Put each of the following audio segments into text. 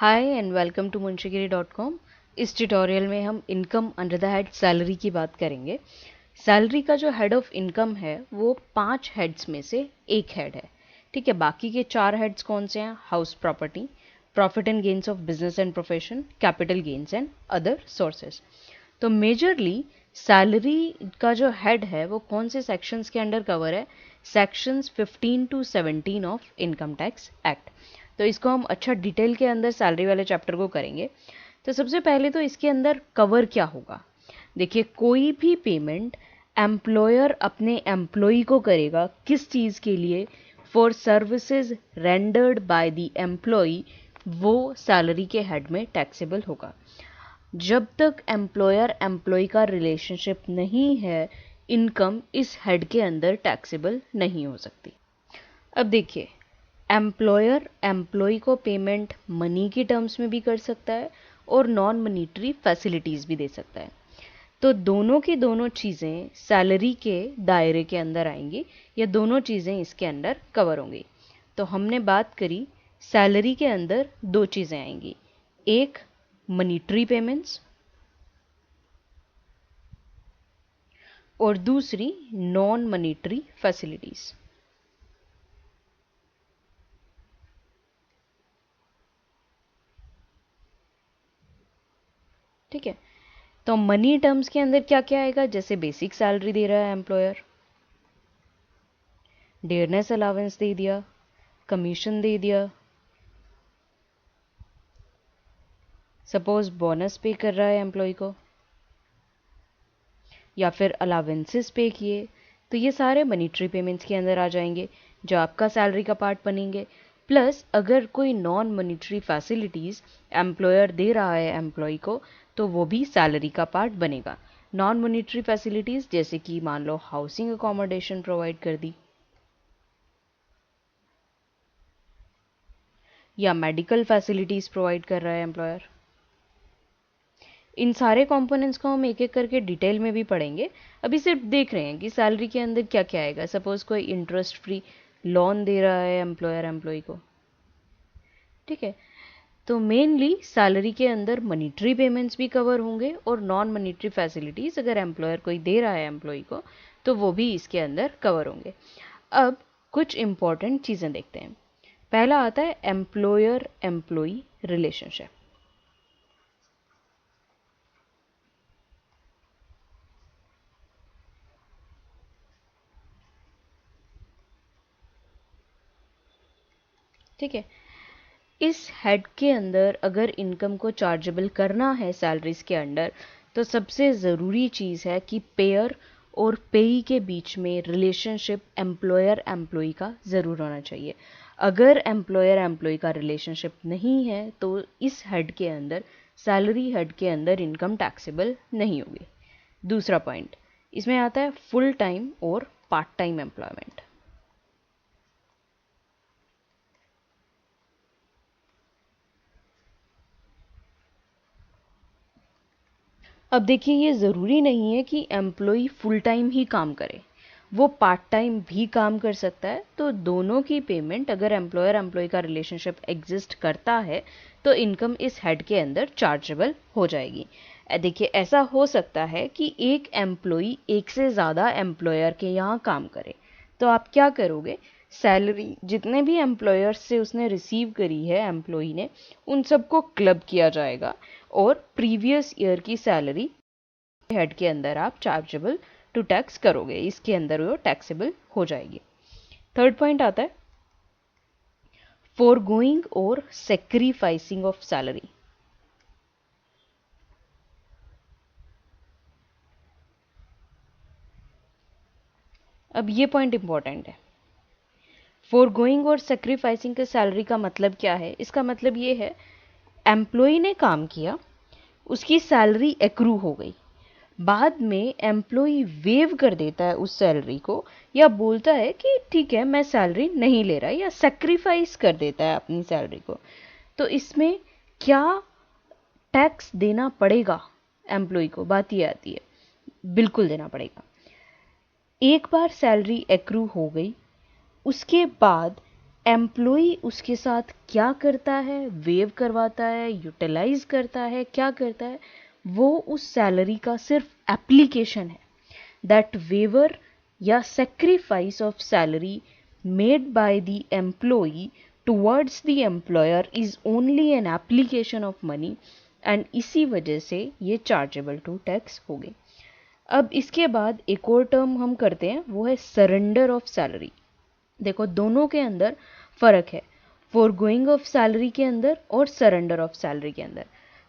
Hi and welcome to munshigiri.com। इस tutorial में हम income under the head salary की बात करेंगे। सैलरी का जो हेड ऑफ इनकम है वो 5 हेड्स में से एक हेड है। ठीक है, बाकी के 4 हेड्स कौन से हैं? House property, profit and gains of business and profession, capital gains and other sources. तो मेजरली सैलरी का जो हेड है वो कौन से सेक्शंस के अंडर कवर है? Sections 15 to 17 of income tax act. तो इसको हम अच्छा डिटेल के अंदर सैलरी वाले चैप्टर को करेंगे। तो सबसे पहले तो इसके अंदर कवर क्या होगा? देखिए, कोई भी पेमेंट एम्प्लॉयर अपने एम्प्लॉय को करेगा, किस चीज़ के लिए? For services rendered by the employee, वो सैलरी के हेड में टैक्सेबल होगा। जब तक एम्प्लॉयर एम्प्लॉय का रिलेशनशिप नहीं है, इनकम इस हेड के अंदर टैक्सेबल नहीं हो सकती। अब देखिए, एम्प्लॉयर एम्प्लॉय को पेमेंट मनी की टर्म्स में भी कर सकता है और नॉन मनीटरी फैसिलिटीज़ भी दे सकता है। तो दोनों की दोनों चीज़ें सैलरी के दायरे के अंदर आएंगी, या दोनों चीज़ें इसके अंदर कवर होंगी। तो हमने बात करी सैलरी के अंदर दो चीज़ें आएंगी, एक मनीटरी पेमेंट्स और दूसरी नॉन मनीटरी फैसिलिटीज़। ठीक है, तो मनी टर्म्स के अंदर क्या क्या आएगा? जैसे बेसिक सैलरी दे रहा है एम्प्लॉयर, डियरनेस अलावेंस दे दिया, कमीशन दे दिया, सपोज बोनस पे कर रहा है एम्प्लॉय को, या फिर अलावेंसेस पे किए, तो ये सारे मनीटरी पेमेंट्स के अंदर आ जाएंगे जो आपका सैलरी का पार्ट बनेंगे। प्लस अगर कोई non monetary facilities employer they रहा है एम्प्लॉय को, तो वो भी सैलरी का पार्ट बनेगा। नॉन मनीटरी फैसिलिटीज़ जैसे कि मान लो हाउसिंग अकोमोडेशन प्रोवाइड कर दी, या मेडिकल फैसिलिटीज़ प्रोवाइड कर रहा है एम्प्लॉयर। इन सारे कंपोनेंट्स को हम एक एक करके डिटेल में भी पढ़ेंगे। अभी सिर्फ देख रहे हैं कि सैलरी के अंदर क्या क्या आएगा। सपोज कोई इंटरेस्ट फ्री लोन दे रहा है एम्प्लॉयर एम्प्लॉय को, ठीक है, तो मेनली सैलरी के अंदर मनीटरी पेमेंट्स भी कवर होंगे और नॉन मनीटरी फैसिलिटीज़ अगर एम्प्लॉयर कोई दे रहा है एम्प्लॉय को, तो वो भी इसके अंदर कवर होंगे। अब कुछ इंपॉर्टेंट चीज़ें देखते हैं। पहला आता है एम्प्लॉयर एम्प्लॉय रिलेशनशिप। ठीक है, इस हेड के अंदर अगर इनकम को चार्जेबल करना है सैलरीज के अंडर, तो सबसे ज़रूरी चीज़ है कि पेयर और पेई के बीच में रिलेशनशिप एम्प्लॉयर एम्प्लॉय का ज़रूर होना चाहिए। अगर एम्प्लॉयर एम्प्लॉय का रिलेशनशिप नहीं है तो इस हेड के अंदर, सैलरी हेड के अंदर इनकम टैक्सेबल नहीं होगी। दूसरा पॉइंट इसमें आता है फुल टाइम और पार्ट टाइम एम्प्लॉयमेंट। अब देखिए, ये ज़रूरी नहीं है कि एम्प्लॉय फुल टाइम ही काम करे, वो पार्ट टाइम भी काम कर सकता है। तो दोनों की पेमेंट, अगर एम्प्लॉयर एम्प्लॉय का रिलेशनशिप एग्जिस्ट करता है, तो इनकम इस हेड के अंदर चार्जेबल हो जाएगी। देखिए, ऐसा हो सकता है कि एक एम्प्लॉय एक से ज़्यादा एम्प्लॉयर के यहाँ काम करे, तो आप क्या करोगे? सैलरी जितने भी एम्प्लॉयर्स से उसने रिसीव करी है एम्प्लॉय ने, उन सबको क्लब किया जाएगा और प्रीवियस ईयर की सैलरी हेड के अंदर आप चार्जेबल टू टैक्स करोगे, इसके अंदर वो टैक्सेबल हो जाएगी। थर्ड पॉइंट आता है फोरगोइंग और सेक्रीफाइसिंग ऑफ सैलरी। अब ये पॉइंट इंपॉर्टेंट है। फोरगोइंग और सेक्रीफाइसिंग के सैलरी का मतलब क्या है? इसका मतलब ये है, एम्प्लॉय ने काम किया, उसकी सैलरी एक्रू हो गई, बाद में एम्प्लॉय वेव कर देता है उस सैलरी को, या बोलता है कि ठीक है मैं सैलरी नहीं ले रहा, या सेक्रीफाइस कर देता है अपनी सैलरी को, तो इसमें क्या टैक्स देना पड़ेगा एम्प्लॉय को? बात ये आती है, बिल्कुल देना पड़ेगा। एक बार सैलरी एक्रू हो गई, उसके बाद एम्प्लॉई उसके साथ क्या करता है, वेव करवाता है, यूटिलाइज करता है, क्या करता है, वो उस सैलरी का सिर्फ एप्लीकेशन है। दैट वेवर या sacrifice of salary made by the employee towards the employer is only an application of money, and इसी वजह से ये चार्जेबल टू टैक्स हो गए। अब इसके बाद एक और टर्म हम करते हैं, वो है सरेंडर ऑफ सैलरी। देखो दोनों के अंदर फर्क है, फोरगोइंग ऑफ सैलरी के अंदर और सरेंडर ऑफ सैलरी के अंदर।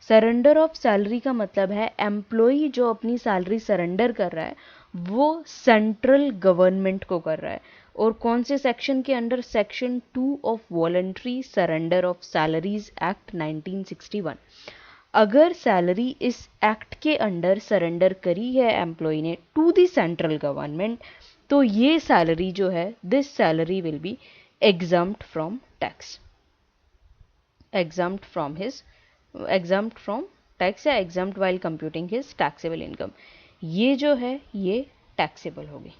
सरेंडर ऑफ सैलरी का मतलब है एम्प्लॉई जो अपनी सैलरी सरेंडर कर रहा है वो सेंट्रल गवर्नमेंट को कर रहा है। और कौन से सेक्शन के under? Section 2 of voluntary surrender of salaries act 1961। अगर सैलरी इस एक्ट के अंडर सरेंडर करी है एम्प्लॉय ने टू द सेंट्रल गवर्नमेंट, तो ये सैलरी जो है, this salary will be exempt from tax, exempt from tax या exempt while computing his taxable income. ये जो है ये टैक्सेबल होगी।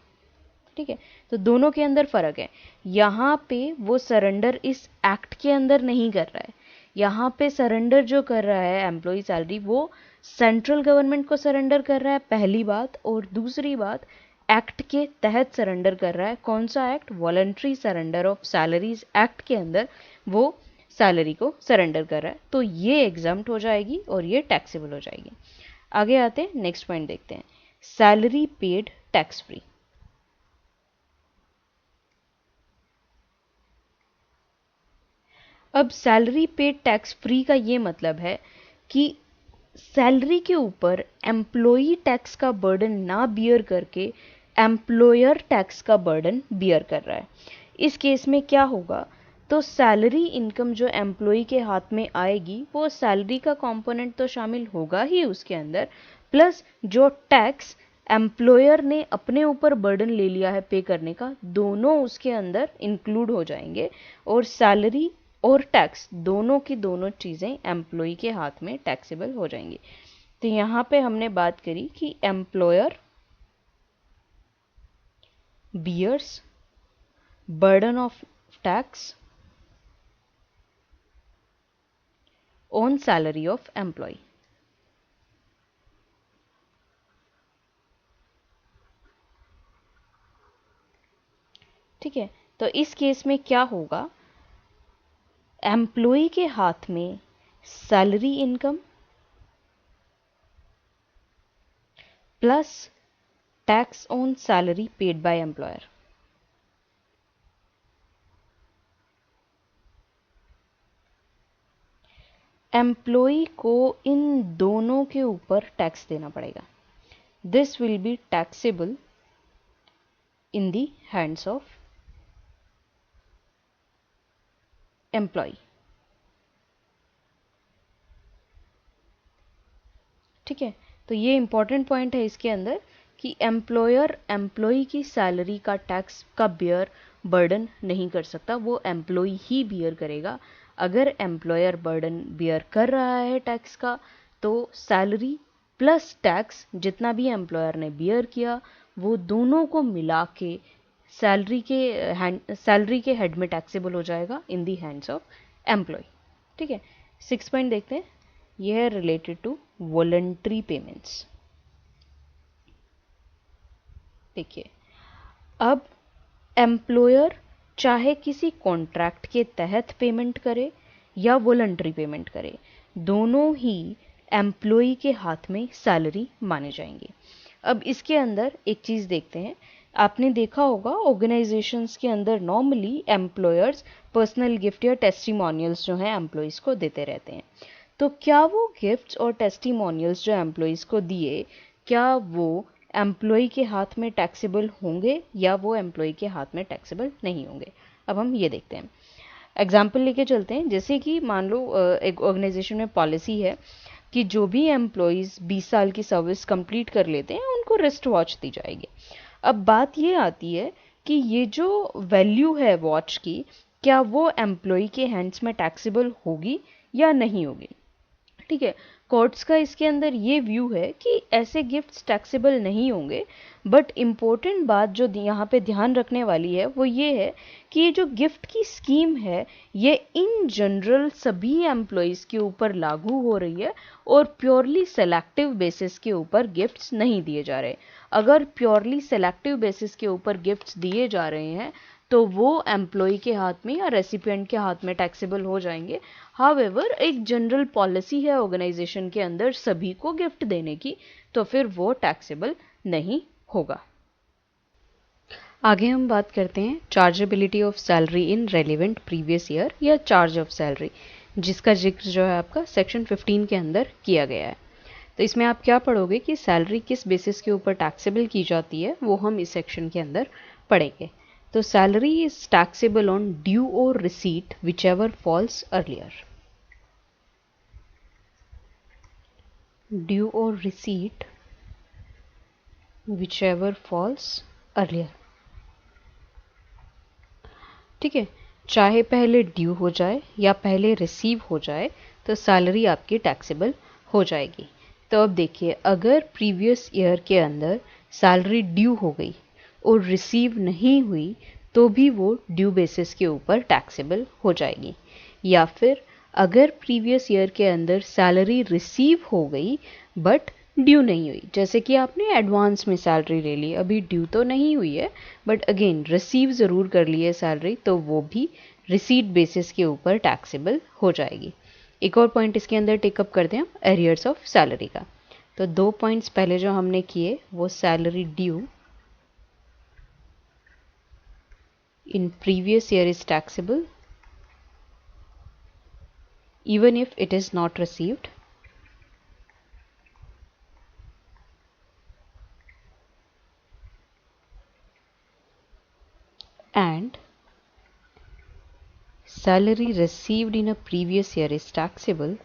ठीक है, तो दोनों के अंदर फर्क है। यहाँ पे वो सरेंडर इस एक्ट के अंदर नहीं कर रहा है, यहाँ पे सरेंडर जो कर रहा है एम्प्लॉय सैलरी वो सेंट्रल गवर्नमेंट को सरेंडर कर रहा है, पहली बात। और दूसरी बात, एक्ट के तहत सरेंडर कर रहा है। कौन सा act? Voluntary surrender of salaries act के अंदर वो सैलरी को सरेंडर कर रहा है, तो ये एग्जम्प्ट हो जाएगी और ये टैक्सेबल हो जाएगी। आगे आते हैं, नेक्स्ट पॉइंट देखते हैं, सैलरी पेड टैक्स फ्री। अब सैलरी पेड टैक्स फ्री का ये मतलब है कि सैलरी के ऊपर एम्प्लॉई टैक्स का बर्डन ना बियर करके एम्प्लॉयर टैक्स का बर्डन बियर कर रहा है। इस केस में क्या होगा? तो सैलरी इनकम जो एम्प्लॉई के हाथ में आएगी वो सैलरी का कंपोनेंट तो शामिल होगा ही उसके अंदर, प्लस जो टैक्स एम्प्लॉयर ने अपने ऊपर बर्डन ले लिया है पे करने का, दोनों उसके अंदर इंक्लूड हो जाएंगे। और सैलरी और टैक्स दोनों की दोनों चीज़ें एम्प्लॉई के हाथ में टैक्सेबल हो जाएंगी। तो यहाँ पे हमने बात करी कि employer bears burden of tax on salary of employee. ठीक है, तो इस केस में क्या होगा? एम्प्लॉय के हाथ में salary income plus tax on salary paid by employer. Employee को इन दोनों के ऊपर टैक्स देना पड़ेगा। This will be taxable in the hands of employee. ठीक है, तो ये इंपॉर्टेंट पॉइंट है इसके अंदर कि एम्प्लॉयर एम्प्लॉय की सैलरी का टैक्स का बियर बर्डन नहीं कर सकता, वो एम्प्लॉय ही बियर करेगा। अगर एम्प्लॉयर बर्डन बियर कर रहा है टैक्स का, तो सैलरी प्लस टैक्स जितना भी एम्प्लॉयर ने बियर किया वो दोनों को मिला के सैलरी के हेड में टैक्सेबल हो जाएगा इन दी हैंड्स ऑफ एम्प्लॉय। ठीक है, 6 पॉइंट देखते हैं, यह है रिलेटेड टू वॉलंटरी पेमेंट्स। देखिए, अब एम्प्लॉयर चाहे किसी कॉन्ट्रैक्ट के तहत पेमेंट करे या वॉलंटरी पेमेंट करे, दोनों ही एम्प्लॉय के हाथ में सैलरी माने जाएंगे। अब इसके अंदर एक चीज़ देखते हैं, आपने देखा होगा ऑर्गेनाइजेशंस के अंदर नॉर्मली एम्प्लॉयर्स पर्सनल गिफ्ट या टेस्टिमोनियल्स जो हैं एम्प्लॉयज़ को देते रहते हैं। तो क्या वो गिफ्ट्स और टेस्टिमोनियल्स जो एम्प्लॉयज़ को दिए, क्या वो एम्प्लॉय के हाथ में टैक्सेबल होंगे या वो एम्प्लॉय के हाथ में टैक्सेबल नहीं होंगे? अब हम ये देखते हैं, एग्जाम्पल लेके चलते हैं। जैसे कि मान लो एक ऑर्गेनाइजेशन में पॉलिसी है कि जो भी एम्प्लॉयज़ 20 साल की सर्विस कंप्लीट कर लेते हैं उनको रिस्ट वॉच दी जाएगी। अब बात ये आती है कि ये जो वैल्यू है वॉच की, क्या वो एम्प्लॉय के हैंड्स में टैक्सेबल होगी या नहीं होगी? ठीक है। कोर्ट्स का इसके अंदर ये व्यू है कि ऐसे गिफ्ट्स टैक्सेबल नहीं होंगे, बट इम्पोर्टेंट बात जो यहाँ पे ध्यान रखने वाली है वो ये है कि ये जो गिफ्ट की स्कीम है ये इन जनरल सभी एम्प्लॉयज़ के ऊपर लागू हो रही है और प्योरली सेलेक्टिव बेसिस के ऊपर गिफ्ट्स नहीं दिए जा रहे। अगर प्योरली सेलेक्टिव बेसिस के ऊपर गिफ्ट्स दिए जा रहे हैं तो वो एम्प्लॉय के हाथ में या रेसिपिएंट के हाथ में टैक्सेबल हो जाएंगे। हाउएवर एक जनरल पॉलिसी है ऑर्गेनाइजेशन के अंदर सभी को गिफ्ट देने की, तो फिर वो टैक्सेबल नहीं होगा। आगे हम बात करते हैं chargeability of salary in relevant previous year या चार्ज ऑफ सैलरी, जिसका जिक्र जो है आपका सेक्शन 15 के अंदर किया गया है। तो इसमें आप क्या पढ़ोगे कि सैलरी किस बेसिस के ऊपर टैक्सेबल की जाती है वो हम इस सेक्शन के अंदर पढ़ेंगे। तो salary is taxable on due or receipt whichever falls earlier. Due or receipt whichever falls earlier. ठीक है, चाहे पहले ड्यू हो जाए या पहले रिसीव हो जाए तो सैलरी आपकी टैक्सेबल हो जाएगी। तो अब देखिए, अगर प्रीवियस ईयर के अंदर सैलरी ड्यू हो गई और रिसीव नहीं हुई तो भी वो ड्यू बेसिस के ऊपर टैक्सेबल हो जाएगी। या फिर अगर प्रीवियस ईयर के अंदर सैलरी रिसीव हो गई बट ड्यू नहीं हुई, जैसे कि आपने एडवांस में सैलरी ले ली, अभी ड्यू तो नहीं हुई है बट अगेन रिसीव ज़रूर कर ली है सैलरी, तो वो भी रिसीट बेसिस के ऊपर टैक्सेबल हो जाएगी। एक और पॉइंट इसके अंदर टेकअप करते हैं हम एरियर्स ऑफ सैलरी का। तो 2 पॉइंट्स पहले जो हमने किए वो salary due in previous year is taxable even if it is not received, and salary received in a previous year is taxable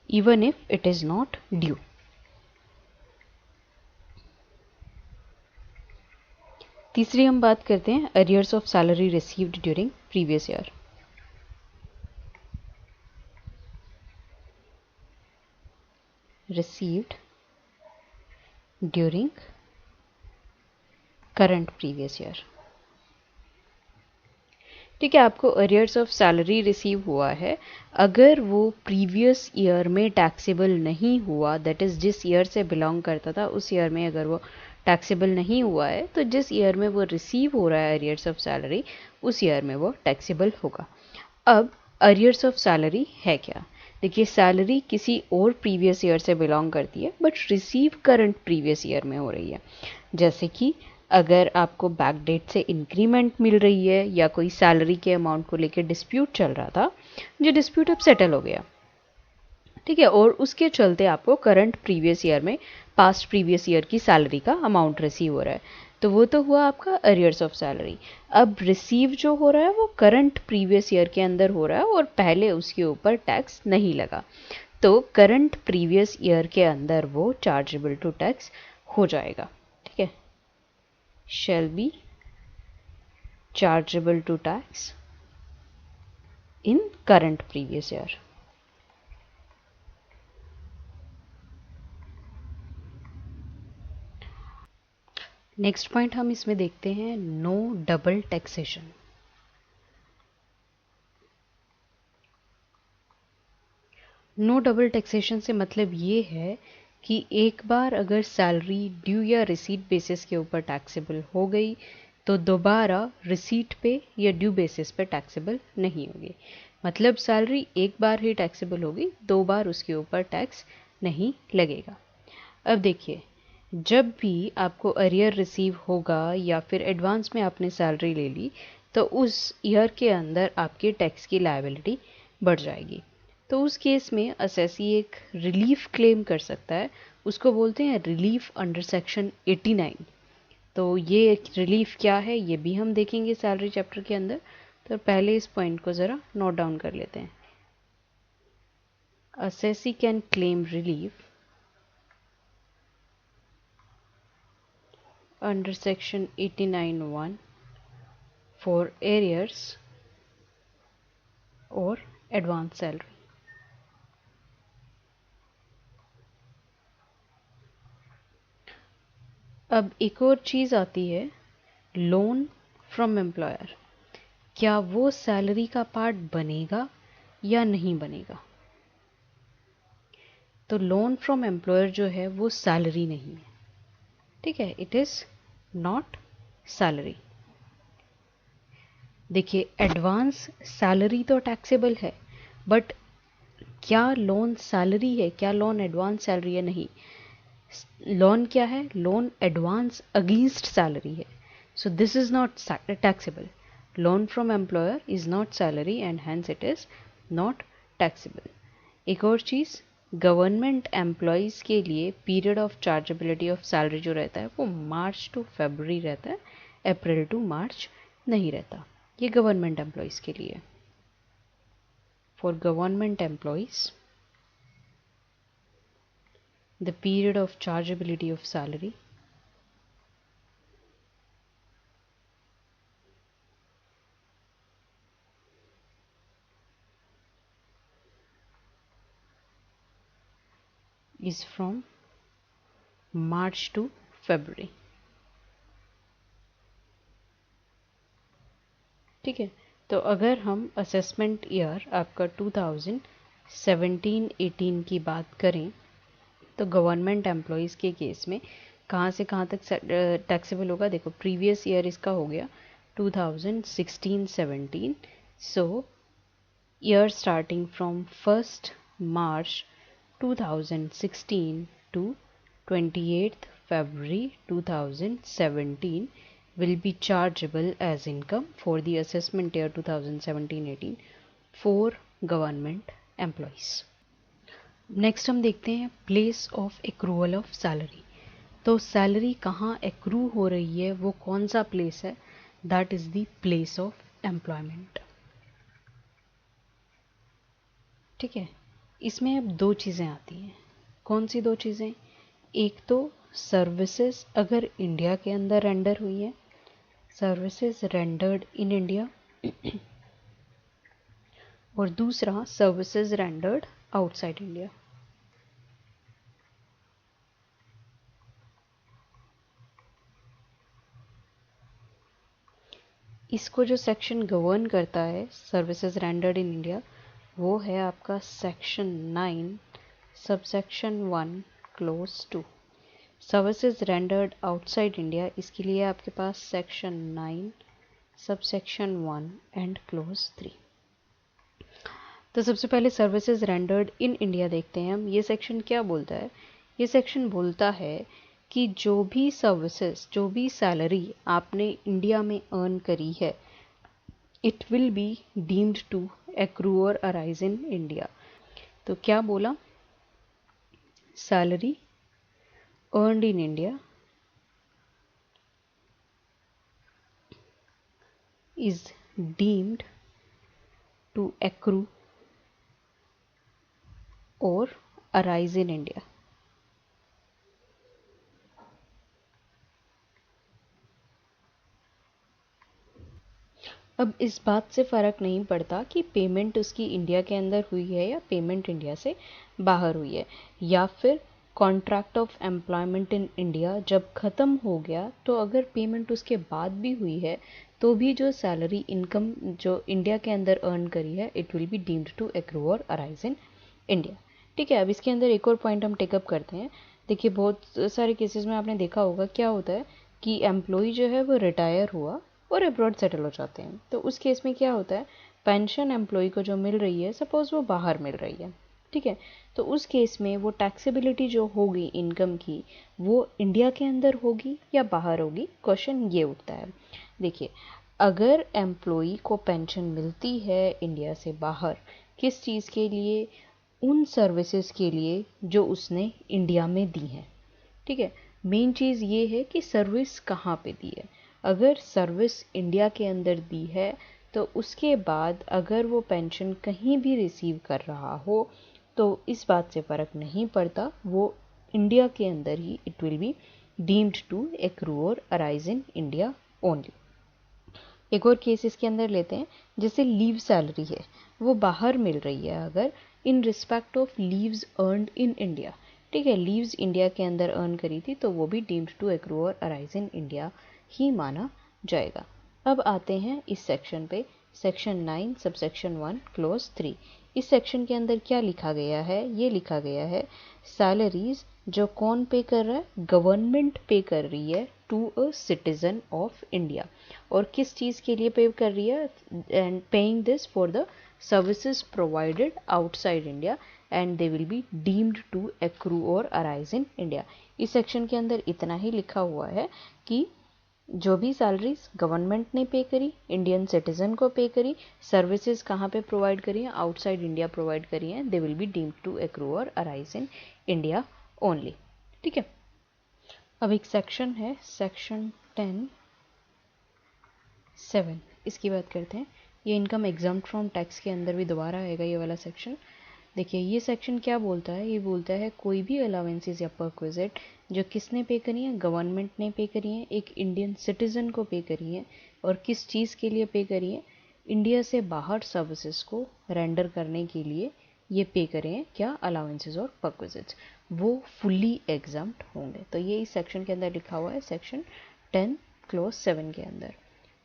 even if it is not due. तीसरी हम बात करते हैं arrears of salary received during previous year. Received during current previous year. ठीक है, आपको arrears of salary receive हुआ है, अगर वो प्रीवियस ईयर में टैक्सेबल नहीं हुआ, दैट इज़ जिस ईयर से बिलोंग करता था उस ईयर में अगर वो टैक्सेबल नहीं हुआ है तो जिस ईयर में वो रिसीव हो रहा है अरियर्स ऑफ सैलरी उस ईयर में वो टैक्सेबल होगा। अब अरियर्स ऑफ सैलरी है क्या? देखिए, सैलरी किसी और प्रीवियस ईयर से बिलोंग करती है but receive current previous year में हो रही है। जैसे कि अगर आपको बैक डेट से इंक्रीमेंट मिल रही है या कोई सैलरी के अमाउंट को लेकर डिस्प्यूट चल रहा था, जो डिस्प्यूट अब सेटल हो गया, ठीक है, और उसके चलते आपको करंट प्रीवियस ईयर में पास्ट प्रीवियस ईयर की सैलरी का अमाउंट रिसीव हो रहा है, तो वो तो हुआ आपका अरियर्स ऑफ सैलरी। अब रिसीव जो हो रहा है वो करंट प्रीवियस ईयर के अंदर हो रहा है और पहले उसके ऊपर टैक्स नहीं लगा, तो करंट प्रीवियस ईयर के अंदर वो चार्जेबल टू टैक्स हो जाएगा। ठीक है, shall be chargeable to tax in current previous year. Next point हम इसमें देखते हैं no double taxation. No double taxation से मतलब ये है कि एक बार अगर सैलरी ड्यू या रिसीट बेसिस के ऊपर टैक्सेबल हो गई तो दोबारा रिसीट पे या ड्यू बेसिस पे टैक्सेबल नहीं होगी। मतलब सैलरी एक बार ही टैक्सेबल होगी, 2 बार उसके ऊपर टैक्स नहीं लगेगा। अब देखिए, जब भी आपको अरियर रिसीव होगा या फिर एडवांस में आपने सैलरी ले ली तो उस ईयर के अंदर आपकी टैक्स की लायबिलिटी बढ़ जाएगी। तो उस केस में असेसी एक रिलीफ क्लेम कर सकता है, उसको बोलते हैं रिलीफ अंडर सेक्शन 89। तो ये रिलीफ क्या है ये भी हम देखेंगे सैलरी चैप्टर के अंदर, तो पहले इस पॉइंट को ज़रा नोट डाउन कर लेते हैं। Assessee can claim relief under section 89(1) for arrears or advance salary. अब एक और चीज़ आती है लोन फ्रॉम एम्प्लॉयर। क्या वो सैलरी का पार्ट बनेगा या नहीं बनेगा? तो लोन फ्रॉम एम्प्लॉयर जो है वो सैलरी नहीं है, ठीक है, इट इज़ नॉट सैलरी। देखिए एडवांस सैलरी तो टैक्सेबल है, बट क्या लोन सैलरी है, क्या लोन एडवांस सैलरी है? नहीं। लोन क्या है? लोन एडवांस अगेंस्ट सैलरी है, सो this is not taxable. Loan from employer is not salary and hence it is not taxable. एक और चीज़, गवर्नमेंट एम्प्लॉयज़ के लिए period of chargeability of salary जो रहता है वो मार्च टू फरवरी रहता है, अप्रैल टू मार्च नहीं रहता। ये गवर्नमेंट एम्प्लॉयज़ के लिए। For government employees the period of chargeability of salary is from March to February। ठीक है, तो अगर हम असेसमेंट ईयर आपका 2017-18 की बात करें तो गवर्नमेंट एम्प्लॉयज़ के केस में कहाँ से कहाँ तक टैक्सेबल होगा? देखो प्रीवियस ईयर इसका हो गया 2016-17, so year starting from 1st March 2016 to 28th February 2017 will be chargeable as income for the assessment year 2017-18 for government employees। Next हम देखते हैं place of accrual of salary. तो सैलरी कहाँ एक्रू हो रही है, वो कौन सा प्लेस है? That is the place of employment. ठीक है, इसमें अब दो चीज़ें आती हैं। कौन सी दो चीज़ें? एक तो सर्विसेज अगर इंडिया के अंदर रेंडर हुई है, सर्विसेज रेंडर्ड इन इंडिया, और दूसरा सर्विसेज रेंडर्ड आउटसाइड इंडिया। इसको जो सेक्शन गवर्न करता है सर्विसेज रेंडर्ड इन इंडिया, वो है आपका section 9 subsection 1 close 2। Services rendered outside India, इसके लिए आपके पास सेक्शन 9 सबसेक्शन 1 एंड क्लोज 3। तो सबसे पहले सर्विसेज रेंडर्ड इन इंडिया देखते हैं हम। ये सेक्शन क्या बोलता है? ये सेक्शन बोलता है कि जो भी सर्विसेज, जो भी सैलरी आपने इंडिया में अर्न करी है, it will be deemed to accrue और अराइज इन इंडिया। तो क्या बोला? Salary earned in India is deemed to accrue or arise in India। अब इस बात से फ़र्क नहीं पड़ता कि पेमेंट उसकी इंडिया के अंदर हुई है या पेमेंट इंडिया से बाहर हुई है, या फिर contract of employment in India जब ख़त्म हो गया तो अगर पेमेंट उसके बाद भी हुई है तो भी जो सैलरी इनकम जो इंडिया के अंदर अर्न करी है, it will be deemed to accrue और अराइज इन इंडिया। ठीक है, अब इसके अंदर एक और पॉइंट हम टेकअप करते हैं। देखिए बहुत सारे केसेस में आपने देखा होगा क्या होता है कि एम्प्लॉय जो है वो रिटायर हुआ और अब्रॉड सेटल हो जाते हैं, तो उस केस में क्या होता है, पेंशन एम्प्लॉय को जो मिल रही है, सपोज वो बाहर मिल रही है, ठीक है, तो उस केस में वो टैक्सेबिलिटी जो होगी इनकम की, वो इंडिया के अंदर होगी या बाहर होगी? क्वेश्चन ये उठता है। देखिए अगर एम्प्लॉय को पेंशन मिलती है इंडिया से बाहर, किस चीज़ के लिए? उन सर्विसेज के लिए जो उसने इंडिया में दी हैं। ठीक है, मेन चीज़ ये है कि सर्विस कहाँ पे दी है। अगर सर्विस इंडिया के अंदर दी है तो उसके बाद अगर वो पेंशन कहीं भी रिसीव कर रहा हो तो इस बात से फ़र्क नहीं पड़ता, वो इंडिया के अंदर ही it will be deemed to accrue और अराइज इन इंडिया ओनली। एक और केस इसके अंदर लेते हैं, जैसे लीव सैलरी है वो बाहर मिल रही है अगर इन respect of leaves earned in India, ठीक है, लीव्स इंडिया के अंदर अर्न करी थी तो वो भी डीम्ड टू एक्रू और अराइज इन इंडिया ही माना जाएगा। अब आते हैं इस सेक्शन पे, सेक्शन 9 सबसेक्शन 1 क्लोज 3। इस सेक्शन के अंदर क्या लिखा गया है, ये लिखा गया है सैलरीज जो कौन पे कर रहा है, गवर्नमेंट पे कर रही है to a citizen of India, और किस चीज़ के लिए पे कर रही है, and paying this for the services provided outside India and they will be deemed to accrue और अराइज इन इंडिया। इस सेक्शन के अंदर इतना ही लिखा हुआ है कि जो भी सैलरीज गवर्नमेंट ने पे करी, इंडियन सिटीजन को पे करी, सर्विसेज कहाँ पे प्रोवाइड करी हैं, आउटसाइड इंडिया प्रोवाइड करी हैं, they will be deemed to accrue और अराइज इन इंडिया ओनली, ठीक है। अब एक सेक्शन है सेक्शन 10(7), इसकी बात करते हैं। ये इनकम एग्जाम्प्ट फ्रॉम टैक्स के अंदर भी दोबारा आएगा ये वाला सेक्शन। देखिए ये सेक्शन क्या बोलता है, ये बोलता है कोई भी अलाउंसेस या परक्विजिट जो किसने पे करी है, गवर्नमेंट ने पे करी है, एक इंडियन सिटीजन को पे करी है, और किस चीज़ के लिए पे करी है, इंडिया से बाहर सर्विसेज को रेंडर करने के लिए ये पे करें हैं, क्या अलाउंसेस और परक्विजिट्स, वो फुल्ली एग्जाम्प्ट होंगे। तो ये इस सेक्शन के अंदर लिखा हुआ है सेक्शन 10 क्लोज 7 के अंदर,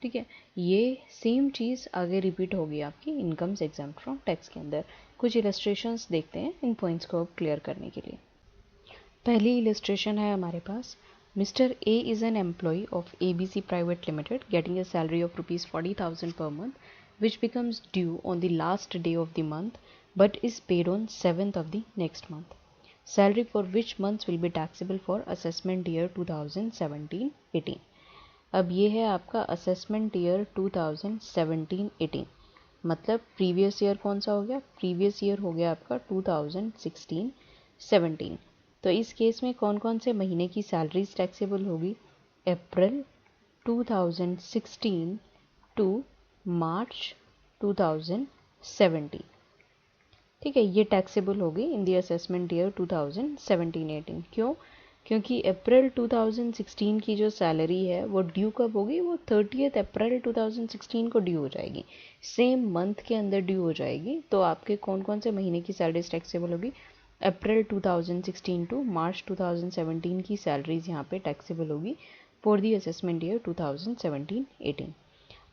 ठीक है। ये सेम चीज़ आगे रिपीट होगी आपकी इनकम्स एग्जाम्प्ट फ्रॉम टैक्स के अंदर। कुछ इलस्ट्रेशंस देखते हैं इन पॉइंट्स को अब क्लियर करने के लिए। पहली इलस्ट्रेशन है हमारे पास, mister A is an employee of ABC private limited getting a salary of ₹40,000 per month which becomes due on the last day of the month but is paid on 7th of the next month. Salary for which months will be taxable for assessment year 2017-18। अब ये है आपका assessment year 2017-18, मतलब previous year कौन सा हो गया, previous year हो गया आपका 2016-17। तो इस केस में कौन कौन से महीने की सैलरीज टैक्सेबल होगी, अप्रैल 2016 टू मार्च 2017, ठीक है, ये टैक्सेबल होगी इन दी असेसमेंट ईयर 2017-18। क्यों, क्योंकि अप्रैल 2016 की जो सैलरी है वो ड्यू कब होगी, वो 30 अप्रैल 2016 को ड्यू हो जाएगी, सेम मंथ के अंदर ड्यू हो जाएगी। तो आपके कौन कौन से महीने की सैलरीज टैक्सेबल होगी, अप्रैल 2016 टू मार्च 2017 की सैलरीज यहाँ पे टैक्सेबल होगी फॉर दी असेसमेंट ईयर 2017-18।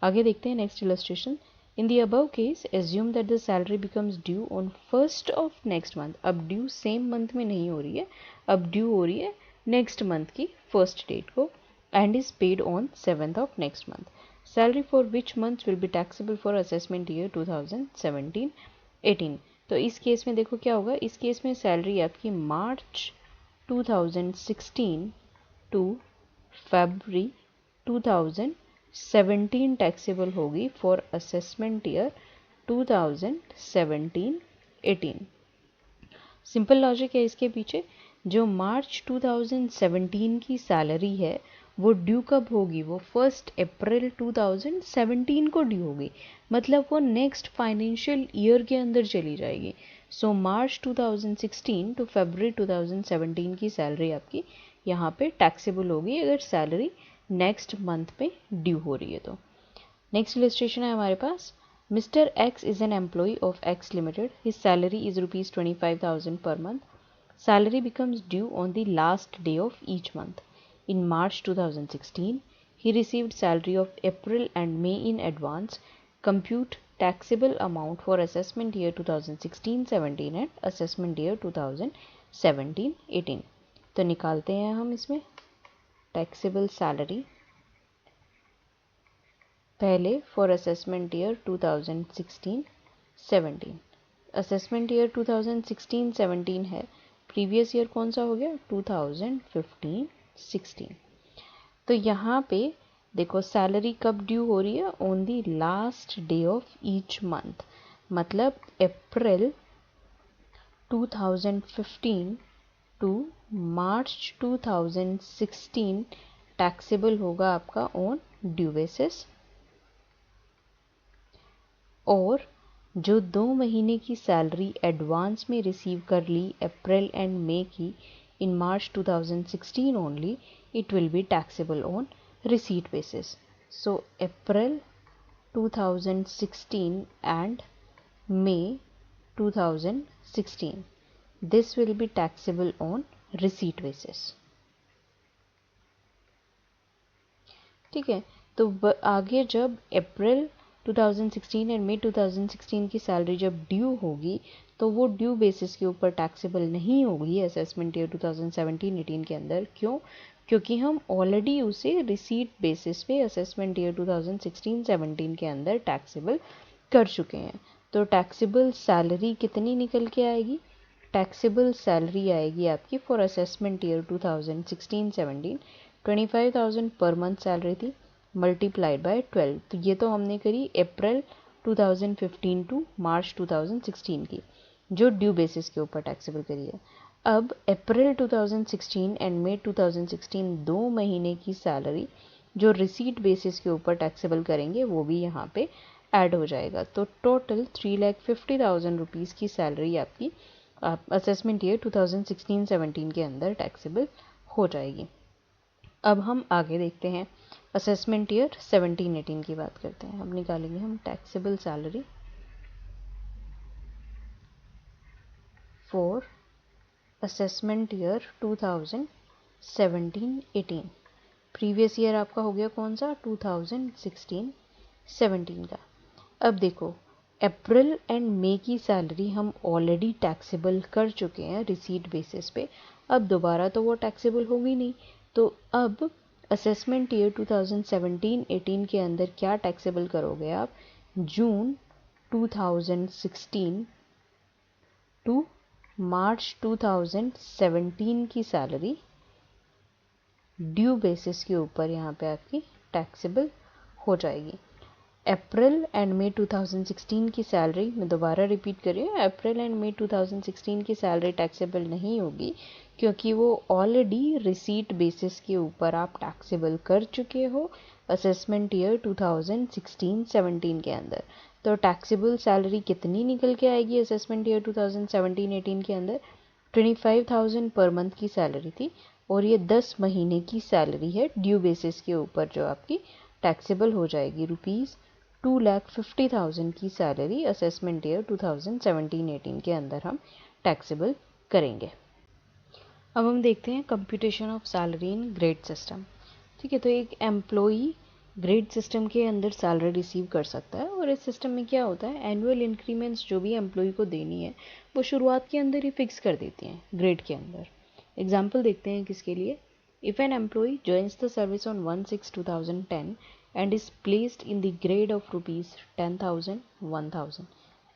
आगे देखते हैं next illustration. In the above case, assume that the salary becomes due on 1st of next month। अब ड्यू सेम मंथ में नहीं हो रही है, अब ड्यू हो रही है नेक्स्ट मंथ की फर्स्ट डेट को, and is paid on 7th of next month। Salary for which months will be taxable for assessment year 2017-18। तो इस केस में देखो क्या होगा, इस केस में सैलरी आपकी मार्च 2016 टू फरवरी 2017 टैक्सेबल होगी for assessment year 2017-18। Simple logic है इसके पीछे, जो मार्च 2017 की सैलरी है वो ड्यू कब होगी, वो 1 अप्रैल 2017 को ड्यू होगी, मतलब वो नेक्स्ट फाइनेंशियल ईयर के अंदर चली जाएगी। सो मार्च 2016 टू फरवरी 2017 की सैलरी आपकी यहाँ पे टैक्सेबल होगी अगर सैलरी नेक्स्ट मंथ पे ड्यू हो रही है तो। नेक्स्ट इलस्ट्रेशन है हमारे पास, mister X is an employee of X limited, his salary is ₹25,000 per month। Salary becomes due on the last day of each month। In March 2016, he received salary of April and May in advance। Compute taxable amount for assessment year 2016-17 and assessment year 2017-18। तो निकालते हैं हम इसमें taxable salary पहले for assessment year 2016-17। Assessment year 2016-17 है, previous year कौन सा हो गया 2015-16। तो यहाँ पे देखो सैलरी कब ड्यू हो रही है, on the last day of each month, मतलब अप्रैल 2015 टू मार्च 2016 टैक्सेबल होगा आपका ऑन ड्यू बेसिस, और जो 2 महीने की सैलरी एडवांस में रिसीव कर ली अप्रैल एंड मई की इन मार्च 2016 only, it will be taxable on receipt basis. So April 2016 and May 2016. This will be taxable on receipt basis. ठीक है, तो आगे जब अप्रैल 2016 एंड मई 2016 की सैलरी जब ड्यू होगी तो वो ड्यू बेसिस के ऊपर टैक्सेबल नहीं होगी असेसमेंट ईयर 2017-18 के अंदर। क्यों? क्योंकि हम ऑलरेडी उसे रिसीट बेसिस पे असेसमेंट ईयर 2016-17 के अंदर टैक्सेबल कर चुके हैं। तो टैक्सेबल सैलरी कितनी निकल के आएगी? टैक्सेबल सैलरी आएगी आपकी for assessment year 2016-17 25,000 per month salary थी मल्टीप्लाइड बाय 12। तो ये तो हमने करी अप्रैल 2015 टू मार्च 2016 की, जो ड्यू बेसिस के ऊपर टैक्सेबल करी है। अब अप्रैल 2016 एंड मई 2016 2 महीने की सैलरी जो रिसीट बेसिस के ऊपर टैक्सेबल करेंगे वो भी यहाँ पे ऐड हो जाएगा। तो टोटल 3,50,000 रुपीज़ की सैलरी आपकी असेसमेंट ईयर 2016-17 के अंदर टैक्सेबल हो जाएगी। अब हम आगे देखते हैं असेसमेंट ईयर 17-18 की बात करते हैं। अब निकालेंगे हम taxable salary for assessment year 2017-18। Previous year आपका हो गया कौन सा? 2016-17 का। अब देखो अप्रैल एंड मई की सैलरी हम ऑलरेडी टैक्सेबल कर चुके हैं रिसीट बेसिस पे। अब दोबारा तो वो टैक्सेबल होगी नहीं, तो अब असेसमेंट ईयर 2017-18 के अंदर क्या टैक्सेबल करोगे आप? जून 2016 टू मार्च 2017 की सैलरी ड्यू बेसिस के ऊपर यहाँ पे आपकी टैक्सेबल हो जाएगी। अप्रैल एंड मई 2016 की सैलरी, मैं दोबारा रिपीट कर रही हूँ, अप्रैल एंड मई 2016 की सैलरी टैक्सेबल नहीं होगी क्योंकि वो ऑलरेडी रिसीट बेसिस के ऊपर आप टैक्सेबल कर चुके हो असेसमेंट ईयर 2016-17 के अंदर। तो टैक्सेबल सैलरी कितनी निकल के आएगी असेसमेंट ईयर 2017-18 के अंदर? 25,000 पर मंथ की सैलरी थी और ये 10 महीने की सैलरी है ड्यू बेसिस के ऊपर जो आपकी टैक्सेबल हो जाएगी। रुपीज़ 2,50,000 की सैलरी असेसमेंट ईयर 2017-18 के अंदर हम टैक्सेबल करेंगे। अब हम देखते हैं computation of salary in grade system. ठीक है, तो एक एम्प्लॉई ग्रेड सिस्टम के अंदर सैलरी रिसीव कर सकता है और इस सिस्टम में क्या होता है, एनुअल इंक्रीमेंट्स जो भी एम्प्लॉई को देनी है वो शुरुआत के अंदर ही फिक्स कर देती हैं ग्रेड के अंदर। एग्जाम्पल देखते हैं किसके लिए। If an employee joins the service on 1/6/2010 and is placed in the grade of rupees 10,000, 1,000,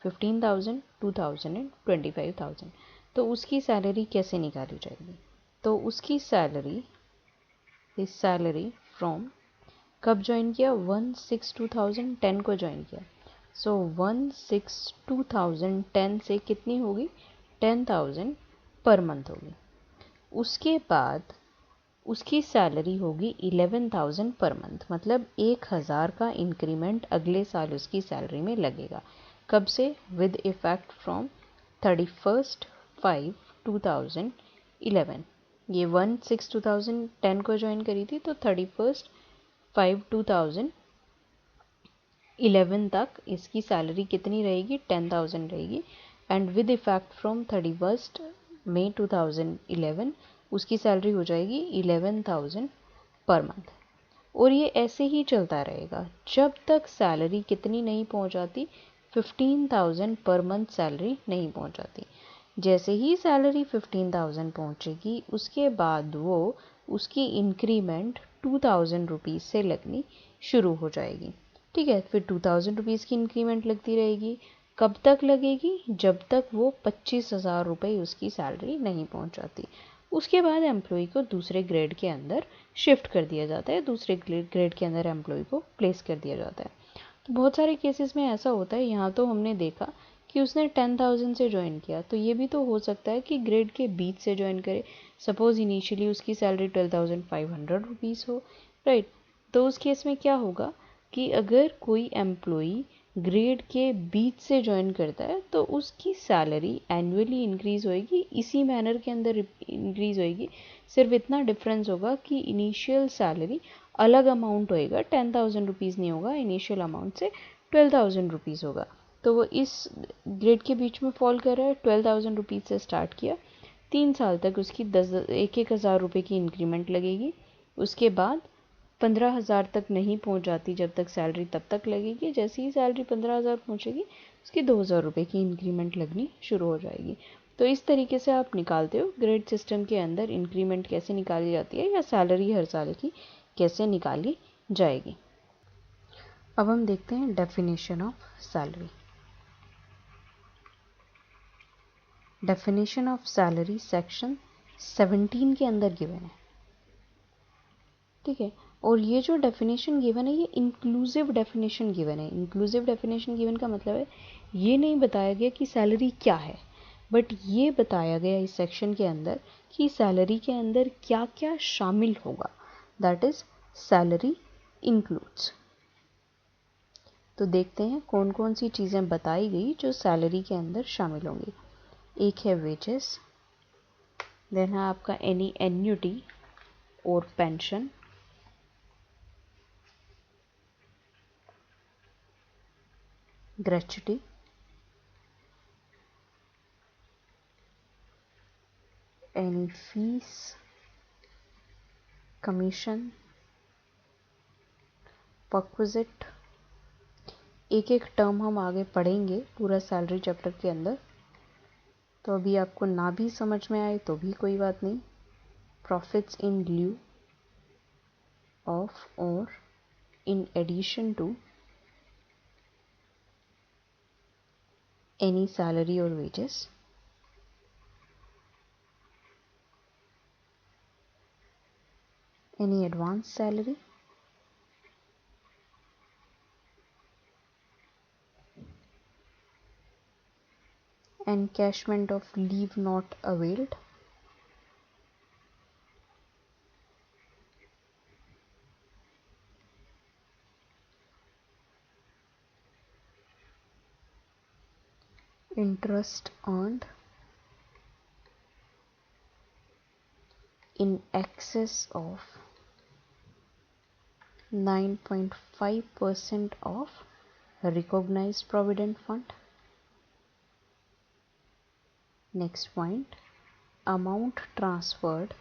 15,000, 2,000 and 25,000, तो उसकी सैलरी कैसे निकाली जाएगी? तो उसकी सैलरी फ्रॉम कब ज्वाइन किया? 1/6/2010 को ज्वाइन किया। सो 1/6/2010 से कितनी होगी? 10,000 पर मंथ होगी। उसके बाद उसकी सैलरी होगी 11,000 पर मंथ, मतलब 1,000 का इंक्रीमेंट अगले साल उसकी सैलरी में लगेगा। कब से? With effect from 31/5/2011। ये 1/6/2010 को ज्वाइन करी थी तो 31/5/2011 तक इसकी सैलरी कितनी रहेगी? 10,000 रहेगी। एंड विद इफेक्ट फ्रॉम 31 मई 2011 उसकी सैलरी हो जाएगी 11,000 पर मंथ। और ये ऐसे ही चलता रहेगा जब तक सैलरी कितनी नहीं पहुंच जाती? 15,000 पर मंथ सैलरी नहीं पहुंच जाती। जैसे ही सैलरी 15,000 पहुंचेगी उसके बाद वो उसकी इंक्रीमेंट 2,000 रुपीज़ से लगनी शुरू हो जाएगी। ठीक है, फिर 2,000 रुपीज़ की इंक्रीमेंट लगती रहेगी। कब तक लगेगी? जब तक वो 25,000 रुपये उसकी सैलरी नहीं पहुंच जाती। उसके बाद एम्प्लॉय को दूसरे ग्रेड के अंदर शिफ्ट कर दिया जाता है, दूसरे ग्रेड के अंदर एम्प्लॉय को प्लेस कर दिया जाता है। तो बहुत सारे केसेस में ऐसा होता है। यहाँ तो हमने देखा कि उसने 10,000 से ज्वाइन किया, तो ये भी तो हो सकता है कि ग्रेड के बीच से ज्वाइन करे। सपोज़ इनिशियली उसकी सैलरी 12,500 रुपीज़ हो, राइट। तो उस केस में क्या होगा कि अगर कोई एम्प्लॉई ग्रेड के बीच से ज्वाइन करता है तो उसकी सैलरी एनुअली इंक्रीज़ होएगी, इसी मैनर के अंदर इंक्रीज़ होएगी। सिर्फ इतना डिफरेंस होगा कि इनिशियल सैलरी अलग अमाउंट होएगा, 10,000 रुपीज़ नहीं होगा, इनिशियल अमाउंट से 12,000 रुपीज़ होगा। तो वो इस ग्रेड के बीच में फॉल कर रहा है। 12,000 रुपीज़ से स्टार्ट किया, 3 साल तक उसकी 1,000 रुपये की इंक्रीमेंट लगेगी। उसके बाद 15,000 तक नहीं पहुंच जाती जब तक सैलरी, तब तक लगेगी। जैसे ही सैलरी 15,000 पहुंचेगी उसकी 2,000 रुपये की इंक्रीमेंट लगनी शुरू हो जाएगी। तो इस तरीके से आप निकालते हो ग्रेड सिस्टम के अंदर इंक्रीमेंट कैसे निकाली जाती है, या सैलरी हर साल की कैसे निकाली जाएगी। अब हम देखते हैं definition of salary. Definition of salary section 17 के अंदर गिवन है, ठीक है। और ये जो डेफिनेशन गिवन है ये इंक्लूसिव डेफिनेशन गिवन है। इंक्लूसिव डेफिनेशन गिवन का मतलब है ये नहीं बताया गया कि सैलरी क्या है, बट ये बताया गया इस सेक्शन के अंदर कि सैलरी के अंदर क्या क्या शामिल होगा, दैट इज सैलरी इंक्लूड्स। तो देखते हैं कौन कौन सी चीज़ें बताई गई जो सैलरी के अंदर शामिल होंगी। एक है वेजेस, देन है आपका एनी एन्युटी और pension, gratuity, any fees, commission, perquisite. एक एक टर्म हम आगे पढ़ेंगे पूरा सैलरी चैप्टर के अंदर, तो अभी आपको ना भी समझ में आए तो भी कोई बात नहीं। प्रॉफिट्स इन ल्यू ऑफ और in addition to any salary और wages, any advance salary, encashment of leave not availed, interest earned in excess of 9.5% of recognized provident fund. Next point, amount transferred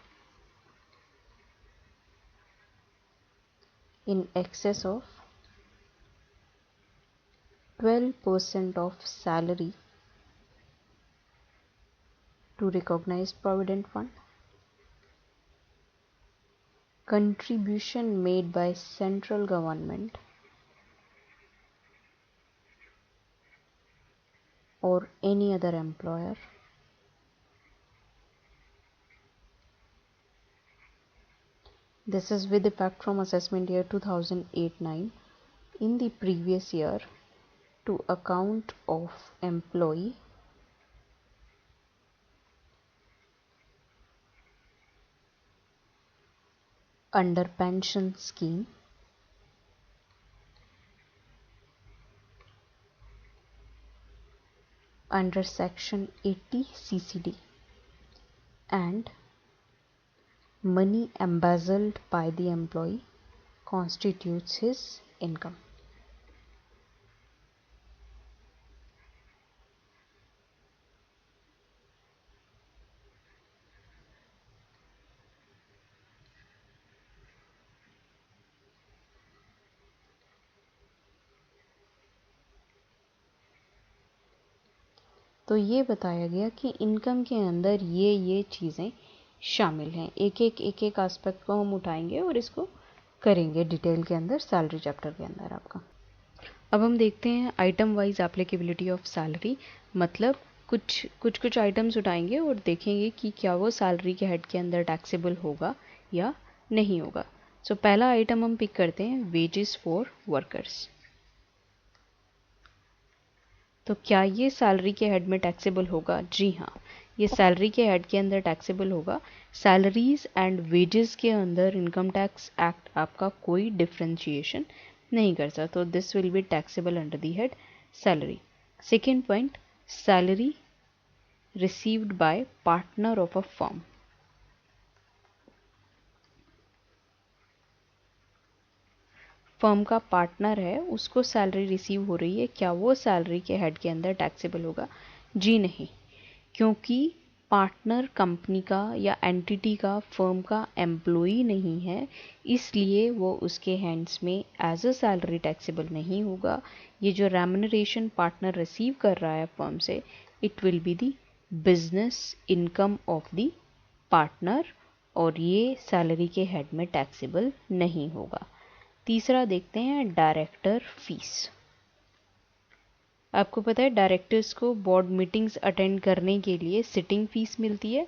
in excess of 12% of salary to recognized provident fund. Contribution made by central government or any other employer. This is with effect from assessment year 2008-9 in the previous year to account of employee under pension scheme under section 80 CCD and money embezzled by the employee constitutes his income. तो ये बताया गया कि income के अंदर ये चीज़ें शामिल हैं। एक एक एस्पेक्ट को हम उठाएंगे और इसको करेंगे डिटेल के अंदर सैलरी चैप्टर के अंदर आपका। अब हम देखते हैं item wise applicability of salary, मतलब कुछ आइटम्स उठाएंगे और देखेंगे कि क्या वो सैलरी के हेड के अंदर टैक्सेबल होगा या नहीं होगा। सो पहला आइटम हम पिक करते हैं वेजेस फॉर वर्कर्स। तो क्या ये सैलरी के हेड में टैक्सेबल होगा? जी हाँ, ये सैलरी के हेड के अंदर टैक्सेबल होगा। सैलरीज एंड वेजेस के अंदर इनकम टैक्स एक्ट आपका कोई डिफ्रेंशिएशन नहीं करता, तो this will be taxable under the head salary. Second point, salary received bye partner of a firm. Firm का पार्टनर है उसको सैलरी रिसीव हो रही है, क्या वो सैलरी के हेड के अंदर टैक्सेबल होगा? जी नहीं, क्योंकि पार्टनर कंपनी का या एंटिटी का, फर्म का एम्प्लॉई नहीं है, इसलिए वो उसके हैंड्स में एज अ सैलरी टैक्सेबल नहीं होगा। ये जो रेम्युनरेशन पार्टनर रिसीव कर रहा है फर्म से, it will be the business income of the partner, और ये सैलरी के हेड में टैक्सेबल नहीं होगा। तीसरा देखते हैं डायरेक्टर फीस। आपको पता है डायरेक्टर्स को बोर्ड मीटिंग्स अटेंड करने के लिए सिटिंग फीस मिलती है,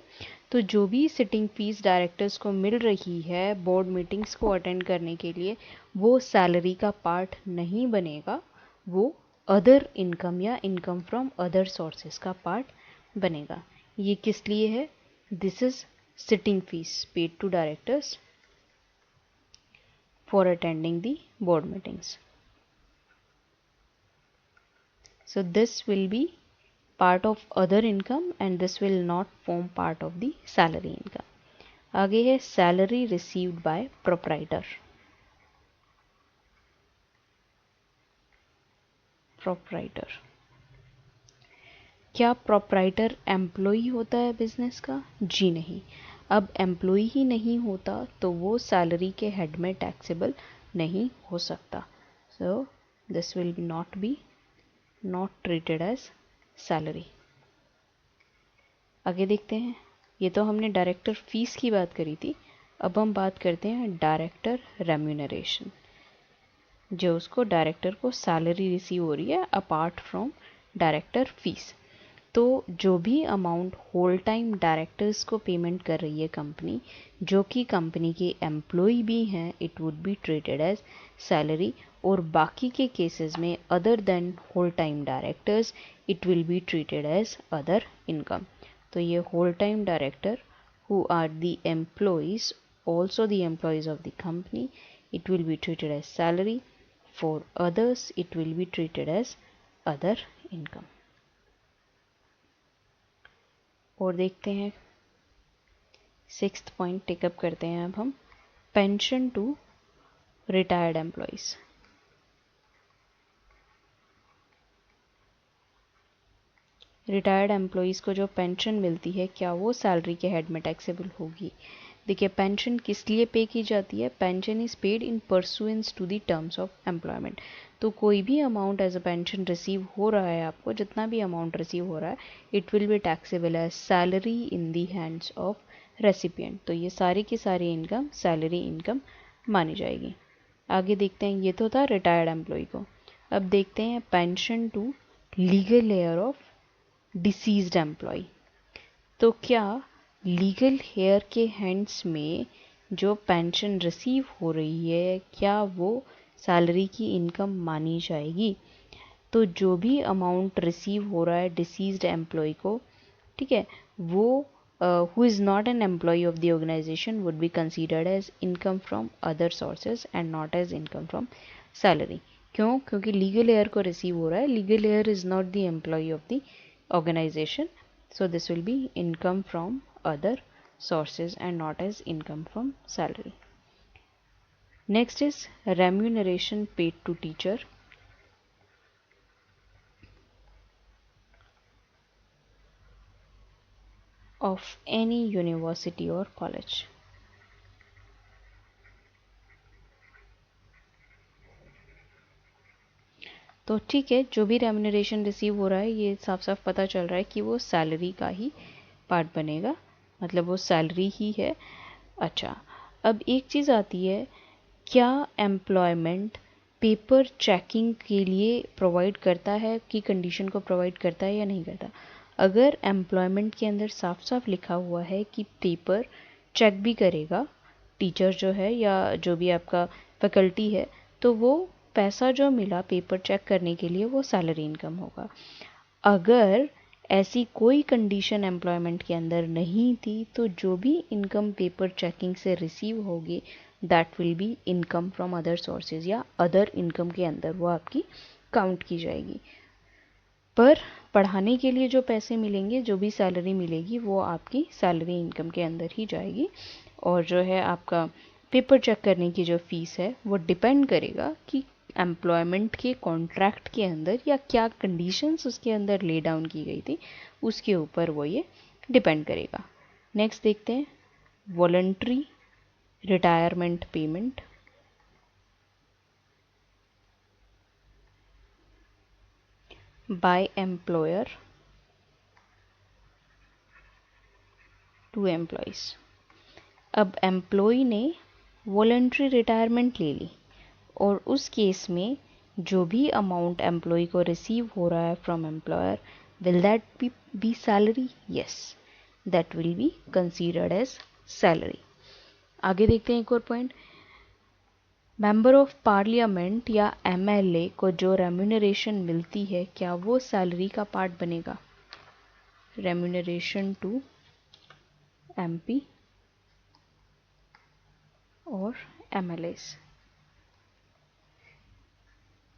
तो जो भी सिटिंग फीस डायरेक्टर्स को मिल रही है बोर्ड मीटिंग्स को अटेंड करने के लिए, वो सैलरी का पार्ट नहीं बनेगा, वो अदर इनकम या इनकम फ्रॉम अदर सोर्सेज का पार्ट बनेगा। ये किस लिए है? This is sitting fees paid to directors for attending the board meetings. So this will be part of other income and this will not form part of the salary income. आगे है salary received by proprietor. Proprietor, क्या proprietor employee होता है business का? जी नहीं। अब employee ही नहीं होता तो वो सैलरी के हेड में टैक्सेबल नहीं हो सकता। So this will not be not treated as salary. आगे देखते हैं, ये तो हमने डायरेक्टर फीस की बात करी थी, अब हम बात करते हैं डायरेक्टर रेम्यूनरेशन, जो उसको डायरेक्टर को सैलरी रिसीव हो रही है अपार्ट फ्रॉम डायरेक्टर फीस। तो जो भी अमाउंट होल टाइम डायरेक्टर्स को पेमेंट कर रही है कंपनी, जो कि कंपनी के एम्प्लॉय भी हैं, it would be treated as salary, और बाकी के केसेस में other than whole time directors it will be treated as other income. तो ये whole time director who are the employees, also the employees of the company, it will be treated as salary. For others it will be treated as other income. और देखते हैं 6th point take up करते हैं अब हम, pension to retired employees. Retired employees को जो pension मिलती है, क्या वो सैलरी के हेड में टैक्सेबल होगी? देखिए पेंशन किस लिए पे की जाती है? Pension is paid in pursuance to the terms of employment. तो कोई भी amount as a pension receive हो रहा है आपको, जितना भी अमाउंट रिसीव हो रहा है, it will be taxable as salary in the hands of recipient. तो ये सारी की सारी इनकम सैलरी इनकम मानी जाएगी। आगे देखते हैं, ये तो था रिटायर्ड एम्प्लॉय को। अब देखते हैं pension to legal heir of deceased employee. तो क्या लीगल हेयर के हैंड्स में जो पेंशन रिसीव हो रही है, क्या वो सैलरी की इनकम मानी जाएगी? तो जो भी अमाउंट रिसीव हो रहा है डिसीज्ड एम्प्लॉय को, ठीक है, वो who is not an employee of the organization would be considered as income from other sources and not as income from salary. क्यों? क्योंकि लीगल हेयर को रिसीव हो रहा है, legal heir is not the employee of the organization, so this will be income from other sources and not as income from salary. Next is remuneration paid to teacher. Of any university or college. तो ठीक है, जो भी remuneration receive हो रहा है, ये साफ साफ पता चल रहा है कि वो सैलरी का ही पार्ट बनेगा, मतलब वो सैलरी ही है। अच्छा, अब एक चीज़ आती है, क्या एम्प्लॉयमेंट पेपर चेकिंग के लिए प्रोवाइड करता है, कि कंडीशन को प्रोवाइड करता है या नहीं करता? अगर एम्प्लॉयमेंट के अंदर साफ साफ लिखा हुआ है कि पेपर चेक भी करेगा टीचर जो है या जो भी आपका फैकल्टी है, तो वो पैसा जो मिला पेपर चेक करने के लिए वो सैलरी इनकम होगा। अगर ऐसी कोई कंडीशन एम्प्लॉयमेंट के अंदर नहीं थी, तो जो भी इनकम पेपर चेकिंग से रिसीव होगी that will be income from other sources या अदर इनकम के अंदर वो आपकी काउंट की जाएगी। पर पढ़ाने के लिए जो पैसे मिलेंगे, जो भी सैलरी मिलेगी, वो आपकी सैलरी इनकम के अंदर ही जाएगी। और जो है आपका पेपर चेक करने की जो फीस है वो डिपेंड करेगा कि एम्प्लॉयमेंट के कॉन्ट्रैक्ट के अंदर या क्या कंडीशंस उसके अंदर ले डाउन की गई थी, उसके ऊपर वो ये डिपेंड करेगा। नेक्स्ट देखते हैं voluntary retirement payment. By employer to employees. अब एम्प्लॉय ने वॉलंटरी रिटायरमेंट ले ली और उस केस में जो भी अमाउंट एम्प्लॉय को रिसीव हो रहा है from employer, will that be salary? Yes, that will be considered as salary. आगे देखते हैं एक और पॉइंट, मेंबर ऑफ पार्लियामेंट या एमएलए को जो रेम्यूनरेशन मिलती है क्या वो सैलरी का पार्ट बनेगा? रेम्यूनरेशन टू एमपी और एमएलएस।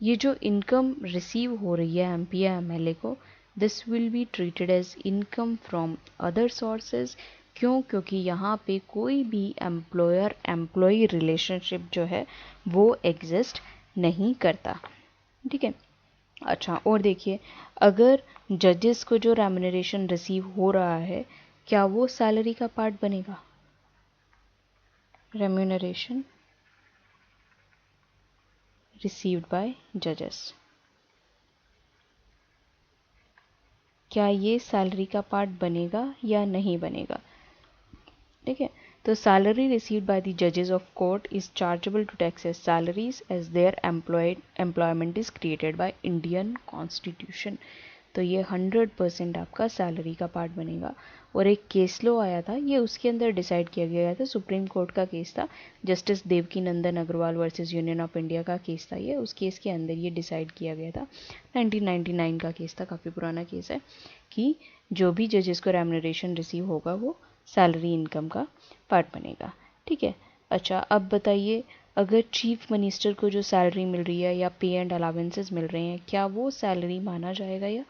ये जो इनकम रिसीव हो रही है एमपी या एमएलए को, this will be treated as income from other sources. क्यों? क्योंकि यहाँ पे कोई भी एम्प्लॉयर एम्प्लॉय रिलेशनशिप जो है वो एग्जिस्ट नहीं करता। ठीक है। अच्छा, और देखिए, अगर जजेस को जो रेम्यूनरेशन रिसीव हो रहा है क्या वो सैलरी का पार्ट बनेगा? रेम्यूनरेशन रिसीव्ड बाय जजेस, क्या ये सैलरी का पार्ट बनेगा या नहीं बनेगा? ठीक है। तो सैलरी रिसीव्ड बाय द जजेस of court is chargeable to tax as salaries as their employment is created by Indian constitution. तो ये 100% आपका सैलरी का पार्ट बनेगा। और एक केस लो आया था, ये उसके अंदर डिसाइड किया गया था, सुप्रीम कोर्ट का केस था, justice Devki Nandan Agarwal versus union of India का केस था ये। उस केस के अंदर ये डिसाइड किया गया था, 1999 का केस था, काफ़ी पुराना केस है, कि जो भी जजेस को रेम्यूनरेशन रिसीव होगा वो सैलरी इनकम का पार्ट बनेगा। ठीक है। अच्छा, अब बताइए, अगर चीफ मिनिस्टर को जो सैलरी मिल रही है या पे एंड अलावेंसेस मिल रहे हैं, क्या वो सैलरी माना जाएगा या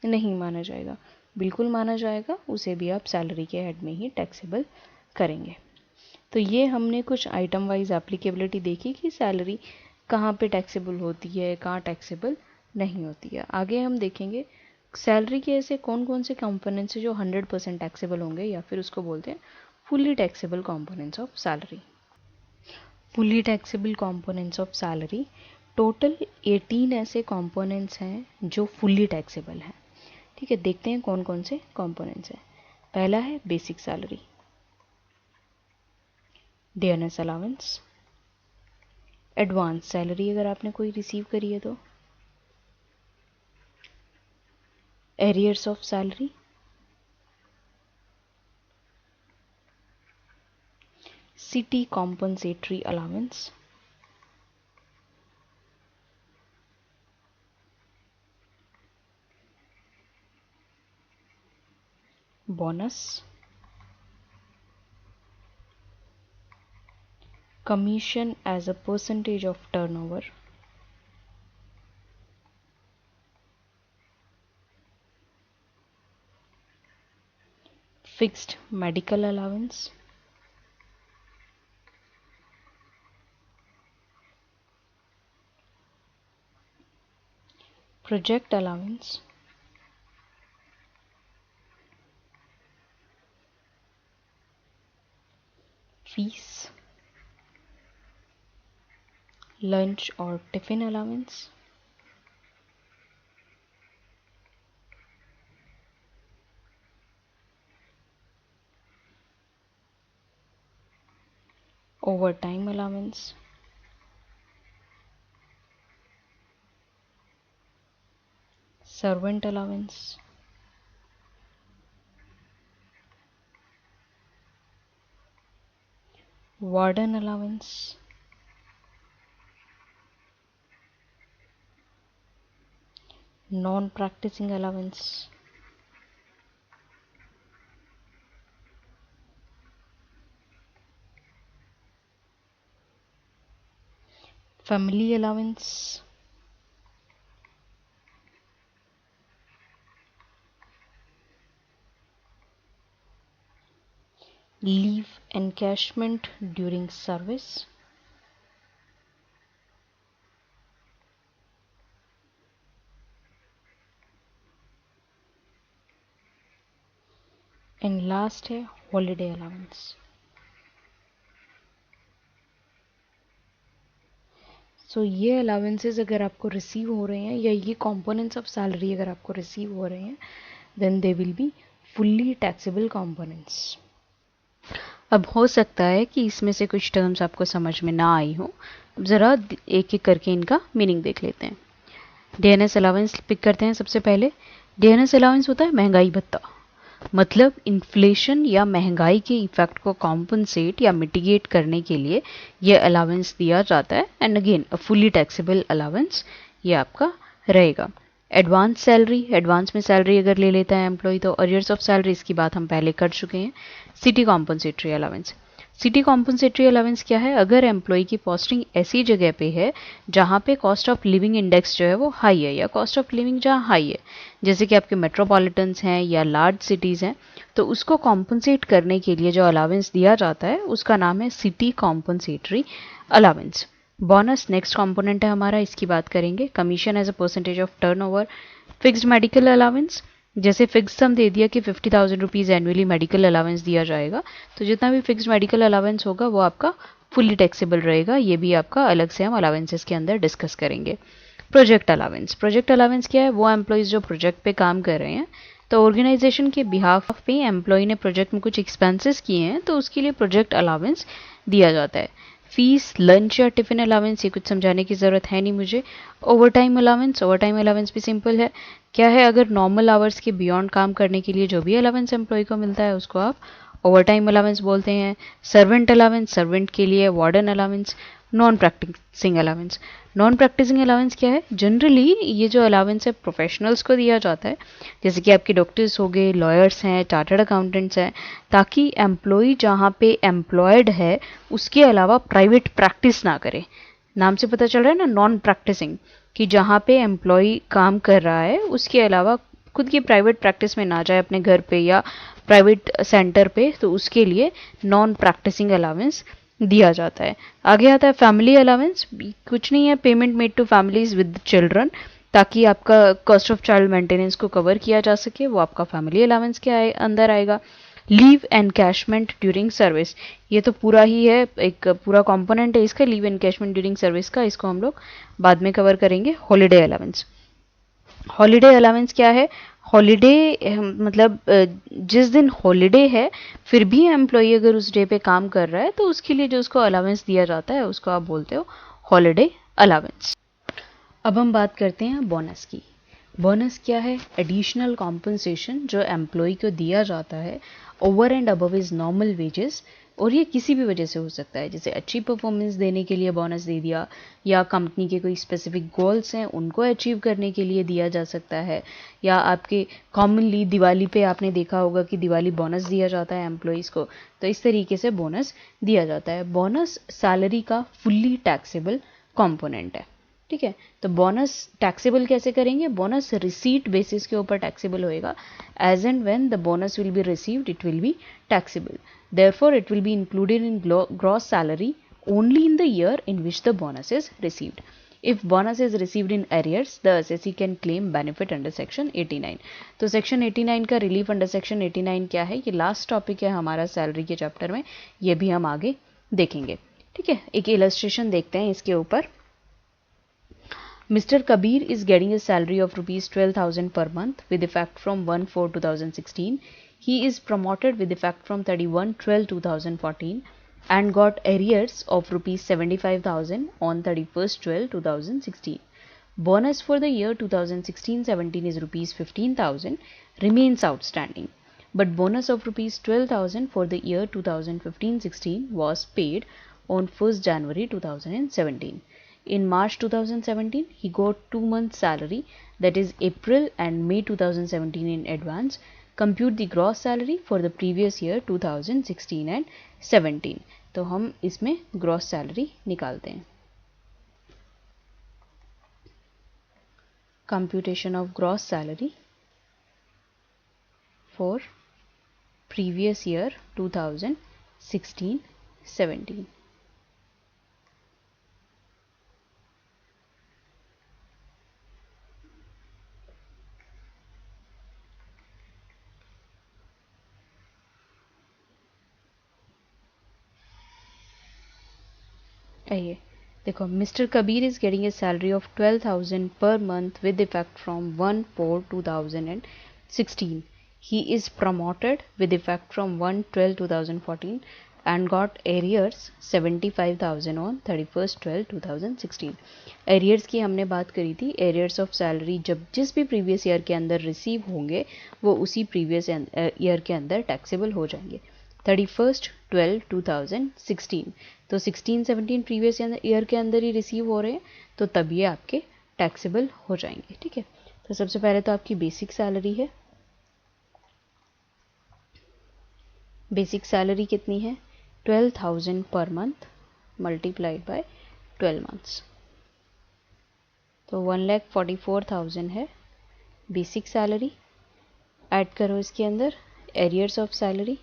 नहीं माना जाएगा? बिल्कुल माना जाएगा, उसे भी आप सैलरी के हेड में ही टैक्सेबल करेंगे। तो ये हमने कुछ आइटम वाइज एप्लीकेबिलिटी देखी कि सैलरी कहाँ पे टैक्सेबल होती है, कहाँ टैक्सेबल नहीं होती है। आगे हम देखेंगे सैलरी के ऐसे कौन कौन से कंपोनेंट्स हैं जो 100% टैक्सेबल होंगे, या फिर उसको बोलते हैं fully taxable components of salary. Fully taxable components of salary, total 18 ऐसे कंपोनेंट्स हैं जो फुली टैक्सेबल हैं। ठीक है, देखते हैं कौन कौन से कंपोनेंट्स हैं। पहला है basic salary, dearness allowance, advance salary अगर आपने कोई रिसीव करी है तो, arrears of salary, city compensatory allowance, bonus, commission as a percentage of turnover, fixed medical allowance, project allowance, fees, lunch or tiffin allowance, overtime allowance, servant allowance, warden allowance, non-practicing allowance, family allowance, leave encashment during service, and last है holiday allowance. सो ये allowances अगर आपको receive हो रहे हैं या ये components of salary अगर आपको रिसीव हो रहे हैं then they will be fully taxable components. अब हो सकता है कि इसमें से कुछ टर्म्स आपको समझ में ना आई हो, ज़रा एक एक करके इनका मीनिंग देख लेते हैं। डीएनएस अलाउंस पिक करते हैं सबसे पहले। डीएनएस अलाउंस होता है महंगाई भत्ता, मतलब इन्फ्लेशन या महंगाई के इफेक्ट को कॉम्पनसेट या मिटिगेट करने के लिए ये अलाउंस दिया जाता है। And again a fully taxable allowance ये आपका रहेगा। एडवांस सैलरी, एडवांस में सैलरी अगर ले लेता है एम्प्लॉय तो अरियर्स ऑफ सैलरी इसकी बात हम पहले कर चुके हैं। City compensatory allowance, city compensatory allowance क्या है? अगर एम्प्लॉय की पोस्टिंग ऐसी जगह पे है जहाँ पे कॉस्ट ऑफ लिविंग इंडेक्स जो है वो हाई है या कॉस्ट ऑफ लिविंग जहाँ हाई है, जैसे कि आपके मेट्रोपॉलिटन्स हैं या लार्ज सिटीज़ हैं, तो उसको कॉम्पनसेट करने के लिए जो अलाउंस दिया जाता है उसका नाम है city compensatory allowance. Bonus next component है हमारा, इसकी बात करेंगे। Commission as a percentage of turnover, fixed medical allowance, जैसे फिक्स सम दे दिया कि 50,000 रुपीज़ एनुअली मेडिकल अलाउंस दिया जाएगा, तो जितना भी फिक्स्ड मेडिकल अलाउंस होगा वो आपका फुली टैक्सेबल रहेगा। ये भी आपका अलग से हम अलाउंसेस के अंदर डिस्कस करेंगे। प्रोजेक्ट अलाउंस, प्रोजेक्ट अलाउंस क्या है? वो एम्प्लॉयज़ जो प्रोजेक्ट पे काम कर रहे हैं तो ऑर्गेनाइजेशन के बिहाफ पे एम्प्लॉय ने प्रोजेक्ट में कुछ एक्सपेंसेस किए हैं तो उसके लिए प्रोजेक्ट अलाउंस दिया जाता है। फीस, लंच या टिफिन अलाउंस, ये कुछ समझाने की ज़रूरत है नहीं मुझे। Over time allowance, over time allowance भी सिंपल है, क्या है? अगर नॉर्मल आवर्स के बियॉन्ड काम करने के लिए जो भी अलाउंस एम्प्लॉय को मिलता है उसको आप ओवर टाइम अलाउंस बोलते हैं। सर्वेंट अलाउंस, सर्वेंट के लिए warden allowance. Non practicing allowance, non practicing allowance क्या है? जनरली ये जो अलाउंस है प्रोफेशनल्स को दिया जाता है, जैसे कि आपके डॉक्टर्स हो गए, लॉयर्स हैं, चार्टर्ड अकाउंटेंट्स हैं, ताकि एम्प्लॉय जहाँ पे एम्प्लॉयड है उसके अलावा प्राइवेट प्रैक्टिस ना करे। नाम से पता चल रहा है ना, नॉन प्रैक्टिसिंग, कि जहाँ पे एम्प्लॉय काम कर रहा है उसके अलावा खुद की प्राइवेट प्रैक्टिस में ना जाए अपने घर पे या प्राइवेट सेंटर पे, तो उसके लिए नॉन प्रैक्टिसिंग अलाउंस दिया जाता है। आगे आता है फैमिली अलाउंस, कुछ नहीं है, payment made to families with children, ताकि आपका कॉस्ट ऑफ चाइल्ड मेंटेनेंस को कवर किया जा सके, वो आपका फैमिली अलाउंस के अंदर आएगा। लीव एनकैशमेंट ड्यूरिंग सर्विस, ये तो पूरा ही है, एक पूरा कंपोनेंट है इसका, लीव एनकैशमेंट ड्यूरिंग सर्विस का, इसको हम लोग बाद में कवर करेंगे। हॉलीडे अलाउंस, हॉलीडे अलाउंस क्या है? हॉलीडे मतलब जिस दिन हॉलीडे है फिर भी एम्प्लॉय अगर उस डे पे काम कर रहा है तो उसके लिए जो उसको अलाउंस दिया जाता है उसको आप बोलते हो हॉलीडे अलाउंस। अब हम बात करते हैं बोनस की। बोनस क्या है? एडिशनल कॉम्पनसेशन जो एम्प्लॉय को दिया जाता है over and above is normal wages, और ये किसी भी वजह से हो सकता है, जैसे अच्छी परफॉर्मेंस देने के लिए बोनस दे दिया, या कंपनी के कोई स्पेसिफिक गोल्स हैं उनको अचीव करने के लिए दिया जा सकता है, या आपके कॉमनली दिवाली पे आपने देखा होगा कि दिवाली बोनस दिया जाता है एम्प्लॉयज़ को, तो इस तरीके से बोनस दिया जाता है। बोनस सैलरी का फुल्ली टैक्सेबल कॉम्पोनेंट है, ठीक है? तो बोनस टैक्सेबल कैसे करेंगे? बोनस रिसीट बेसिस के ऊपर टैक्सेबल होएगा। As and when the bonus will be received it will be taxable, therefore it will be included in gross salary only in the year in which the bonus is received. If bonus is received in arrears, the assessee can claim benefit under section 89. तो section 89 का relief under section 89 क्या है? ये last topic है हमारा salary के chapter में, ये भी हम आगे देखेंगे, ठीक है? एक इलस्ट्रेशन देखते हैं इसके ऊपर। Mr. Kabir is getting a salary of rupees 12,000 per month with effect from 1/4/2016. He is promoted with effect from 31/12/2014 and got arrears of rupees 75,000 on 31/12/2016. Bonus for the year 2016-17 is rupees 15,000 remains outstanding, but bonus of rupees 12,000 for the year 2015-16 was paid on 1st January 2017. In March 2017, he got 2 months salary, that is April and May 2017 in advance. Compute the gross salary for the previous year 2016 and 17. तो हम इसमें gross salary निकालते हैं। Computation of gross salary for previous year 2016 16, 17. आइए देखो, mister Kabir is getting a salary of 12,000 per month with effect from 1/4/2016. He is promoted with effect from 1/12/2014 and got arrears 75,000 on 31/12/2016. Arrears की हमने बात करी थी. Arrears of salary जब जिस भी प्रीवियस ईयर के अंदर रिसीव होंगे वो उसी प्रीवियस ईयर के अंदर टैक्सेबल हो जाएंगे. 31/12/2016. तो 16-17 प्रीवियस ईयर के अंदर ही रिसीव हो रहे हैं तो तब ये आपके टैक्सेबल हो जाएंगे. ठीक है, तो सबसे पहले तो आपकी बेसिक सैलरी है. बेसिक सैलरी कितनी है? 12,000 per month multiplied bye 12 months. तो 1,44,000 है बेसिक सैलरी. ऐड करो इसके अंदर एरियर्स ऑफ सैलरी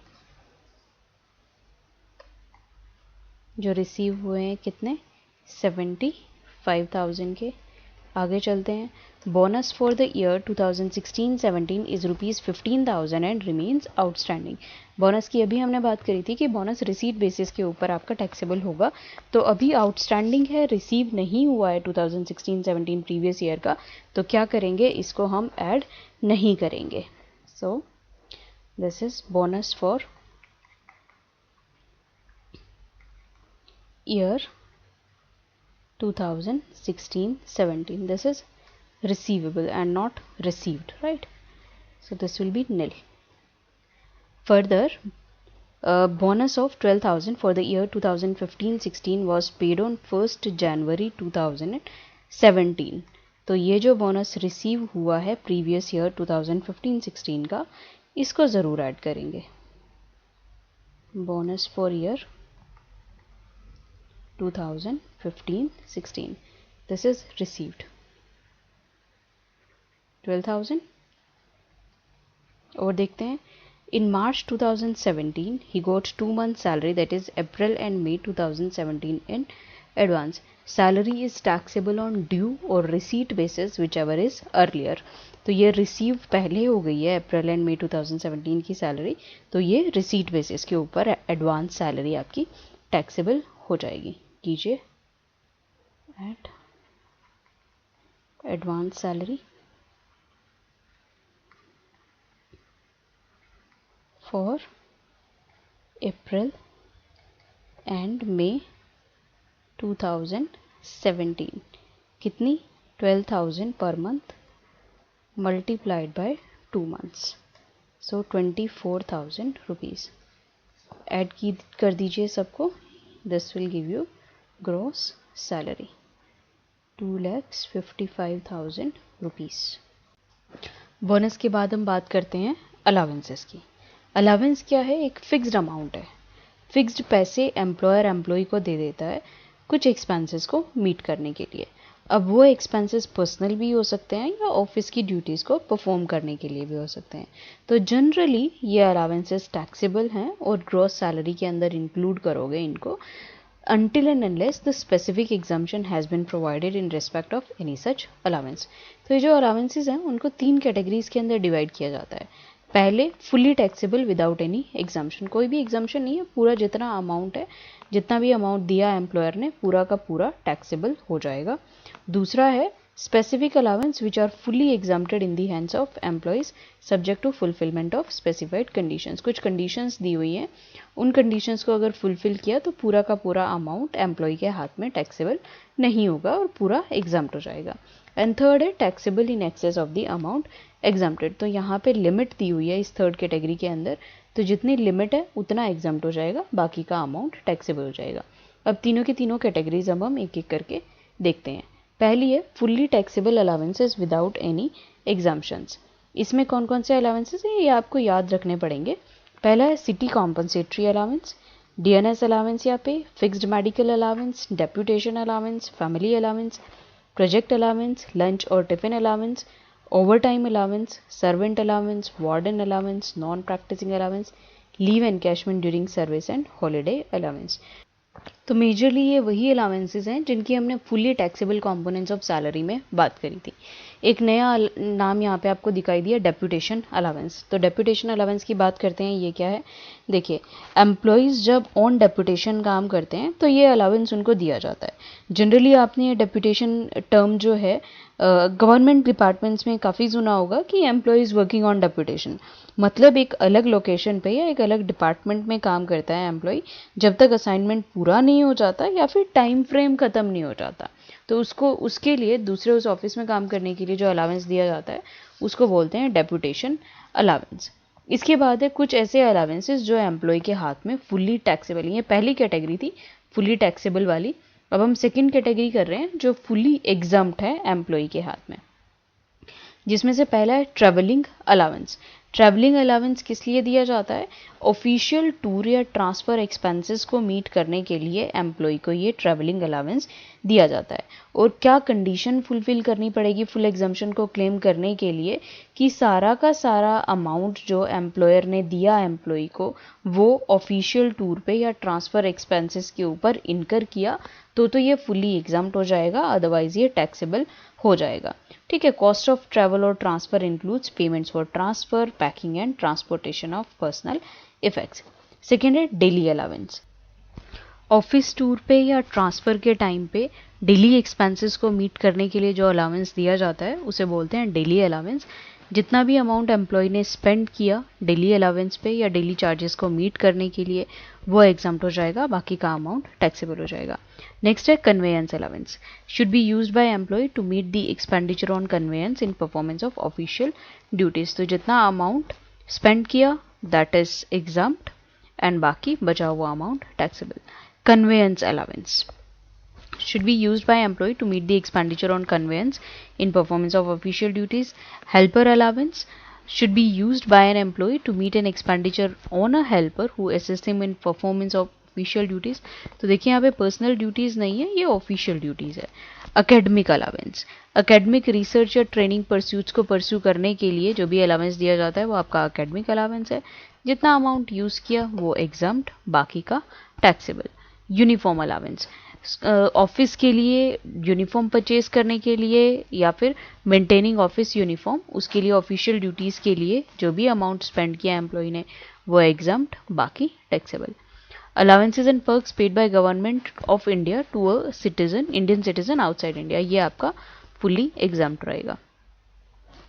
जो रिसीव हुए हैं कितने? 75,000 के. आगे चलते हैं. Bonus for the year 2016-17 is ₹15,000 and remains outstanding. Bonus की अभी हमने बात करी थी कि बोनस रिसीट बेसिस के ऊपर आपका टैक्सेबल होगा. तो अभी आउटस्टैंडिंग है, रिसीव नहीं हुआ है 2016-17 प्रीवियस ईयर का, तो क्या करेंगे? इसको हम ऐड नहीं करेंगे. सो this is bonus for year 2016-17. This is receivable and not received, right? So this will be nil. Further, bonus of 12,000 for the year 2015-16 was paid on 1st January 2017. तो ये जो बोनस रिसीव हुआ है previous year 2015-16 का, इसको ज़रूर add करेंगे. Bonus for year 2015-16. This is received 12,000. और देखते हैं. In March 2017 he got 2 months salary, that is April and May 2017 in advance. Salary is taxable on due or receipt basis whichever is earlier. तो ये receive पहले हो गई है अप्रैल and मई 2017 की सैलरी, तो ये रिसीट बेसिस के ऊपर एडवांस सैलरी आपकी टैक्सेबल हो जाएगी. कीजिए at advance salary for April and May 2017. कितनी? 12,000 per month multiplied by 2 months, so 24,000 rupees. Add की कर दीजिए सबको. This will give you gross salary 2,55,000 rupees. Bonus के बाद हम बात करते हैं अलावेंसेस की. अलावेंस क्या है? एक फिक्स्ड अमाउंट है. फिक्स्ड पैसे एम्प्लॉयर एम्प्लॉय को दे देता है कुछ एक्सपेंसेस को मीट करने के लिए. अब वो एक्सपेंसेस पर्सनल भी हो सकते हैं या ऑफिस की ड्यूटीज़ को परफॉर्म करने के लिए भी हो सकते हैं. तो जनरली ये अलावेंसेस टैक्सेबल हैं और ग्रॉस सैलरी के अंदर इंक्लूड करोगे इनको until and unless the specific exemption has been provided in respect of any such allowance. तो ये जो allowances हैं उनको 3 कैटेगरीज के अंदर डिवाइड किया जाता है. पहले fully taxable without any exemption. कोई भी एग्जाम्शन नहीं है, पूरा जितना अमाउंट है, जितना भी अमाउंट दिया एम्प्लॉयर ने पूरा का पूरा टैक्सेबल हो जाएगा. दूसरा है specific allowance which are fully exempted in the hands of employees subject to fulfillment of specified conditions. कुछ conditions दी हुई हैं, उन conditions को अगर fulfill किया तो पूरा का पूरा amount employee के हाथ में taxable नहीं होगा और पूरा exempt हो जाएगा. एंड थर्ड है taxable in excess of the amount exempted. तो यहाँ पे लिमिट दी हुई है इस थर्ड कैटेगरी के अंदर, तो जितनी लिमिट है उतना exempt हो जाएगा, बाकी का अमाउंट taxable हो जाएगा. अब तीनों की तीनों कैटेगरीज अब हम एक एक करके देखते हैं. पहली है fully taxable allowances without any exemptions. इसमें कौन कौन से अलावेंसेस हैं ये आपको याद रखने पड़ेंगे. पहला है city compensatory allowance, DNS allowance या pay, fixed medical allowance, deputation allowance, family allowance, project allowance, lunch or tiffin allowance, overtime allowance, servant allowance, warden allowance, non practising allowance, leave encashment during service and holiday allowance. तो majorly ये वही allowances हैं जिनकी हमने fully taxable components of salary में बात करी थी। एक नया नाम यहाँ पे आपको दिखाई दिया, डेप्यूटेशन अलाउंस। तो डेप्यूटेशन अलाउंस की बात करते हैं, ये क्या है? देखिए, एम्प्लॉयज़ जब ऑन डेप्यूटेशन काम करते हैं तो ये अलाउंस उनको दिया जाता है। जनरली आपने ये डेप्यूटेशन टर्म जो है गवर्नमेंट डिपार्टमेंट्स में काफ़ी सुना होगा कि एम्प्लॉयज़ वर्किंग ऑन डेप्यूटेशन, मतलब एक अलग लोकेशन पे या एक अलग डिपार्टमेंट में काम करता है एम्प्लॉय जब तक असाइनमेंट पूरा नहीं हो जाता या फिर टाइम फ्रेम ख़त्म नहीं हो जाता। तो उसके लिए दूसरे उस ऑफिस में काम करने के लिए जो अलाउंस दिया जाता है उसको बोलते हैं डेप्यूटेशन अलाउंस। इसके बाद है कुछ ऐसे अलाउंसेस जो एम्प्लॉय के हाथ में फुल्ली टैक्सेबल, ये पहली कैटेगरी थी फुल्ली टैक्सेबल वाली। अब हम सेकंड कैटेगरी कर रहे हैं जो फुल्ली एग्जम्प्ट है एम्प्लॉय के हाथ में, जिसमें से पहला है ट्रैवलिंग अलाउंस। ट्रैवलिंग अलाउंस किस लिए दिया जाता है? ऑफिशियल टूर या ट्रांसफ़र एक्सपेंसेस को मीट करने के लिए एम्प्लॉय को ये ट्रैवलिंग अलाउंस दिया जाता है। और क्या कंडीशन फुलफिल करनी पड़ेगी फुल एग्जम्पशन को क्लेम करने के लिए कि सारा का सारा अमाउंट जो एम्प्लॉयर ने दिया एम्प्लॉय को वो ऑफिशियल टूर पे या ट्रांसफ़र एक्सपेंसेस के ऊपर इनकर किया तो ये फुल्ली एग्जम्प्ट हो जाएगा, अदरवाइज ये टैक्सेबल हो जाएगा। ठीक है। कॉस्ट ऑफ ट्रैवल और transfer includes payments for transfer, packing and transportation of personal effects. Second है डेली अलाउंस। ऑफिस टूर पे या ट्रांसफ़र के टाइम पे डेली एक्सपेंसेस को मीट करने के लिए जो अलाउंस दिया जाता है उसे बोलते हैं डेली अलाउंस। जितना भी अमाउंट एम्प्लॉय ने स्पेंड किया डेली अलाउंस पे या डेली चार्जेस को मीट करने के लिए वो एग्जम्प्ट हो जाएगा, बाकी का अमाउंट टैक्सेबल हो जाएगा। नेक्स्ट है conveyance allowance. Should be used by employee to meet the expenditure on conveyance in performance of official duties. तो जितना अमाउंट स्पेंड किया दैट इज एग्जम्प्ट एंड बाकी बचा हुआ amount taxable. Conveyance allowance should be used by employee to meet the expenditure on conveyance in performance of official duties. Helper allowance should be used by an employee to meet an expenditure on a helper who assists him in performance of official duties. तो देखिए यहाँ पे personal duties नहीं है, ये official duties है। Academic allowance, academic research या training pursuits को परस्यू करने के लिए जो भी अलाउंस दिया जाता है वो आपका अकेडमिक अलाउंस है। जितना अमाउंट यूज़ किया वो एग्जम्प्ट, बाकी का टैक्सेबल। यूनिफॉर्म अलाउंस, ऑफिस के लिए यूनिफॉर्म परचेज करने के लिए या फिर मेंटेनिंग ऑफिस यूनिफॉर्म, उसके लिए ऑफिशियल ड्यूटीज़ के लिए जो भी अमाउंट स्पेंड किया एम्प्लॉय ने वो एग्जम्प्ट, बाकी taxable. Allowances and perks paid by government of India to a citizen, Indian citizen outside India, ये आपका फुली एग्जम्प्ट रहेगा।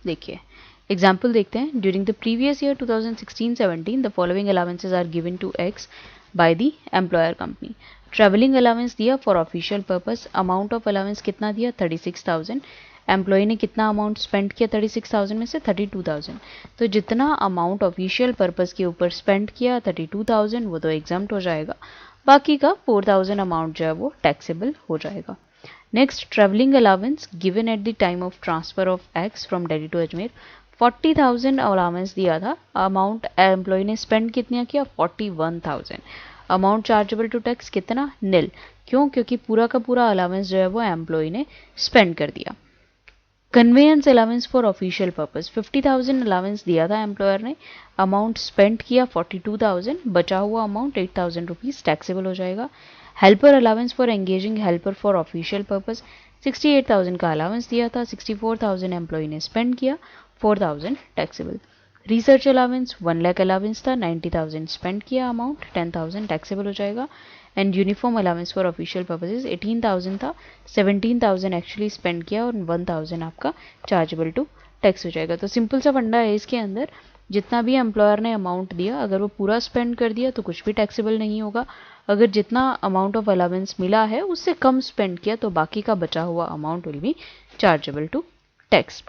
देखिए एग्जाम्पल देखते हैं। During the previous year 2016-17 the following allowances are given to X by the employer company. Travelling allowance दिया for official purpose, amount of allowance कितना दिया 36,000। Employ ने कितना अमाउंट स्पेंड किया 36,000 में से 32,000। तो जितना अमाउंट ऑफिशियल पर्पस के ऊपर स्पेंड किया 32,000 वो तो एग्जम्प्ट हो जाएगा, बाकी का 4,000 अमाउंट जो है वो टैक्सेबल हो जाएगा। Next, travelling allowance given at the time of transfer of X from Delhi to Ajmer. 40,000 allowance दिया था, अमाउंट एम्प्लॉय ने स्पेंड कितना किया 41,000। अमाउंट चार्जेबल टू टैक्स कितना, निल। क्यों? क्योंकि पूरा का पूरा अलाउंस जो है वो एम्प्लॉय ने स्पेंड कर दिया। Conveyance allowance for official purpose, 50,000 allowance दिया था एम्प्लॉयर ने, अमाउंट स्पेंड किया 42,000, बचा हुआ अमाउंट 8,000 रुपीज़ टैक्सेबल हो जाएगा। Helper allowance for engaging helper for official purpose, 68,000 का अलाउंस दिया था, 64,000 एम्प्लॉय ने स्पेंड किया, 4,000 taxable. Research allowance 1 lakh allowance था, 90,000 स्पेंड किया, अमाउंट 10,000 टैक्सेबल हो जाएगा। And uniform allowance for official purposes 18,000 था, 17,000 एक्चुअली स्पेंड किया और 1,000 आपका चार्जेबल टू टैक्स हो जाएगा। तो सिंपल सा फंडा है इसके अंदर, जितना भी एम्प्लॉयर ने अमाउंट दिया अगर वो पूरा स्पेंड कर दिया तो कुछ भी टैक्सेबल नहीं होगा। अगर जितना अमाउंट ऑफ अलाउंस मिला है उससे कम स्पेंड किया तो बाकी का बचा हुआ amount will be chargeable to tax.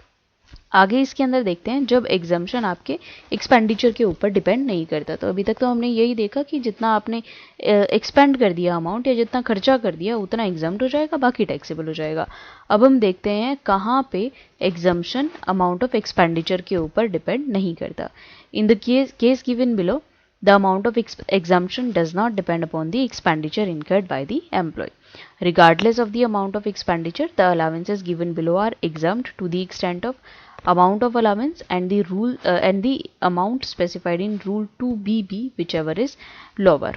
आगे इसके अंदर देखते हैं जब एग्जम्पशन आपके एक्सपेंडिचर के ऊपर डिपेंड नहीं करता। तो अभी तक तो हमने यही देखा कि जितना आपने एक्सपेंड कर दिया अमाउंट या जितना खर्चा कर दिया उतना एग्जम्प्ट हो जाएगा, बाकी टैक्सेबल हो जाएगा। अब हम देखते हैं कहाँ पे एग्जम्पशन अमाउंट ऑफ एक्सपेंडिचर के ऊपर डिपेंड नहीं करता। In the case given below the amount of exemption does not depend upon the expenditure incurred by the employee. Regardless of the amount of expenditure, the allowances given below are exempt to the extent of amount of allowance and the rule and the amount specified in rule 2BB whichever is lower.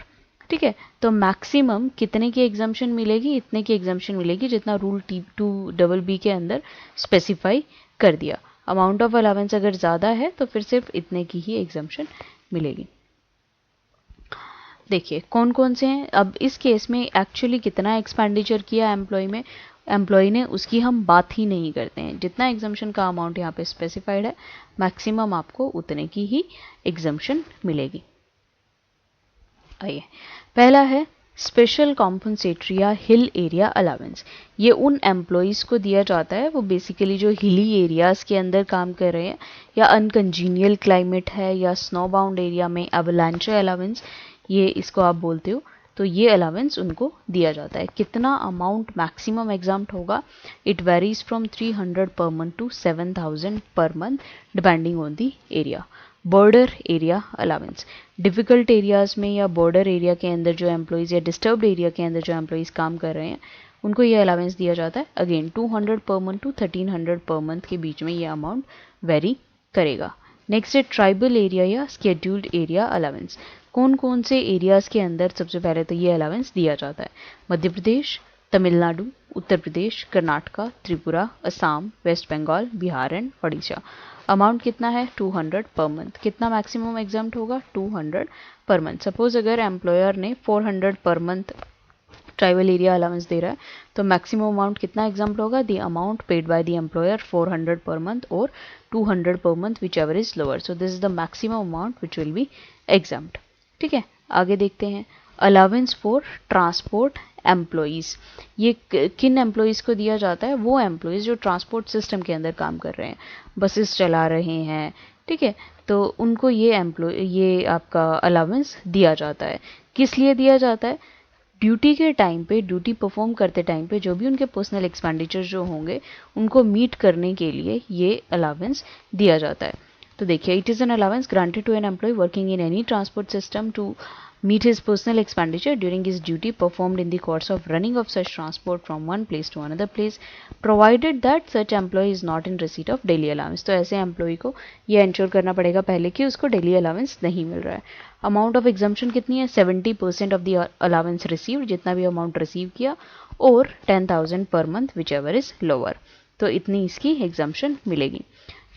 ठीक है, तो maximum कितने की exemption मिलेगी, इतने की exemption मिलेगी जितना रूल T2BB के अंदर स्पेसिफाई कर दिया। अमाउंट ऑफ अलाउंस अगर ज़्यादा है तो फिर सिर्फ इतने की ही एग्जाम्पशन मिलेगी। देखिए कौन कौन से हैं। अब इस केस में एक्चुअली कितना एक्सपेंडिचर किया एम्प्लॉय ने उसकी हम बात ही नहीं करते हैं। जितना एग्जाम्पशन का अमाउंट यहाँ पे स्पेसिफाइड है मैक्सिमम आपको उतने की ही एग्जाम्पशन मिलेगी। आइए, पहला है स्पेशल कॉम्पनसेटरी या हिल एरिया अलाउंस। ये उन एम्प्लॉयज़ को दिया जाता है वो बेसिकली जो हिली एरियाज़ के अंदर काम कर रहे हैं या अनकंजीनियल क्लाइमेट है या स्नो बाउंड एरिया में अवलांचे अलाउंस ये इसको आप बोलते हो, तो ये अलाउंस उनको दिया जाता है। कितना अमाउंट मैक्सिमम एग्जाम्प्ट होगा, it varies from 300 per month to 7000 per month depending on the area. Border area allowance, difficult areas में या बॉर्डर एरिया के अंदर जो एम्प्लॉयज़ या डिस्टर्ब्ड एरिया के अंदर जो एम्प्लॉयज़ काम कर रहे हैं उनको ये अलाउंस दिया जाता है। Again 200 per month to 1300 per month के बीच में ये अमाउंट वेरी करेगा। नेक्स्ट है ट्राइबल एरिया या स्केड्यूल्ड एरिया अलाउंस। कौन कौन से एरियाज़ के अंदर सबसे पहले तो ये अलाउंस दिया जाता है। Madhya Pradesh, Tamil Nadu, Uttar Pradesh, Karnataka, Tripura, Assam, West Bengal, Bihar and Odisha. Amount कितना है 200 पर मंथ। कितना मैक्सिमम एग्जाम्प्ट होगा 200 पर मंथ। सपोज अगर एम्प्लॉयर ने 400 per month tribal area allowance दे रहा है तो मैक्सिमम अमाउंट कितना एग्जाम्प्ट होगा, the amount paid by the employer 400 per month or 200 per month whichever is lower. So this is the maximum amount which will be exempt. ठीक है, आगे देखते हैं अलाउंस फॉर ट्रांसपोर्ट एम्प्लॉयज़। ये किन employees को दिया जाता है, वो एम्प्लॉयज़ जो ट्रांसपोर्ट सिस्टम के अंदर काम कर रहे हैं, बसेस चला रहे हैं। ठीक है, तो उनको ये आपका अलाउंस दिया जाता है। किस लिए दिया जाता है, ड्यूटी के टाइम पे, ड्यूटी परफॉर्म करते टाइम पे जो भी उनके पर्सनल एक्सपेंडिचर जो होंगे उनको मीट करने के लिए ये अलाउंस दिया जाता है। तो देखिए, it is an allowance granted to an employee working in any transport system to meet his personal expenditure during his duty performed in the course of running of such transport from one place to another place, provided that such employee is not in receipt of daily allowance। तो ऐसे employ को ये ensure करना पड़ेगा पहले कि उसको daily allowance नहीं मिल रहा है। अमाउंट ऑफ एग्जाम्पशन कितनी है, 70% ऑफ द अलाउंस रिसीव्ड, जितना भी अमाउंट रिसीव किया, और 10,000 पर month whichever is lower, तो इतनी इसकी एग्जाम्पशन मिलेगी।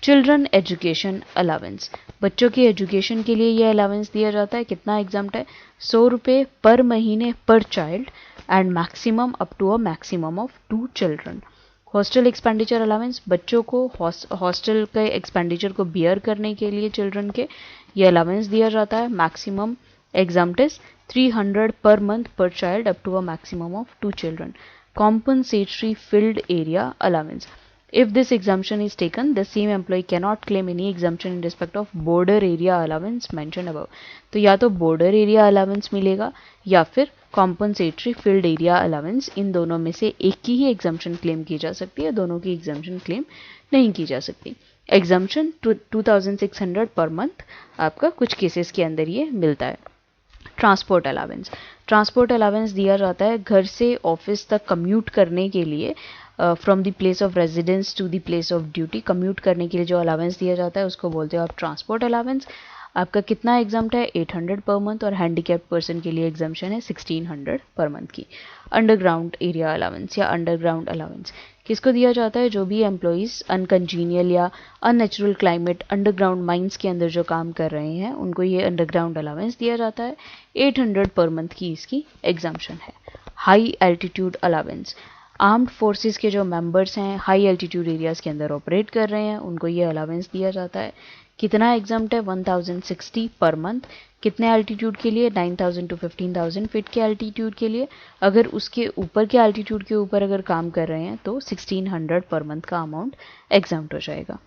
चिल्ड्रन एजुकेशन अलाउंस, बच्चों की एजुकेशन के लिए ये अलाउंस दिया जाता है। कितना एग्जाम्प्ट है, 100 रुपये पर महीने per child and maximum up to a maximum of 2 children. Hostel expenditure allowance, बच्चों को हॉस्टल के एक्सपेंडिचर को बियर करने के लिए चिल्ड्रन के ये अलाउंस दिया जाता है। Maximum exempt is 300 per month per child up to a maximum of 2 children. Compensatory field area allowance, if this exemption is taken, the same employee cannot claim any exemption in respect of border area allowance mentioned above। तो या तो border area allowance मिलेगा या फिर compensatory field area allowance, इन दोनों में से एक की ही exemption claim की जा सकती है, दोनों की exemption claim नहीं की जा सकती। exemption 2600 पर मंथ आपका कुछ केसेस के अंदर ये मिलता है। ट्रांसपोर्ट अलाउंस, ट्रांसपोर्ट अलाउंस दिया जाता है घर से ऑफिस तक कम्यूट करने के लिए, from the place of residence to the place of duty commute करने के लिए जो अलाउंस दिया जाता है उसको बोलते हो आप ट्रांसपोर्ट अलाउंस। आपका कितना एग्जाम्प्ट है 800 पर मंथ और हैंडीकैप्ड पर्सन के लिए एग्जाम्पशन है 1600 पर मंथ की। अंडरग्राउंड एरिया अलाउंस या अंडरग्राउंड अलाउंस किसको दिया जाता है, जो भी एम्प्लॉयज़ अनकंजीनियल या अननेचुरल क्लाइमेट अंडरग्राउंड माइंस के अंदर जो काम कर रहे हैं उनको ये अंडरग्राउंड अलाउंस दिया जाता है। 800 पर मंथ की इसकी एग्जाम्पशन है। High altitude allowance, armed forces के जो मेंबर्स हैं हाई एल्टीट्यूड एरियाज़ के अंदर ऑपरेट कर रहे हैं उनको ये अलाउंस दिया जाता है। कितना एग्जाम्प्ट है 1060 पर मंथ। कितने एल्टीट्यूड के लिए, 9000 टू 15000 फीट के एल्टीट्यूड के लिए। अगर उसके ऊपर के एल्टीट्यूड के ऊपर अगर काम कर रहे हैं तो 1600 पर मंथ का अमाउंट एग्जाम्प्ट हो जाएगा।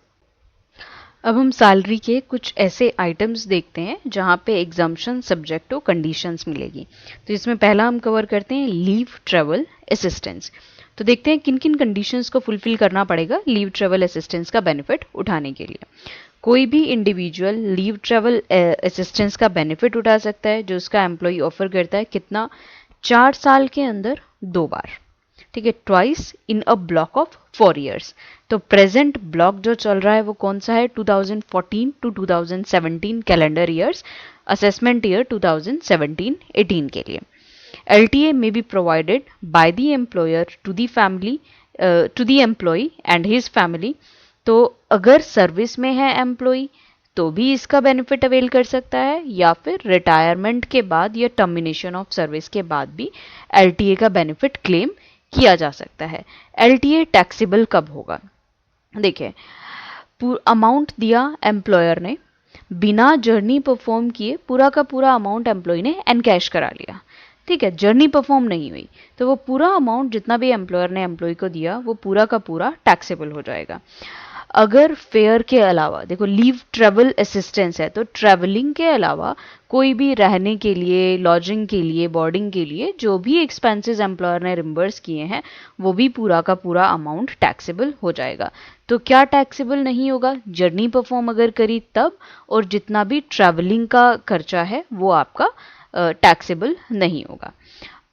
अब हम सैलरी के कुछ ऐसे आइटम्स देखते हैं जहाँ पे एग्जाम्पशन सब्जेक्ट टू कंडीशंस मिलेगी। तो इसमें पहला हम कवर करते हैं लीव ट्रेवल असिस्टेंस। तो देखते हैं किन किन कंडीशंस को फुलफिल करना पड़ेगा लीव ट्रेवल असिस्टेंस का बेनिफिट उठाने के लिए। कोई भी इंडिविजुअल लीव ट्रेवल असिस्टेंस का बेनिफिट उठा सकता है जो उसका एम्प्लॉय ऑफर करता है। कितना, 4 साल के अंदर 2 बार, ठीक है, twice in a block of 4 years. तो प्रेजेंट ब्लॉक जो चल रहा है वो कौन सा है, 2014 to 2017 calendar years, assessment year 2017-18 के लिए। LTA may be provided by the employer to the family to the employee and his family। तो अगर सर्विस में है एम्प्लॉय तो भी इसका बेनिफिट अवेल कर सकता है, या फिर रिटायरमेंट के बाद या टर्मिनेशन ऑफ सर्विस के बाद भी LTA का बेनिफिट क्लेम किया जा सकता है। LTA टैक्सेबल कब होगा? देखिए, अमाउंट दिया एम्प्लॉयर ने, बिना जर्नी परफॉर्म किए पूरा का पूरा अमाउंट एम्प्लॉय ने एनकैश करा लिया, ठीक है, जर्नी परफॉर्म नहीं हुई, तो वो पूरा अमाउंट जितना भी एम्प्लॉयर ने एम्प्लॉय को दिया वो पूरा का पूरा टैक्सेबल हो जाएगा। अगर फेयर के अलावा, देखो लीव ट्रेवल असिस्टेंस है, तो ट्रैवलिंग के अलावा कोई भी रहने के लिए, लॉजिंग के लिए, बोर्डिंग के लिए जो भी एक्सपेंसेस एम्प्लॉयर ने रिम्बर्स किए हैं वो भी पूरा का पूरा अमाउंट टैक्सेबल हो जाएगा। तो क्या टैक्सेबल नहीं होगा? जर्नी परफॉर्म अगर करी तब, और जितना भी ट्रैवलिंग का खर्चा है वो आपका टैक्सेबल नहीं होगा।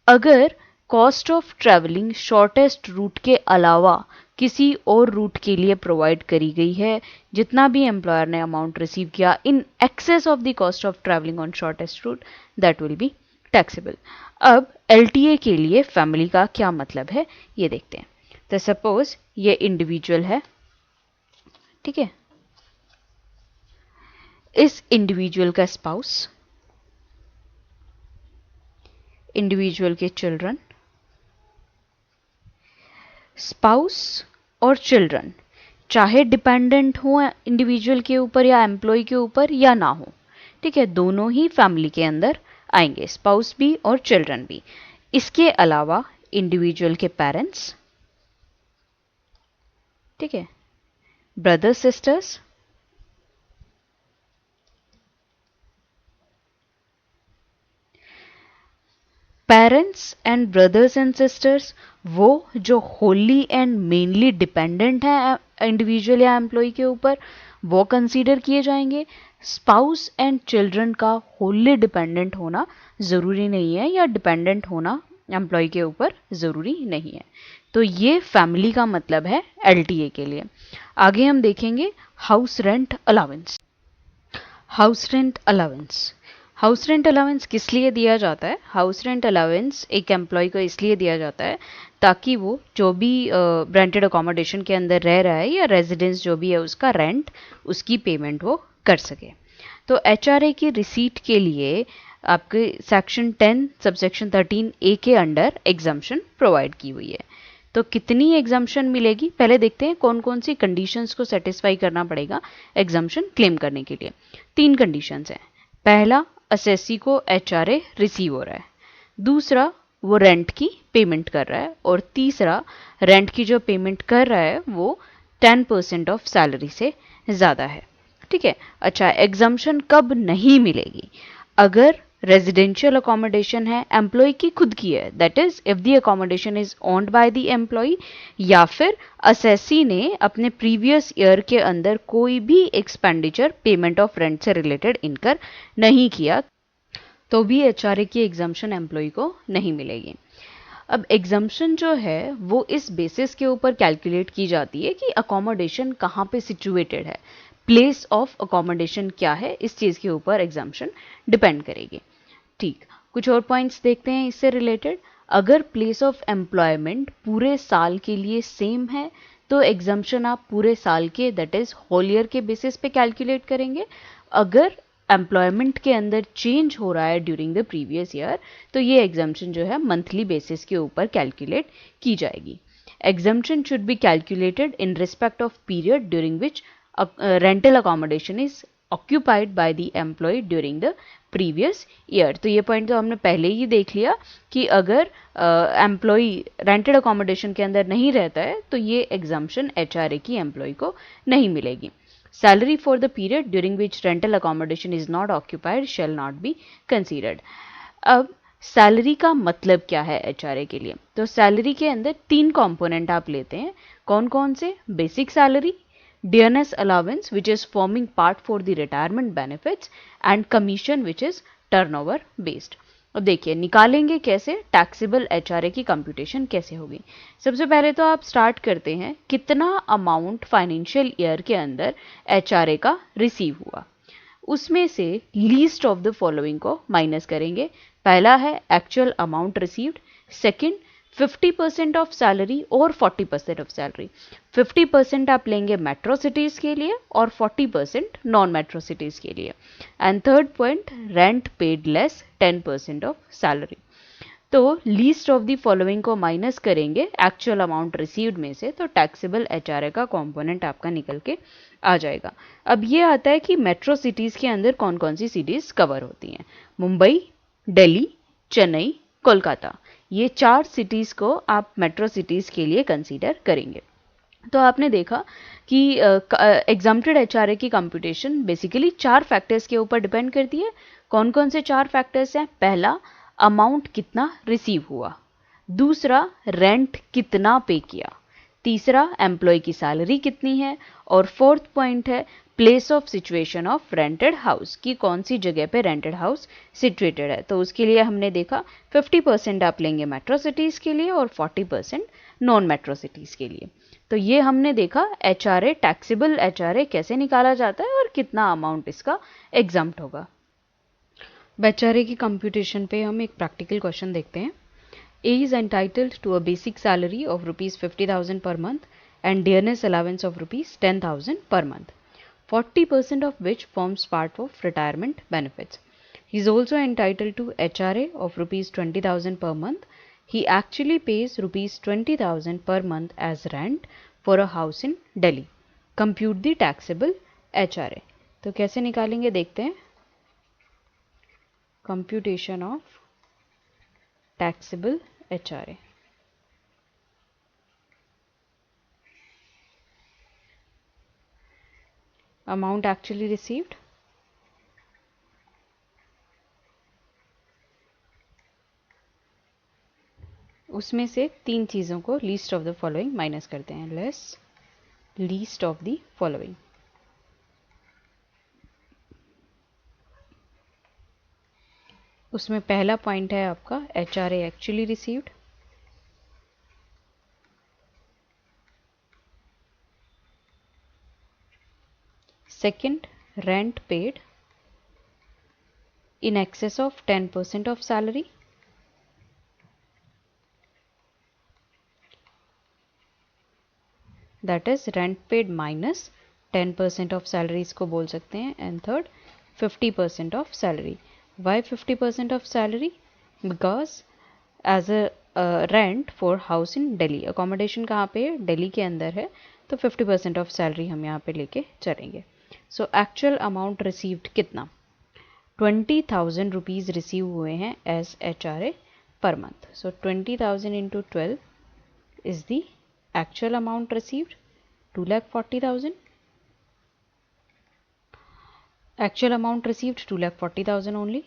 अगर cost of travelling shortest route के अलावा किसी और रूट के लिए प्रोवाइड करी गई है, जितना भी एम्प्लॉयर ने अमाउंट रिसीव किया इन excess of the cost of travelling on shortest route, that will be taxable. अब LTA के लिए फैमिली का क्या मतलब है ये देखते हैं। तो सपोज ये इंडिविजुअल है, ठीक है, इस इंडिविजुअल का स्पाउस, इंडिविजुअल के चिल्ड्रन, स्पाउस और चिल्ड्रन चाहे डिपेंडेंट हो इंडिविजुअल के ऊपर या एम्प्लॉय के ऊपर या ना हो, ठीक है, दोनों ही फैमिली के अंदर आएंगे, स्पाउस भी और चिल्ड्रन भी। इसके अलावा इंडिविजुअल के पेरेंट्स, ठीक है, brothers sisters, parents and brothers and sisters वो जो होली एंड मेनली डिपेंडेंट है इंडिविजुअल या एम्प्लॉय के ऊपर वो कंसीडर किए जाएंगे। स्पाउस एंड चिल्ड्रन का होली डिपेंडेंट होना ज़रूरी नहीं है, या डिपेंडेंट होना एम्प्लॉय के ऊपर ज़रूरी नहीं है। तो ये फैमिली का मतलब है LTA के लिए। आगे हम देखेंगे house rent allowance. House rent allowance, house rent allowance किस लिए दिया जाता है? हाउस रेंट अलाउंस एक एम्प्लॉय को इसलिए दिया जाता है ताकि वो जो भी रेंटेड अकोमोडेशन के अंदर रह रहा है या रेजिडेंस जो भी है उसका रेंट, उसकी पेमेंट वो कर सके। तो HRA की रिसीट के लिए आपके सेक्शन 10 सबसेक्शन 13A के अंडर एग्जम्पशन प्रोवाइड की हुई है। तो कितनी एग्जम्पशन मिलेगी पहले देखते हैं, कौन कौन सी कंडीशंस को सेटिस्फाई करना पड़ेगा एग्जम्पशन क्लेम करने के लिए। 3 कंडीशंस हैं। पहला, असेसी को HRA रिसीव हो रहा है, दूसरा वो रेंट की पेमेंट कर रहा है, और तीसरा रेंट की जो पेमेंट कर रहा है वो 10% ऑफ सैलरी से ज़्यादा है, ठीक है। अच्छा, एग्जम्पशन कब नहीं मिलेगी? अगर रेजिडेंशियल अकोमोडेशन है एम्प्लॉय की खुद की है, that is if the accommodation is owned by the employee, या फिर असेसी ने अपने प्रीवियस ईयर के अंदर कोई भी एक्सपेंडिचर पेमेंट ऑफ रेंट से रिलेटेड इनकर नहीं किया, तो भी HRA की एग्जम्पशन एम्प्लॉय को नहीं मिलेगी। अब एग्जम्पशन जो है वो इस बेसिस के ऊपर कैलकुलेट की जाती है कि अकोमोडेशन कहाँ पे सिचुएटेड है, प्लेस ऑफ अकोमोडेशन क्या है, इस चीज़ के ऊपर एग्जम्पशन डिपेंड करेगी। ठीक, कुछ और पॉइंट्स देखते हैं इससे रिलेटेड। अगर प्लेस ऑफ एम्प्लॉयमेंट पूरे साल के लिए सेम है तो एग्जम्पशन आप पूरे साल के, दैट इज होल ईयर के बेसिस पे कैलकुलेट करेंगे। अगर एम्प्लॉयमेंट के अंदर चेंज हो रहा है ड्यूरिंग द प्रीवियस ईयर तो ये एग्जम्पशन जो है मंथली बेसिस के ऊपर कैलकुलेट की जाएगी। Exemption should be calculated in respect of period during which rental accommodation is occupied by the employee during the previous year. तो ये पॉइंट तो हमने पहले ही देख लिया कि अगर एम्प्लॉय रेंटेड अकोमोडेशन के अंदर नहीं रहता है तो ये एग्जम्पशन HRA की एम्प्लॉय को नहीं मिलेगी। Salary for the period during which rental accommodation is not occupied shall not be considered। अब सैलरी का मतलब क्या है HRA के लिए? तो सैलरी के अंदर 3 कंपोनेंट आप लेते हैं। कौन कौन से? Basic salary, dearness allowance which is forming part for the retirement benefits and commission which is turnover based। अब देखिए निकालेंगे कैसे, टैक्सेबल एचआरए की कंप्यूटेशन कैसे होगी। सबसे पहले तो आप स्टार्ट करते हैं कितना अमाउंट फाइनेंशियल ईयर के अंदर एचआरए का रिसीव हुआ, उसमें से लीस्ट ऑफ द फॉलोइंग को माइनस करेंगे। पहला है actual amount received, second 50% of salary और 40% ऑफ सैलरी। 50% आप लेंगे मेट्रो सिटीज के लिए और 40% नॉन मेट्रो सिटीज के लिए। And third point, rent paid less 10% of salary. तो लीस्ट ऑफ द फॉलोइंग को माइनस करेंगे एक्चुअल अमाउंट रिसीव्ड में से, तो टैक्सेबल एचआरए का कंपोनेंट आपका निकल के आ जाएगा। अब ये आता है कि मेट्रो सिटीज के अंदर कौन कौन सी सिटीज कवर होती हैं। मुंबई, दिल्ली, चेन्नई, कोलकाता, ये 4 सिटीज को आप मेट्रो सिटीज के लिए कंसीडर करेंगे। तो आपने देखा कि एग्जाम्प्टेड एचआरए की कंप्यूटेशन बेसिकली 4 फैक्टर्स के ऊपर डिपेंड करती है। कौन कौन से 4 फैक्टर्स हैं? पहला, अमाउंट कितना रिसीव हुआ, दूसरा रेंट कितना पे किया, तीसरा एम्प्लॉय की सैलरी कितनी है, और फोर्थ पॉइंट है place of situation of rented house, की कौन सी जगह पे रेंटेड हाउस सिचुएटेड है। तो उसके लिए हमने देखा 50% आप लेंगे मेट्रो सिटीज के लिए और 40% नॉन मेट्रो सिटीज के लिए। तो ये हमने देखा एचआरए, टैक्सेबल एचआरए कैसे निकाला जाता है और कितना अमाउंट इसका एग्जम्प्ट होगा। एचआरए की कंप्यूटेशन पे हम एक प्रैक्टिकल क्वेश्चन देखते हैं। A is entitled to a basic salary of rupees 50,000 per month and dearness allowance of rupees 10,000 per month, 40% of which forms part of retirement benefits. He is also entitled to HRA of rupees 20,000 per month. He actually pays rupees 20,000 per month as rent for a house in Delhi. Compute the taxable HRA. तो कैसे निकालेंगे देखते हैं। Computation of taxable HRA. Amount actually received, उसमें से 3 चीज़ों को least of the following minus करते हैं। Less least of the following. उसमें पहला पॉइंट है आपका HRA actually received, second rent paid in excess of 10% of salary, that is rent paid minus 10% of salary इसको बोल सकते हैं। And third 50% of salary. Why 50% of salary? Because as a rent for house in Delhi, accommodation कहाँ पे है? दिल्ली के अंदर है, तो 50% of salary हम यहाँ पे लेके चलेंगे। सो एक्चुअल अमाउंट रिसीव्ड कितना? 20,000 रुपीज़ रिसीव हुए हैं as HRA per month. So 20,000 into 12 is the actual amount received, 2,40,000. Actual amount received 2,40,000 only.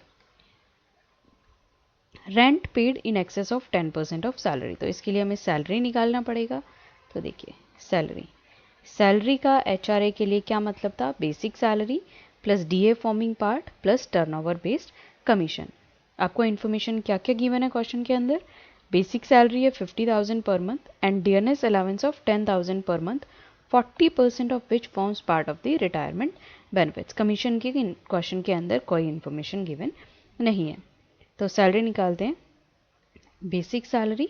Rent paid in excess of 10% of salary. तो इसके लिए हमें सैलरी निकालना पड़ेगा। तो देखिए सैलरी का HRA के लिए क्या मतलब था? Basic salary plus DA forming part plus turnover based commission. आपको इन्फॉर्मेशन क्या क्या गिवन है क्वेश्चन के अंदर? बेसिक सैलरी है 50,000 per month and dearness allowance of 10,000 per month, 40% of which forms part of the retirement benefits. Commission के question के अंदर कोई इन्फॉर्मेशन गिवन नहीं है। तो सैलरी निकालते हैं। Basic salary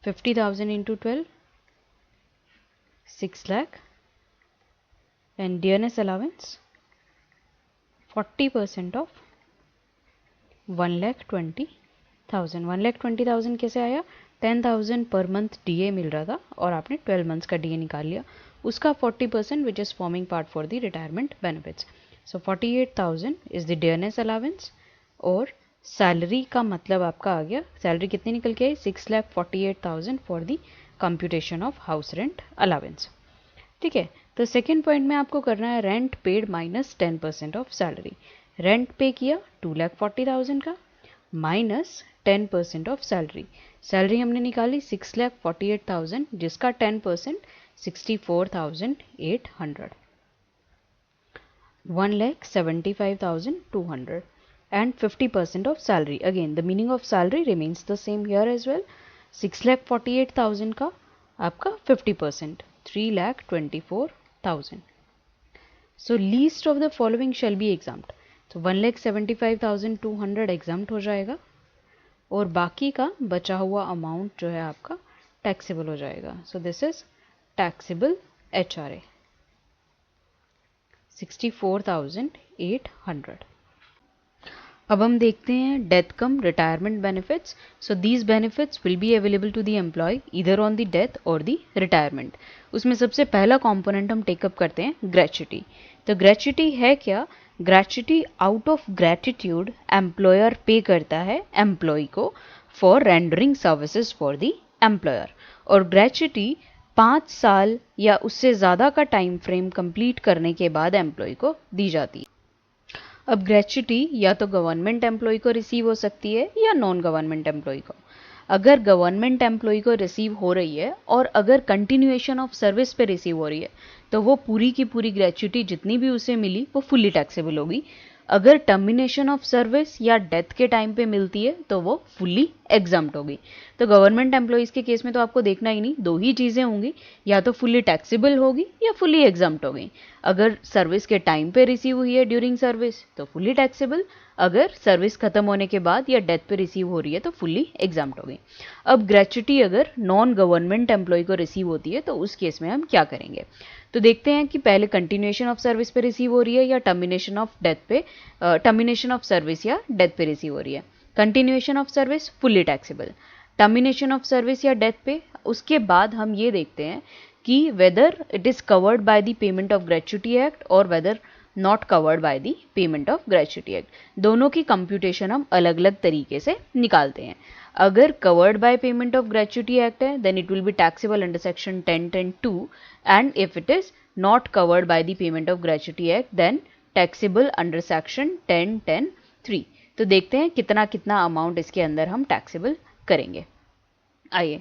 50,000 into 12, 6 lakh, and dearness allowance 40% of 1,20,000। 1,20,000 कैसे आया? 10,000 पर मंथ DA मिल रहा था और आपने 12 मंथ्स का DA निकाल लिया, उसका 40% which is forming part for the retirement benefits. So 48,000 is the dearness allowance, और सैलरी का मतलब आपका आ गया, सैलरी कितनी निकल के आई? 6,48,000 for the computation of house rent allowance. ठीक है, तो सेकेंड पॉइंट में आपको करना है rent paid minus 10% of salary. Rent पे किया 2,40,000 का माइनस 10% ऑफ सैलरी। सैलरी हमने निकाली 6,48,000 जिसका 10% 64,800। 1,75,200 and 50% of salary. Again, the meaning of salary remains the same here as well. 6,48,000 का आपका 50%, 3,24,000. So least of the following shall be exempt. तो 1,75,200 exempt हो जाएगा और बाकी का बचा हुआ अमाउंट जो है आपका टैक्सेबल हो जाएगा. So this is taxable HRA 64,800. अब हम देखते हैं death cum retirement benefits. So these benefits will be available to the employee either on the death और द रिटायरमेंट. उसमें सबसे पहला कंपोनेंट हम टेकअप करते हैं ग्रेच्युटी. तो ग्रेच्युटी है क्या? Gratuity out of gratitude employer पे करता है एम्प्लॉय को for rendering services for the employer. और ग्रेच्युटी 5 साल या उससे ज़्यादा का टाइम फ्रेम कंप्लीट करने के बाद एम्प्लॉय को दी जाती है. अब ग्रेच्युटी या तो गवर्नमेंट एम्प्लॉय को रिसीव हो सकती है या नॉन गवर्नमेंट एम्प्लॉय को. अगर गवर्नमेंट एम्प्लॉय को रिसीव हो रही है और अगर कंटिन्यूएशन ऑफ सर्विस पे रिसीव हो रही है तो वो पूरी की पूरी ग्रेच्युटी जितनी भी उसे मिली वो फुल्ली टैक्सेबल होगी. अगर टर्मिनेशन ऑफ सर्विस या डेथ के टाइम पे मिलती है तो वो फुल्ली एग्जम्प्ट होगी. तो गवर्नमेंट एम्प्लॉइज़ के केस में तो आपको देखना ही नहीं, दो ही चीज़ें होंगी, या तो फुल्ली टैक्सेबल होगी या फुल्ली एग्जम्प्ट होगी. अगर सर्विस के टाइम पे रिसीव हुई है ड्यूरिंग सर्विस तो फुल्ली टैक्सेबल, अगर सर्विस खत्म होने के बाद या डेथ पे रिसीव हो रही है तो फुल्ली एग्जम्प्ट होगी. अब ग्रेच्युटी अगर नॉन गवर्नमेंट एम्प्लॉय को रिसीव होती है तो उस केस में हम क्या करेंगे. तो देखते हैं कि पहले कंटिन्यूएशन ऑफ सर्विस पे रिसीव हो रही है या टर्मिनेशन ऑफ डेथ पे, टर्मिनेशन ऑफ सर्विस या डेथ पे रिसीव हो रही है. Continuation of service fully taxable, termination of service या डेथ पे. उसके बाद हम ये देखते हैं कि whether it is covered by the payment of gratuity act or whether not covered by the payment of gratuity act. दोनों की कंप्यूटेशन हम अलग अलग तरीके से निकालते हैं. अगर covered by payment of gratuity act है then it will be taxable under section 10(10)(2) and if it is not covered by the payment of gratuity act then taxable under section 10(10)(3). तो देखते हैं कितना कितना अमाउंट इसके अंदर हम टैक्सेबल करेंगे. आइए,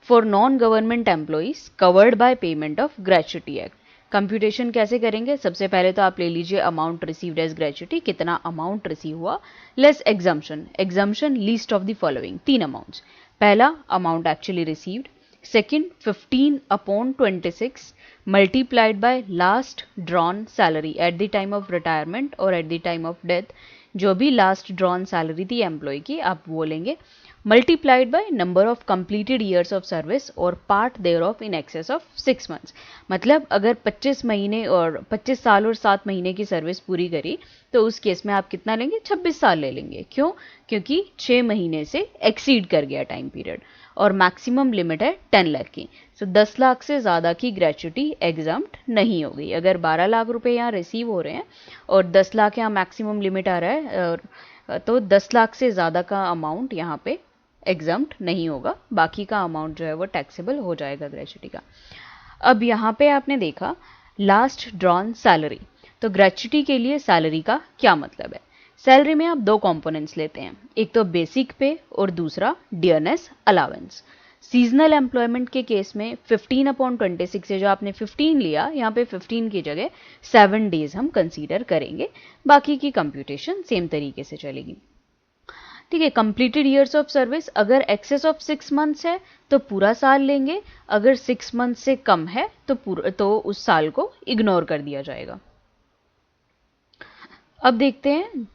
for non government employees covered by payment of gratuity act computation कैसे करेंगे. सबसे पहले तो आप ले लीजिए अमाउंट रिसीव्ड एज ग्रेच्युटी, कितना अमाउंट रिसीव हुआ, less exemption. Exemption least of the following, 3 amounts. पहला amount actually received, second 15/26 multiplied by last drawn salary at the time of retirement or at the time of death. जो भी last drawn salary थी employee की आप वो लेंगे, multiplied by number of completed years of service or part thereof in excess of 6 months. मतलब अगर 25 महीने और 25 साल और 7 महीने की सर्विस पूरी करी तो उस केस में आप कितना लेंगे, 26 साल ले लेंगे. क्यों? क्योंकि 6 महीने से एक्सीड कर गया टाइम पीरियड और मैक्सिमम लिमिट है 10 लाख की. सो 10 लाख से ज़्यादा की ग्रेच्युटी एग्जम्प्ट नहीं हो गई. अगर 12 लाख रुपए यहाँ रिसीव हो रहे हैं और 10 लाख यहाँ मैक्सिमम लिमिट आ रहा है तो 10 लाख से ज़्यादा का अमाउंट यहाँ पे एग्जम्प्ट नहीं होगा, बाकी का अमाउंट जो है वो टैक्सेबल हो जाएगा ग्रेच्युटी का. अब यहाँ पे आपने देखा लास्ट ड्रॉन सैलरी. तो ग्रेच्युटी के लिए सैलरी का क्या मतलब है. सैलरी में आप दो कंपोनेंट्स लेते हैं, एक तो बेसिक पे और दूसरा डियरनेस अलाउंस. सीजनल एम्प्लॉयमेंट के केस में 15/26 से जो आपने 15 लिया, यहाँ पे 15 की जगह 7 डेज हम कंसीडर करेंगे. बाकी की कंप्यूटेशन सेम तरीके से चलेगी. ठीक है. कंप्लीटेड ईयर्स ऑफ सर्विस अगर एक्सेस ऑफ 6 मंथ्स है तो पूरा साल लेंगे, अगर 6 मंथ से कम है तो उस साल को इग्नोर कर दिया जाएगा. अब देखते हैं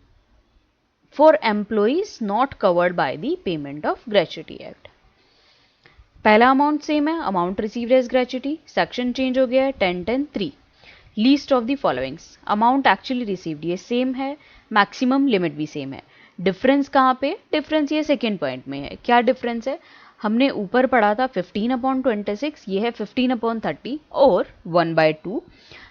for employees not covered by the payment of gratuity act. पहला अमाउंट सेम है, amount received as gratuity. Section change हो गया है 10(10)(3). Least of the followings, amount actually received ये सेम है, मैक्सिमम लिमिट भी सेम है. डिफरेंस कहाँ पे? डिफरेंस ये सेकेंड पॉइंट में है. क्या डिफरेंस है? हमने ऊपर पढ़ा था 15/26, ये है 15/30 और 1/2.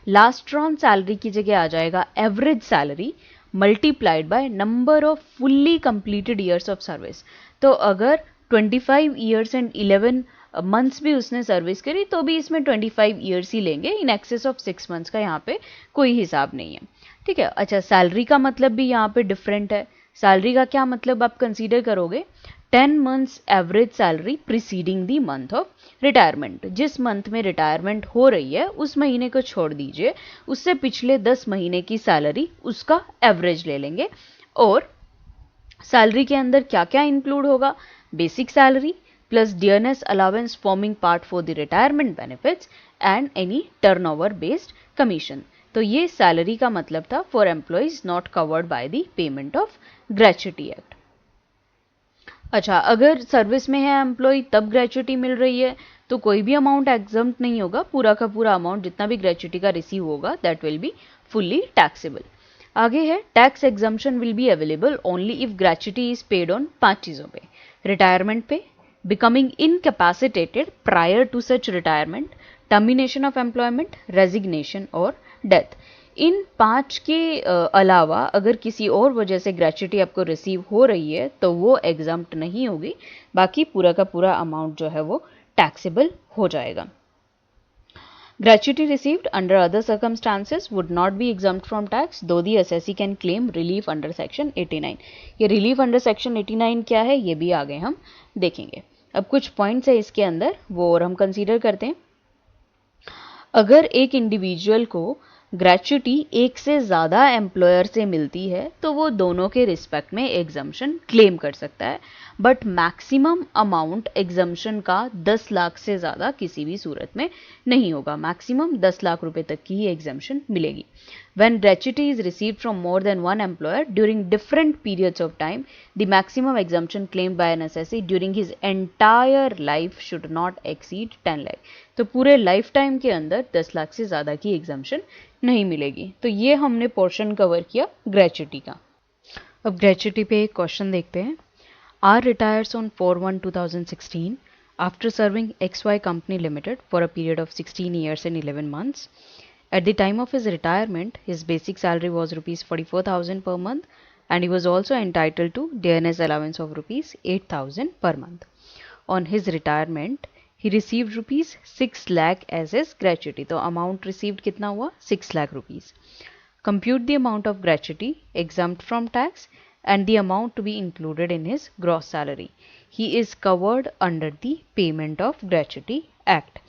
लास्ट ड्रॉन सैलरी की जगह आ जाएगा average salary multiplied by number off fully completed years of service. तो अगर 25 ईयर्स एंड 11 मंथ्स भी उसने सर्विस करी तो भी इसमें 25 ईयर्स ही लेंगे. इन एक्सेस ऑफ 6 मंथ्स का यहाँ पे कोई हिसाब नहीं है. ठीक है. अच्छा, सैलरी का मतलब भी यहाँ पे डिफरेंट है. सैलरी का क्या मतलब आप कंसीडर करोगे, 10 months average salary preceding the month of retirement. जिस मंथ में रिटायरमेंट हो रही है उस महीने को छोड़ दीजिए, उससे पिछले 10 महीने की सैलरी उसका एवरेज ले लेंगे। और सैलरी के अंदर क्या क्या इंक्लूड होगा? Basic salary plus dearness allowance forming part for the retirement benefits and any turnover based commission. तो ये सैलरी का मतलब था for employees not covered by the payment of gratuity act. अच्छा, अगर सर्विस में है एम्प्लॉय तब ग्रेच्युटी मिल रही है तो कोई भी अमाउंट एग्जम्प्ट नहीं होगा, पूरा का पूरा अमाउंट जितना भी ग्रेच्युटी का रिसीव होगा that will be fully taxable. आगे है tax exemption will be available only if gratuity is paid on 5 चीज़ों पे: रिटायरमेंट पे, becoming incapacitated prior to such retirement, termination of employment, resignation और डेथ। इन 5 के अलावा अगर किसी और वजह से ग्रेच्युटी आपको रिसीव हो रही है तो वो एग्जम्प्ट नहीं होगी, बाकी पूरा का पूरा अमाउंट जो है वो टैक्सेबल हो जाएगा। Gratuity received under other circumstances would not be exempt from tax, though the assessee can claim relief under section 89। ये relief under section 89 क्या है ये भी आगे हम देखेंगे। अब कुछ पॉइंट्स है इसके अंदर वो और हम कंसीडर करते हैं। अगर एक इंडिविजुअल को ग्रेच्युटी एक से ज़्यादा एम्प्लॉयर से मिलती है तो वो दोनों के रिस्पेक्ट में एग्जम्पशन क्लेम कर सकता है, बट मैक्सिमम अमाउंट एग्जम्पशन का 10 लाख से ज़्यादा किसी भी सूरत में नहीं होगा। मैक्सिमम 10 लाख रुपए तक की ही एग्जम्पशन मिलेगी। When gratuity is received from more than one employer during different periods of time, the maximum exemption claimed by an assessee during his entire life should not exceed 10 lakh। तो पूरे life time के अंदर 10 लाख से ज़्यादा की exemption नहीं मिलेगी। तो ये हमने पोर्शन कवर किया ग्रेच्युटी का। अब ग्रेच्युटी पे एक क्वेश्चन देखते हैं। R retires on 4/1/2016 after serving XY Company Limited for a period of 16 years and 11 months. At the time of his retirement, his basic salary was rupees 44,000 per month and he was also entitled to dearness allowance of rupees 8,000 per month. On his retirement, he received rupees 6 lakh as his gratuity. तो amount received कितना हुआ? 6 lakh rupees. Compute the amount of gratuity exempt from tax and the amount to be included in his gross salary. He is covered under the payment of gratuity act.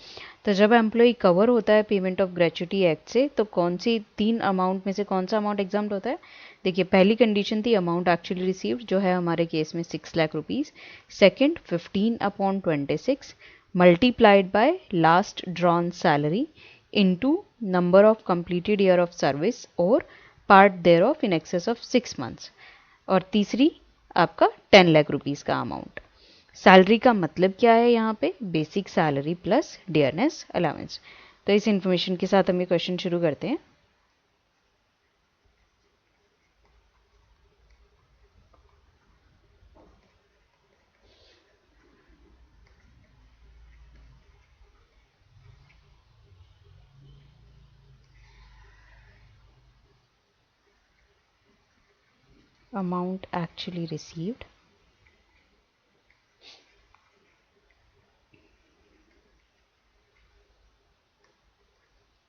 तो जब employ cover होता है payment of gratuity act से तो कौन सी 3 amount में से कौन सा अमाउंट एग्जाम्प्ट होता है? देखिए, पहली कंडीशन थी अमाउंट एक्चुअली रिसीव्ड जो है हमारे केस में 6 lakh rupees. Second 15/26 multiplied by last drawn salary into number of completed year of service or part thereof in excess of 6 months. और तीसरी आपका 10 लाख रुपीज़ का अमाउंट। सैलरी का मतलब क्या है यहाँ पे? Basic salary plus dearness allowance. तो इस इंफॉर्मेशन के साथ हम ये क्वेश्चन शुरू करते हैं। Amount actually received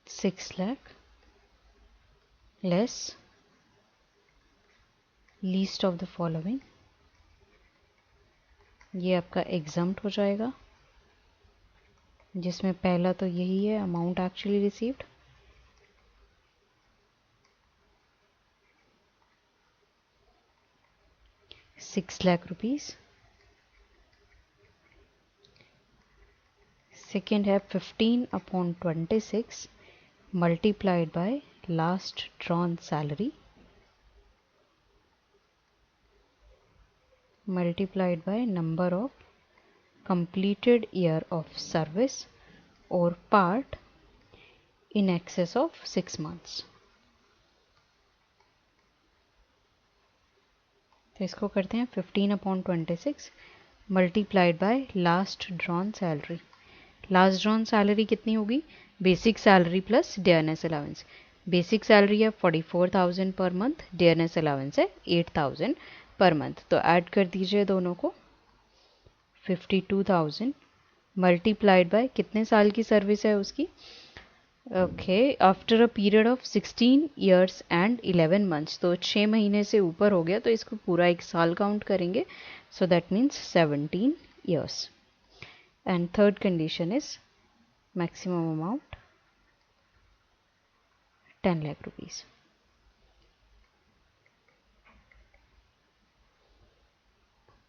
$6 lakh less least of the following. ये आपका एग्जम्प्ट हो जाएगा, जिसमें पहला तो यही है amount actually received, $6 lakh rupees. Second है 15/26 multiplied by last drawn salary multiplied by number of completed year of service or part in excess of 6 months। तो इसको करते हैं 15/26 multiplied by last drawn salary. Last drawn salary कितनी होगी? Basic salary plus dearness allowance. Basic salary है 44,000 per month, dearness allowance है 8,000 per month. तो add कर दीजिए दोनों को, 52,000 मल्टीप्लाइड बाय कितने साल की सर्विस है उसकी? Okay, after a period of 16 years and 11 months. तो 6 महीने से ऊपर हो गया तो इसको पूरा 1 साल काउंट करेंगे। So that means 17 years. And third condition is maximum amount 10 lakh rupees.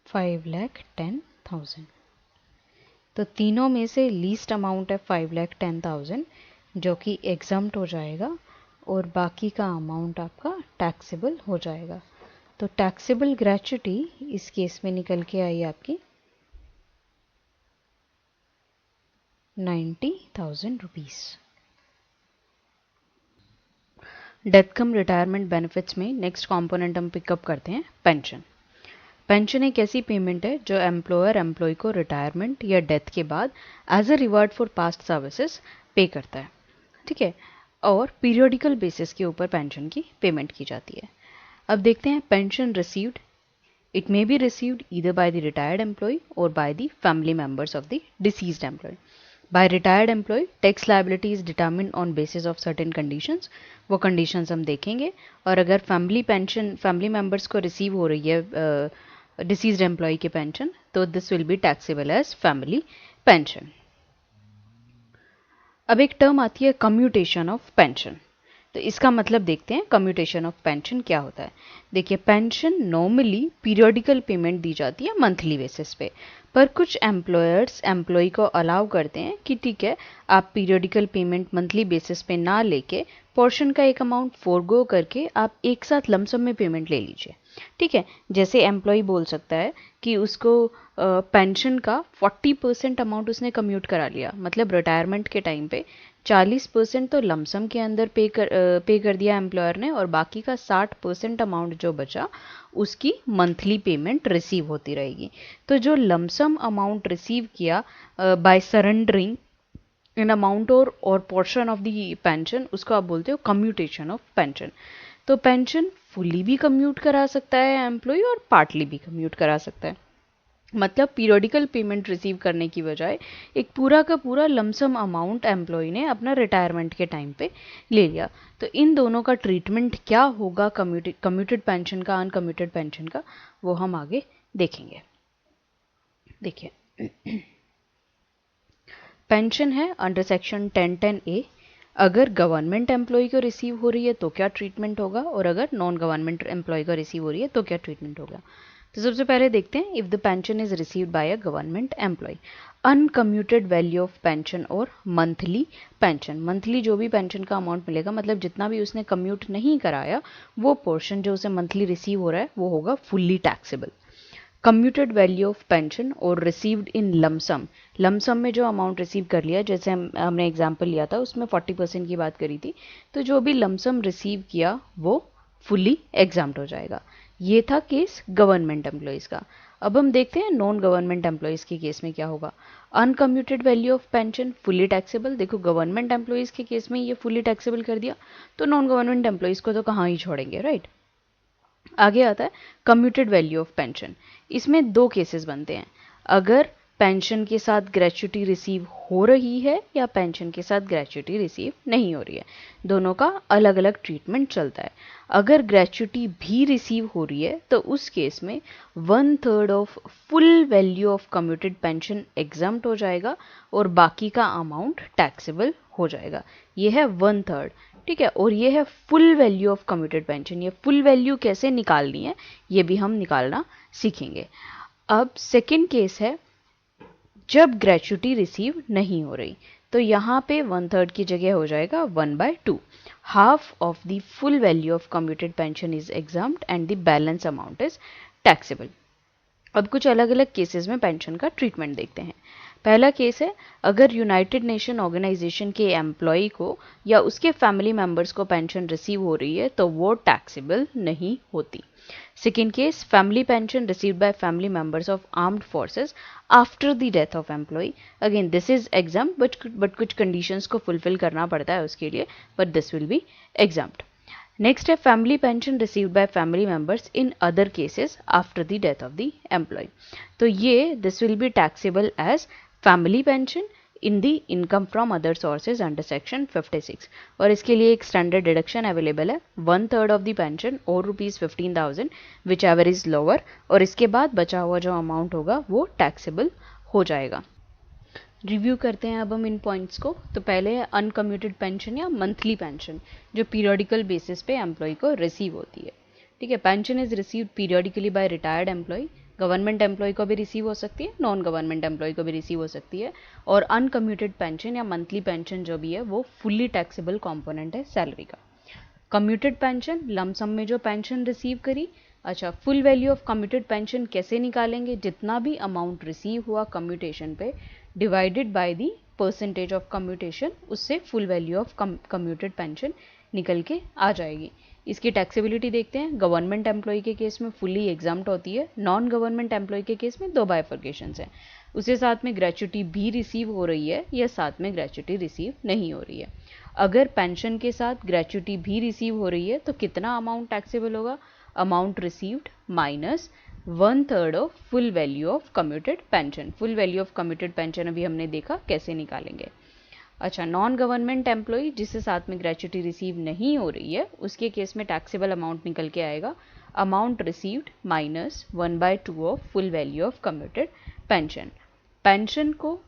$5,10,000. तो तीनों में से लीस्ट अमाउंट है 5,10,000 जो कि एग्जम्प्ट हो जाएगा और बाकी का अमाउंट आपका टैक्सेबल हो जाएगा। तो टैक्सेबल ग्रेच्युटी इस केस में निकल के आई आपकी 90,000 rupees. Death cum retirement benefits में नेक्स्ट कंपोनेंट हम पिकअप करते हैं पेंशन। पेंशन एक ऐसी पेमेंट है जो एम्प्लॉयर एम्प्लॉय को रिटायरमेंट या डेथ के बाद as a reward for past services पे करता है, ठीक है, और पीरियोडिकल बेसिस के ऊपर पेंशन की पेमेंट की जाती है। अब देखते हैं pension received. It may be received either by the retired employee or by the family members of the deceased employee. By retired employee tax liability is determined on basis of certain conditions, वो conditions हम देखेंगे। और अगर family pension family members को receive हो रही है deceased employee की पेंशन, तो this will be taxable as family pension. अब एक टर्म आती है कम्यूटेशन ऑफ पेंशन। तो इसका मतलब देखते हैं कम्यूटेशन ऑफ पेंशन क्या होता है। देखिए, पेंशन नॉर्मली पीरियोडिकल पेमेंट दी जाती है मंथली बेसिस पे, पर कुछ एम्प्लॉयर्स एम्प्लॉय को अलाउ करते हैं कि ठीक है, आप पीरियोडिकल पेमेंट मंथली बेसिस पे ना लेके पोर्शन का एक अमाउंट फोरगो करके आप एक साथ लमसम में पेमेंट ले लीजिए, ठीक है। जैसे एम्प्लॉय बोल सकता है कि उसको पेंशन का 40% अमाउंट उसने कम्यूट करा लिया, मतलब रिटायरमेंट के टाइम पे 40% तो लमसम के अंदर पे कर दिया एम्प्लॉयर ने, और बाकी का 60% अमाउंट जो बचा उसकी मंथली पेमेंट रिसीव होती रहेगी। तो जो लमसम अमाउंट रिसीव किया बाय सरेंडरिंग इन अमाउंट और पोर्शन ऑफ द पेंशन, उसको आप बोलते हो कम्यूटेशन ऑफ पेंशन। तो पेंशन फुली भी कम्यूट करा सकता है एम्प्लॉय और पार्टली भी कम्यूट करा सकता है, मतलब पीरियोडिकल पेमेंट रिसीव करने की बजाय एक पूरा का पूरा लमसम अमाउंट एम्प्लॉय ने अपना रिटायरमेंट के टाइम पे ले लिया। तो इन दोनों का ट्रीटमेंट क्या होगा कम्यूटेड पेंशन का, अनकम्यूटेड पेंशन का, वो हम आगे देखेंगे। देखिए, पेंशन है अंडर सेक्शन 1010A। अगर गवर्नमेंट एम्प्लॉय को रिसीव हो रही है तो क्या ट्रीटमेंट होगा, और अगर नॉन गवर्नमेंट एम्प्लॉय को रिसीव हो रही है तो क्या ट्रीटमेंट होगा। तो सबसे पहले देखते हैं, if the pension is received by a government employee, uncommuted value of pension और मंथली पेंशन। मंथली जो भी पेंशन का अमाउंट मिलेगा, मतलब जितना भी उसने कम्यूट नहीं कराया, वो पोर्शन जो उसे मंथली रिसीव हो रहा है वो होगा fully taxable. Commuted value of pension और रिसीव्ड इन लमसम, लमसम में जो अमाउंट रिसीव कर लिया, जैसे हमने एग्जाम्पल लिया था उसमें 40% की बात करी थी, तो जो भी लमसम रिसीव किया वो फुल्ली एग्जाम्प्ट हो जाएगा। ये था केस गवर्नमेंट एम्प्लॉयज़ का। अब हम देखते हैं नॉन गवर्नमेंट एम्प्लॉयज़ के केस में क्या होगा। Uncommuted value of pension fully taxable. देखो, गवर्नमेंट एम्प्लॉयज़ के केस में ये फुल्ली टैक्सेबल कर दिया, तो नॉन गवर्नमेंट एम्प्लॉयज़ को तो कहाँ ही छोड़ेंगे, राइट। आगे आता है कम्यूटेड वैल्यू ऑफ पेंशन। इसमें दो केसेस बनते हैं, अगर पेंशन के साथ ग्रेच्युटी रिसीव हो रही है या पेंशन के साथ ग्रेच्युटी रिसीव नहीं हो रही है, दोनों का अलग अलग ट्रीटमेंट चलता है। अगर ग्रेच्युटी भी रिसीव हो रही है तो उस केस में 1/3 of full value of commuted pension exempt हो जाएगा और बाकी का अमाउंट टैक्सेबल हो जाएगा। ये है 1/3, ठीक है, और ये है full value of commuted pension. ये फुल वैल्यू कैसे निकालनी है ये भी हम निकालना सीखेंगे। अब सेकेंड केस है जब ग्रेच्युटी रिसीव नहीं हो रही, तो यहाँ पे 1/3 की जगह हो जाएगा 1/2। Half of the full value of commuted pension is exempt and the balance amount is taxable. अब कुछ अलग अलग केसेस में पेंशन का ट्रीटमेंट देखते हैं। पहला केस है, अगर यूनाइटेड नेशन ऑर्गेनाइजेशन के एम्प्लॉय को या उसके फैमिली मेंबर्स को पेंशन रिसीव हो रही है तो वो टैक्सेबल नहीं होती। Second case, family pension received by family members of armed forces after the death of employee. Again this is exempt, but कुछ कंडीशंस को फुलफिल करना पड़ता है उसके लिए, but this will be exempt. Next है family pension received by family members in other cases after the death of the employee. तो ये this will be taxable as family pension in the income from other sources under section 56। और इसके लिए एक standard deduction available है, 1/3 of the pension और ₹15,000 which ever is lower, और इसके बाद बचा हुआ जो अमाउंट होगा वो टैक्सेबल हो जाएगा। रिव्यू करते हैं अब हम इन पॉइंट्स को। तो पहले है अनकम्यूटेड पेंशन या मंथली पेंशन, जो पीरियडिकल बेसिस पे एम्प्लॉय को रिसीव होती है। ठीक है, pension is received periodically by retired employee. Government employee को भी रिसीव हो सकती है, नॉन गवर्नमेंट एम्प्लॉय को भी रिसीव हो सकती है। और अनकम्यूटेड पेंशन या मंथली पेंशन जो भी है वो फुल्ली टैक्सेबल कॉम्पोनेंट है सैलरी का। कम्यूटेड पेंशन, लमसम में जो पेंशन रिसीव करी। अच्छा, full value of commuted pension कैसे निकालेंगे? जितना भी अमाउंट रिसीव हुआ कम्यूटेशन पे divided by the percentage of commutation, उससे full value of commuted pension निकल के आ जाएगी। इसकी टैक्सेबिलिटी देखते हैं। गवर्नमेंट एम्प्लॉय के केस में फुल्ली एग्जाम्प्ट होती है, नॉन गवर्नमेंट एम्प्लॉय के केस में दो बाइफर्केशंस हैं। उसे साथ में ग्रेच्युटी भी रिसीव हो रही है या साथ में ग्रेच्युटी रिसीव नहीं हो रही है। अगर पेंशन के साथ ग्रेच्युटी भी रिसीव हो रही है तो कितना अमाउंट टैक्सेबल होगा? Amount received minus 1/3 of full value of commuted pension. Full value of commuted pension अभी हमने देखा कैसे निकालेंगे। अच्छा, नॉन गवर्नमेंट एम्प्लॉय जिससे साथ में ग्रेच्युटी रिसीव नहीं हो रही है, उसके केस में टैक्सेबल अमाउंट निकल के आएगा amount received minus 1/2 of full value of commuted pension. Pension को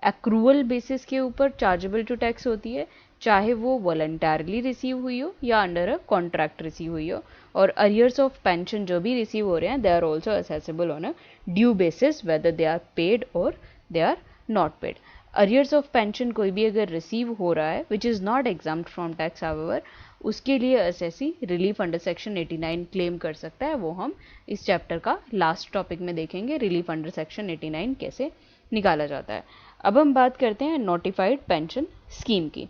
एक्रूअल बेसिस के ऊपर चार्जेबल टू टैक्स होती है, चाहे वो वॉलंटरली रिसीव हुई हो या अंडर अ कॉन्ट्रैक्ट रिसीव हुई हो। और अरियर्स ऑफ पेंशन जो भी रिसीव हो रहे हैं, they are also assessable on a due basis whether they are paid or they are not paid. Arrears of pension कोई भी अगर रिसीव हो रहा है which is not exempt from tax, however उसके लिए assessee relief under section 89 claim कर सकता है। वो हम इस चैप्टर का लास्ट टॉपिक में देखेंगे, रिलीफ अंडर सेक्शन 89 कैसे निकाला जाता है। अब हम बात करते हैं नोटिफाइड पेंशन स्कीम की।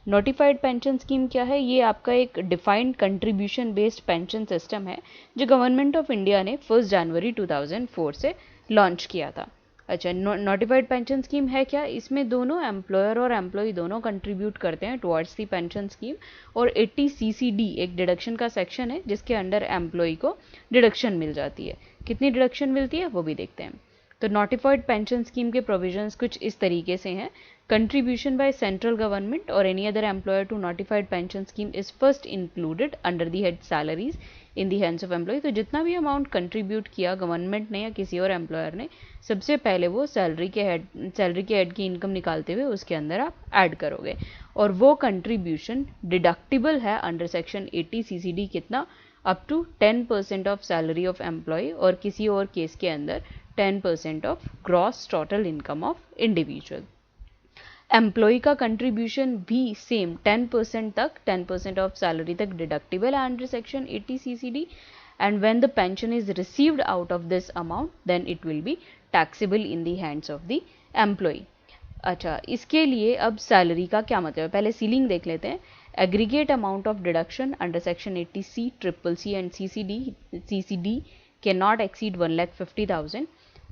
नोटिफाइड पेंशन स्कीम क्या है? ये आपका एक defined contribution based pension system है जो गवर्नमेंट ऑफ इंडिया ने 1 जनवरी 2004 से लॉन्च किया था। अच्छा, नोटिफाइड पेंशन स्कीम है क्या? इसमें दोनों एम्प्लॉयर और एम्प्लॉय दोनों कंट्रीब्यूट करते हैं टुवर्ड्स दी पेंशन स्कीम। और 80 CCD एक डिडक्शन का सेक्शन है जिसके अंडर एम्प्लॉय को डिडक्शन मिल जाती है। कितनी डिडक्शन मिलती है वो भी देखते हैं। तो नोटिफाइड पेंशन स्कीम के प्रोविजंस कुछ इस तरीके से हैं। कंट्रीब्यूशन बाय सेंट्रल गवर्नमेंट और any other employer to notified pension scheme is first included under the head salaries in the hands of employee. तो जितना भी अमाउंट कंट्रीब्यूट किया गवर्नमेंट ने या किसी और एम्प्लॉयर ने, सबसे पहले वो सैलरी के हेड की इनकम निकालते हुए उसके अंदर आप ऐड करोगे। और वो कंट्रीब्यूशन डिडक्टिबल है अंडर सेक्शन 80 CCD कितना? Up to 10% of salary of employee, और किसी और केस के अंदर 10% ऑफ ग्रॉस टोटल इनकम ऑफ इंडिविजुअल। एम्प्लॉय का कंट्रीब्यूशन भी सेम 10% तक, 10% ऑफ सैलरी तक डिडक्टिबल है under section 80 CCD, and when the pension is received out of this amount then it will be taxable in the hands of the employee। अच्छा, इसके लिए अब सैलरी का क्या मतलब है? पहले सीलिंग देख लेते हैं। Aggregate amount of deduction under section 80C, CCC and CCD can not exceed 1,50,000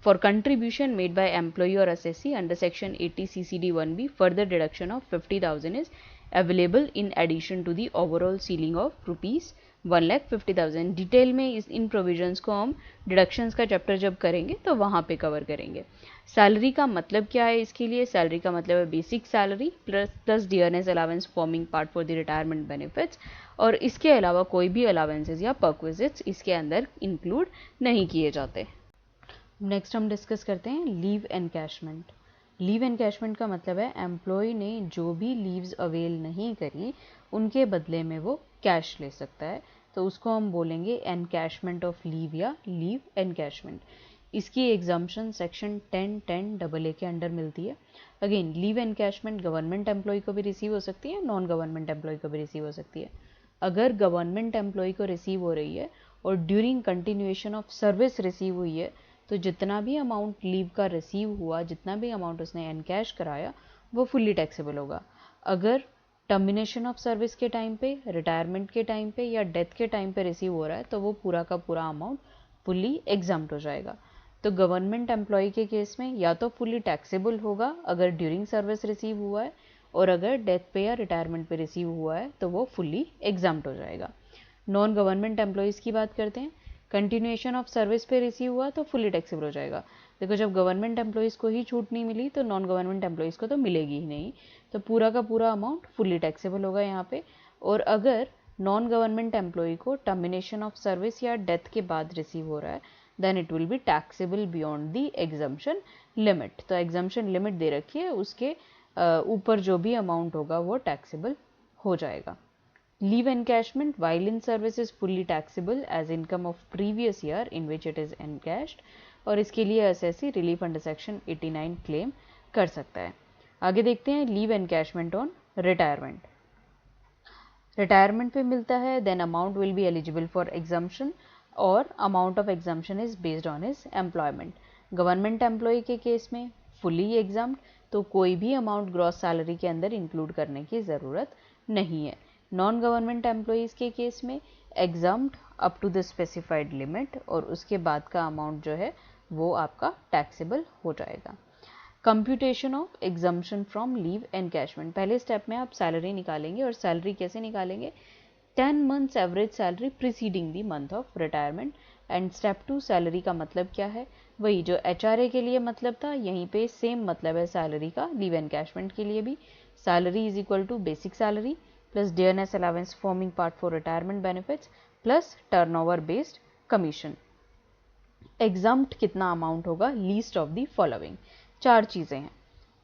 for contribution made by employee or assessee under section 80 CCD 1B. Further deduction of 50,000 is available in addition to the overall ceiling of rupees 1,50,000। Detail में इन provisions को हम deductions का chapter जब करेंगे तो वहाँ पे cover करेंगे। सैलरी का मतलब क्या है? इसके लिए सैलरी का मतलब है basic salary plus dearness allowance forming part for the retirement benefits, और इसके अलावा कोई भी अलावेंसेज या परक्विजिट्स इसके अंदर इंक्लूड नहीं किए जाते। नेक्स्ट हम डिस्कस करते हैं लीव एनकैशमेंट। लीव एनकैशमेंट का मतलब है एम्प्लॉय ने जो भी लीव्स अवेल नहीं करी उनके बदले में वो कैश ले सकता है, तो उसको हम बोलेंगे एनकैशमेंट ऑफ लीव या लीव एनकैशमेंट। इसकी एग्जाम्पशन सेक्शन 10(10) AA के अंडर मिलती है। Again, leave encashment government employee को भी रिसीव हो सकती है, नॉन गवर्नमेंट एम्प्लॉय को भी रिसीव हो सकती है। अगर गवर्नमेंट एम्प्लॉय को रिसीव हो रही है और during continuation of service receive हुई है, तो जितना भी अमाउंट लीव का रिसीव हुआ, जितना भी अमाउंट उसने एनकैश कराया, वो फुल्ली टैक्सेबल होगा। अगर टर्मिनेशन ऑफ सर्विस के टाइम पे, रिटायरमेंट के टाइम पे या डेथ के टाइम पे रिसीव हो रहा है तो वो पूरा का पूरा अमाउंट फुल्ली एग्जाम्प्ट हो जाएगा। तो गवर्नमेंट एम्प्लॉय के केस में या तो फुल्ली टैक्सेबल होगा अगर ड्यूरिंग सर्विस रिसीव हुआ है, और अगर डेथ पे या रिटायरमेंट पे रिसीव हुआ है तो वो फुल्ली एग्जाम्प्ट हो जाएगा। नॉन गवर्नमेंट एम्प्लॉयज़ की बात करते हैं। कंटिन्यूएशन ऑफ सर्विस पे रिसीव हुआ तो फुल्ली टैक्सेबल हो जाएगा। देखो जब गवर्नमेंट एम्प्लॉयज़ को ही छूट नहीं मिली तो नॉन गवर्नमेंट एम्प्लॉयज़ को तो मिलेगी ही नहीं, तो पूरा का पूरा अमाउंट फुल्ली टैक्सेबल होगा यहाँ पे। और अगर नॉन गवर्नमेंट एम्प्लॉय को टर्मिनेशन ऑफ सर्विस या डेथ के बाद रिसीव हो रहा है then it will be taxable beyond the exemption limit. तो एग्जम्पशन लिमिट दे रखी है, उसके ऊपर जो भी अमाउंट होगा वो टैक्सेबल हो जाएगा। Leave encashment while in service is fully taxable as income of previous year in which it is encashed, और इसके लिए SSC relief under section 89 claim कर सकता है। आगे देखते हैं leave encashment on retirement. Retirement पे मिलता है then amount will be eligible for exemption और amount of exemption is based on his employment. Government employee के केस में फुली एग्जाम्ड, तो कोई भी अमाउंट ग्रॉस सैलरी के अंदर इंक्लूड करने की ज़रूरत नहीं है। नॉन गवर्नमेंट एम्प्लॉयज़ के केस में exempted up to the specified limit और उसके बाद का अमाउंट जो है वो आपका टैक्सेबल हो जाएगा। Computation of exemption from leave encashment. पहले स्टेप में आप सैलरी निकालेंगे और सैलरी कैसे निकालेंगे? 10 months average salary preceding the month of retirement. And step 2 salary का मतलब क्या है? वही जो एचआरए के लिए मतलब था, यहीं पे सेम मतलब है सैलरी का लीव एनकैशमेंट के लिए भी। Salary is equal to basic salary plus dearness allowance forming part for retirement benefits plus turnover based commission. Exempt कितना अमाउंट होगा? Least of the following. 4 चीज़ें हैं।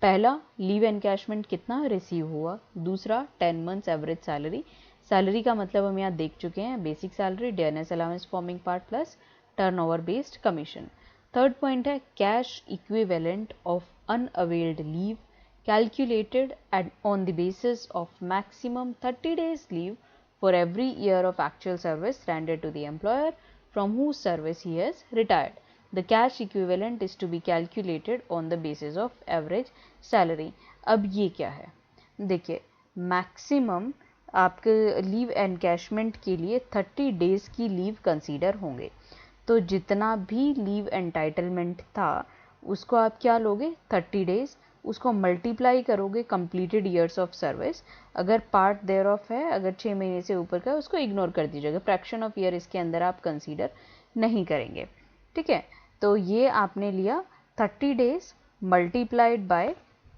पहला, लीव एनकैशमेंट कितना रिसीव हुआ। दूसरा, 10 मंथ्स एवरेज सैलरी। सैलरी का मतलब हम यहाँ देख चुके हैं, basic salary, dearness allowance forming part plus turnover based commission. Third point है cash equivalent of unavailed leave calculated on the basis of maximum 30 days leave for every year of actual service rendered to the employer from whose service he has retired. The cash equivalent is to be calculated on the basis of average salary. अब ये क्या है? देखिए, maximum आपके leave encashment के लिए 30 days की leave consider होंगे। तो जितना भी लीव एंटाइटलमेंट था उसको आप क्या लोगे? 30 डेज, उसको मल्टीप्लाई करोगे कंप्लीटेड ईयर्स ऑफ सर्विस। अगर पार्ट देयर ऑफ है, अगर 6 महीने से ऊपर का, उसको इग्नोर कर दीजिएगा, फ्रैक्शन ऑफ ईयर इसके अंदर आप कंसीडर नहीं करेंगे। ठीक है, तो ये आपने लिया 30 days multiplied by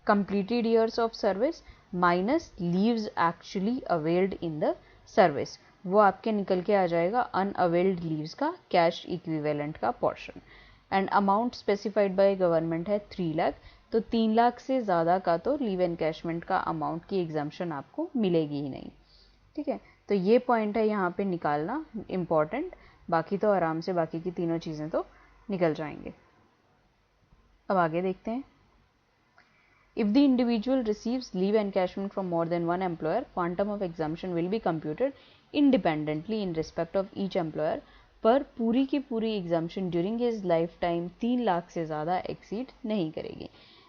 completed years of service minus leaves actually availed in the service, वो आपके निकल के आ जाएगा अनअवेल्ड लीव्स का कैश इक्विवेलेंट का portion. And amount specified by government है 3 लाख, तो 3 लाख से ज़्यादा का तो लीव एनकैशमेंट का अमाउंट की एग्जाम्पशन आपको मिलेगी ही नहीं। ठीक है, तो ये पॉइंट है यहाँ पे निकालना इम्पॉर्टेंट, बाकी तो आराम से बाकी की तीनों चीज़ें तो निकल जाएंगे। अब आगे देखते हैं। If the individual receives leave encashment from more than one employer, quantum of exemption will be computed independently in respect of each employer, पर पूरी की पूरी exemption during his life time 3 lakh से ज़्यादा एक्सीड नहीं करेगी।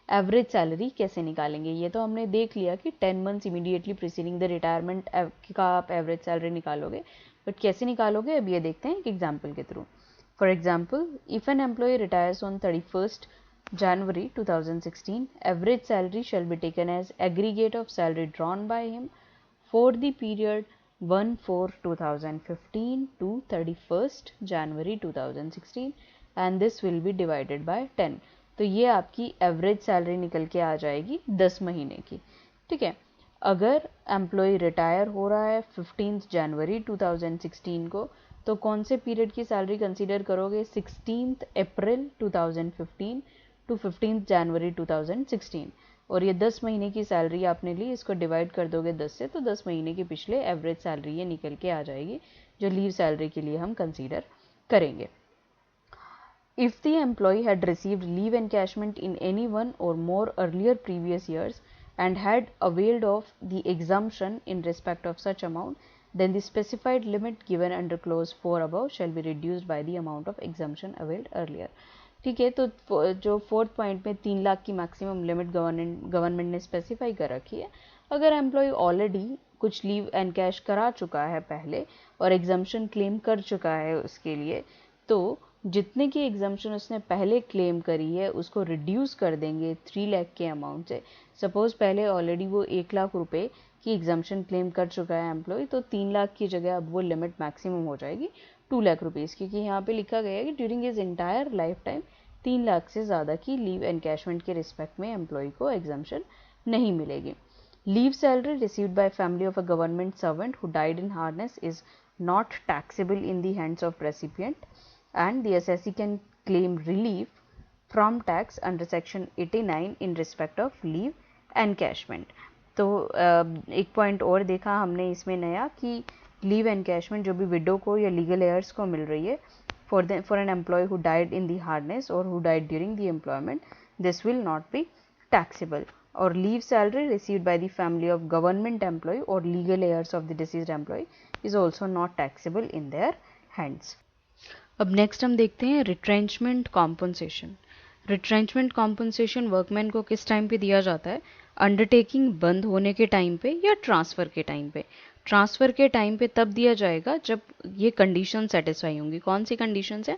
एवरेज सैलरी कैसे निकालेंगे? ये तो हमने देख लिया कि 10 months immediately preceding the retirement का आप एवरेज सैलरी निकालोगे, बट कैसे निकालोगे अब ये देखते हैं एक एग्जाम्पल के थ्रू। For example, if an employee retires on 31st January 2016, average salary shall be taken as aggregate of salary drawn by him for the period 1/4/2015 to 31st January 2016 and this will be divided by 10। तो ये आपकी average salary निकल के आ जाएगी 10 महीने की। ठीक है, अगर एम्प्लॉय रिटायर हो रहा है 15 जनवरी 2016 को, तो कौन से पीरियड की सैलरी कंसीडर करोगे? 16 अप्रैल 2015 टू 15 जनवरी 2016, और ये 10 महीने की सैलरी आपने ली, इसको डिवाइड कर दोगे 10 से, तो 10 महीने के पिछले एवरेज सैलरी ये निकल के आ जाएगी जो लीव सैलरी के लिए हम कंसीडर करेंगे। If the employee had received leave encashment in any one or more earlier previous years and had availed of the exemption in respect of such amount, then the specified limit given under clause 4 above shall be reduced by the amount of exemption availed earlier। ठीक है, तो जो 4th point में 3 लाख की maximum limit government ने specify कर रखी है। अगर एम्प्लॉय ऑलरेडी कुछ लीव एनकैश करा चुका है पहले और एग्जम्पशन क्लेम कर चुका है उसके लिए, तो जितने की एग्जम्पशन उसने पहले क्लेम करी है उसको रिड्यूस कर देंगे 3 लाख के अमाउंट से। सपोज पहले ऑलरेडी वो 1 लाख रुपए की एग्जम्पशन क्लेम कर चुका है एम्प्लॉय, तो 3 लाख की जगह अब वो लिमिट मैक्सिमम हो जाएगी 2 लाख रुपीज़, क्योंकि यहाँ पे लिखा गया है कि during his entire life time 3 lakh से ज़्यादा की लीव एनकैशमेंट के रिस्पेक्ट में एम्प्लॉय को एग्जम्पशन नहीं मिलेगी। Leave salary received by family of a government servant who died in harness is not taxable in the hands of recipient and the assessee can claim relief from tax under section 89 in respect of leave encashment. तो एक point और देखा हमने इसमें नया कि leave encashment जो भी विडो को या लीगल एयर्स को मिल रही है for an employee who died in the harness or who died during the employment, this will not be taxable. Or leave salary received by the family of government employee or legal heirs of the deceased employee is also not taxable in their hands. अब next हम देखते हैं retrenchment compensation. Retrenchment compensation workman को किस time पे दिया जाता है? अंडरटेकिंग बंद होने के टाइम पे या ट्रांसफ़र के टाइम पे। ट्रांसफ़र के टाइम पे तब दिया जाएगा जब ये कंडीशन सेटिस्फाई होंगी। कौन सी कंडीशंस है?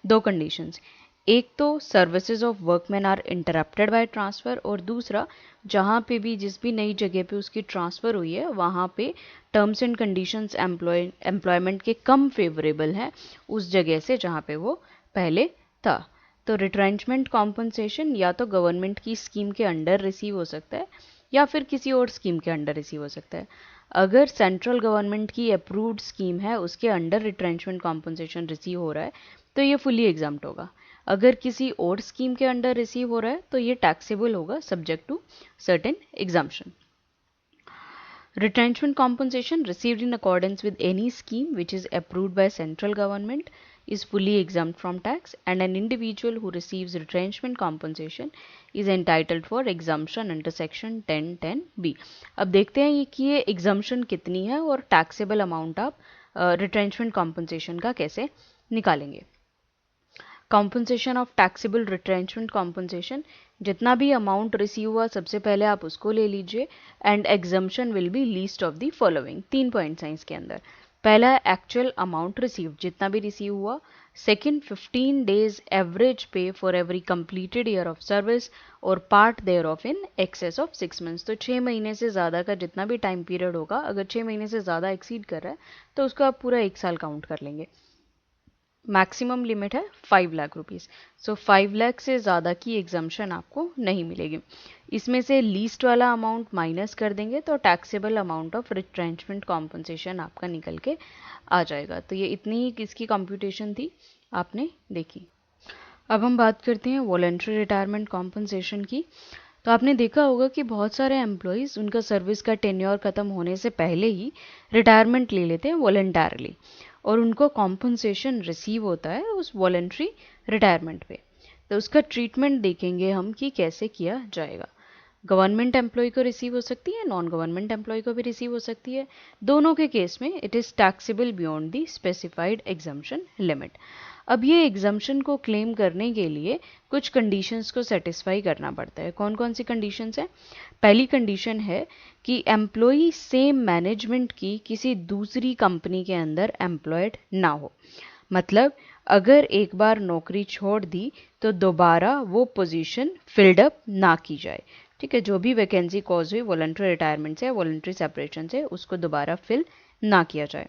2 कंडीशंस। एक तो services of workman are interrupted by transfer, और दूसरा जहाँ पे भी जिस भी नई जगह पे उसकी ट्रांसफ़र हुई है वहाँ पे टर्म्स एंड कंडीशंस एम्प्लॉयमेंट के कम फेवरेबल हैं उस जगह से जहाँ पे वो पहले था। तो रिट्रेंचमेंट कॉम्पनसेशन या तो गवर्नमेंट की स्कीम के अंडर रिसीव हो सकता है या फिर किसी और स्कीम के अंडर रिसीव हो सकता है। अगर सेंट्रल गवर्नमेंट की अप्रूव्ड स्कीम है उसके अंडर रिट्रेंचमेंट कॉम्पनसेशन रिसीव हो रहा है तो ये फुली एग्जाम्प्ट होगा। अगर किसी और स्कीम के अंडर रिसीव हो रहा है तो ये टैक्सेबल होगा subject to certain exemption. Retrenchment compensation received in accordance with any scheme which is approved by central government is fully exempt from tax, and an individual who receives retrenchment compensation is entitled for exemption under section 1010B. अब देखते हैं कि ये exemption कितनी है और taxable amount आप retrenchment compensation का कैसे निकालेंगे। Compensation of taxable retrenchment compensation, जितना भी अमाउंट रिसीव हुआ सबसे पहले आप उसको ले लीजिए and exemption will B least of the following. 3 points हैं इसके अंदर। पहला है एक्चुअल अमाउंट रिसीव, जितना भी रिसीव हुआ। Second 15 days average pay for every completed year of service or part thereof in excess of 6 months. तो 6 महीने से ज़्यादा का जितना भी टाइम पीरियड होगा, अगर 6 महीने से ज़्यादा एक्सीड कर रहा है तो उसको आप पूरा 1 साल काउंट कर लेंगे। मैक्सिमम लिमिट है 5 लाख रुपीज़। सो 5 लाख से ज़्यादा की एग्जम्पशन आपको नहीं मिलेगी। इसमें से लीस्ट वाला अमाउंट माइनस कर देंगे तो taxable amount of retrenchment compensation आपका निकल के आ जाएगा। तो ये इतनी ही इसकी कंप्यूटेशन थी, आपने देखी। अब हम बात करते हैं वॉलंटरी रिटायरमेंट कॉम्पनसेशन की। तो आपने देखा होगा कि बहुत सारे एम्प्लॉयज़ उनका सर्विस का टेन्योर ख़त्म होने से पहले ही रिटायरमेंट ले लेते हैं वॉलंटरली, और उनको कॉम्पनसेशन रिसीव होता है उस वॉलंटरी रिटायरमेंट पे। तो उसका ट्रीटमेंट देखेंगे हम कि कैसे किया जाएगा। गवर्नमेंट एम्प्लॉय को रिसीव हो सकती है, नॉन गवर्नमेंट एम्प्लॉय को भी रिसीव हो सकती है। दोनों के केस में it is taxable beyond the specified exemption limit. अब ये एग्जम्पशन को क्लेम करने के लिए कुछ कंडीशंस को सेटिस्फाई करना पड़ता है। कौन कौन सी कंडीशंस हैं? पहली कंडीशन है कि एम्प्लॉई सेम मैनेजमेंट की किसी दूसरी कंपनी के अंदर एम्प्लॉयड ना हो। मतलब अगर एक बार नौकरी छोड़ दी तो दोबारा वो पोजीशन फिल्ड अप ना की जाए। ठीक है, जो भी वैकेंसी कॉज हुई वॉलंटरी रिटायरमेंट से, वॉलंटरी सेपरेशन से, उसको दोबारा फिल ना किया जाए।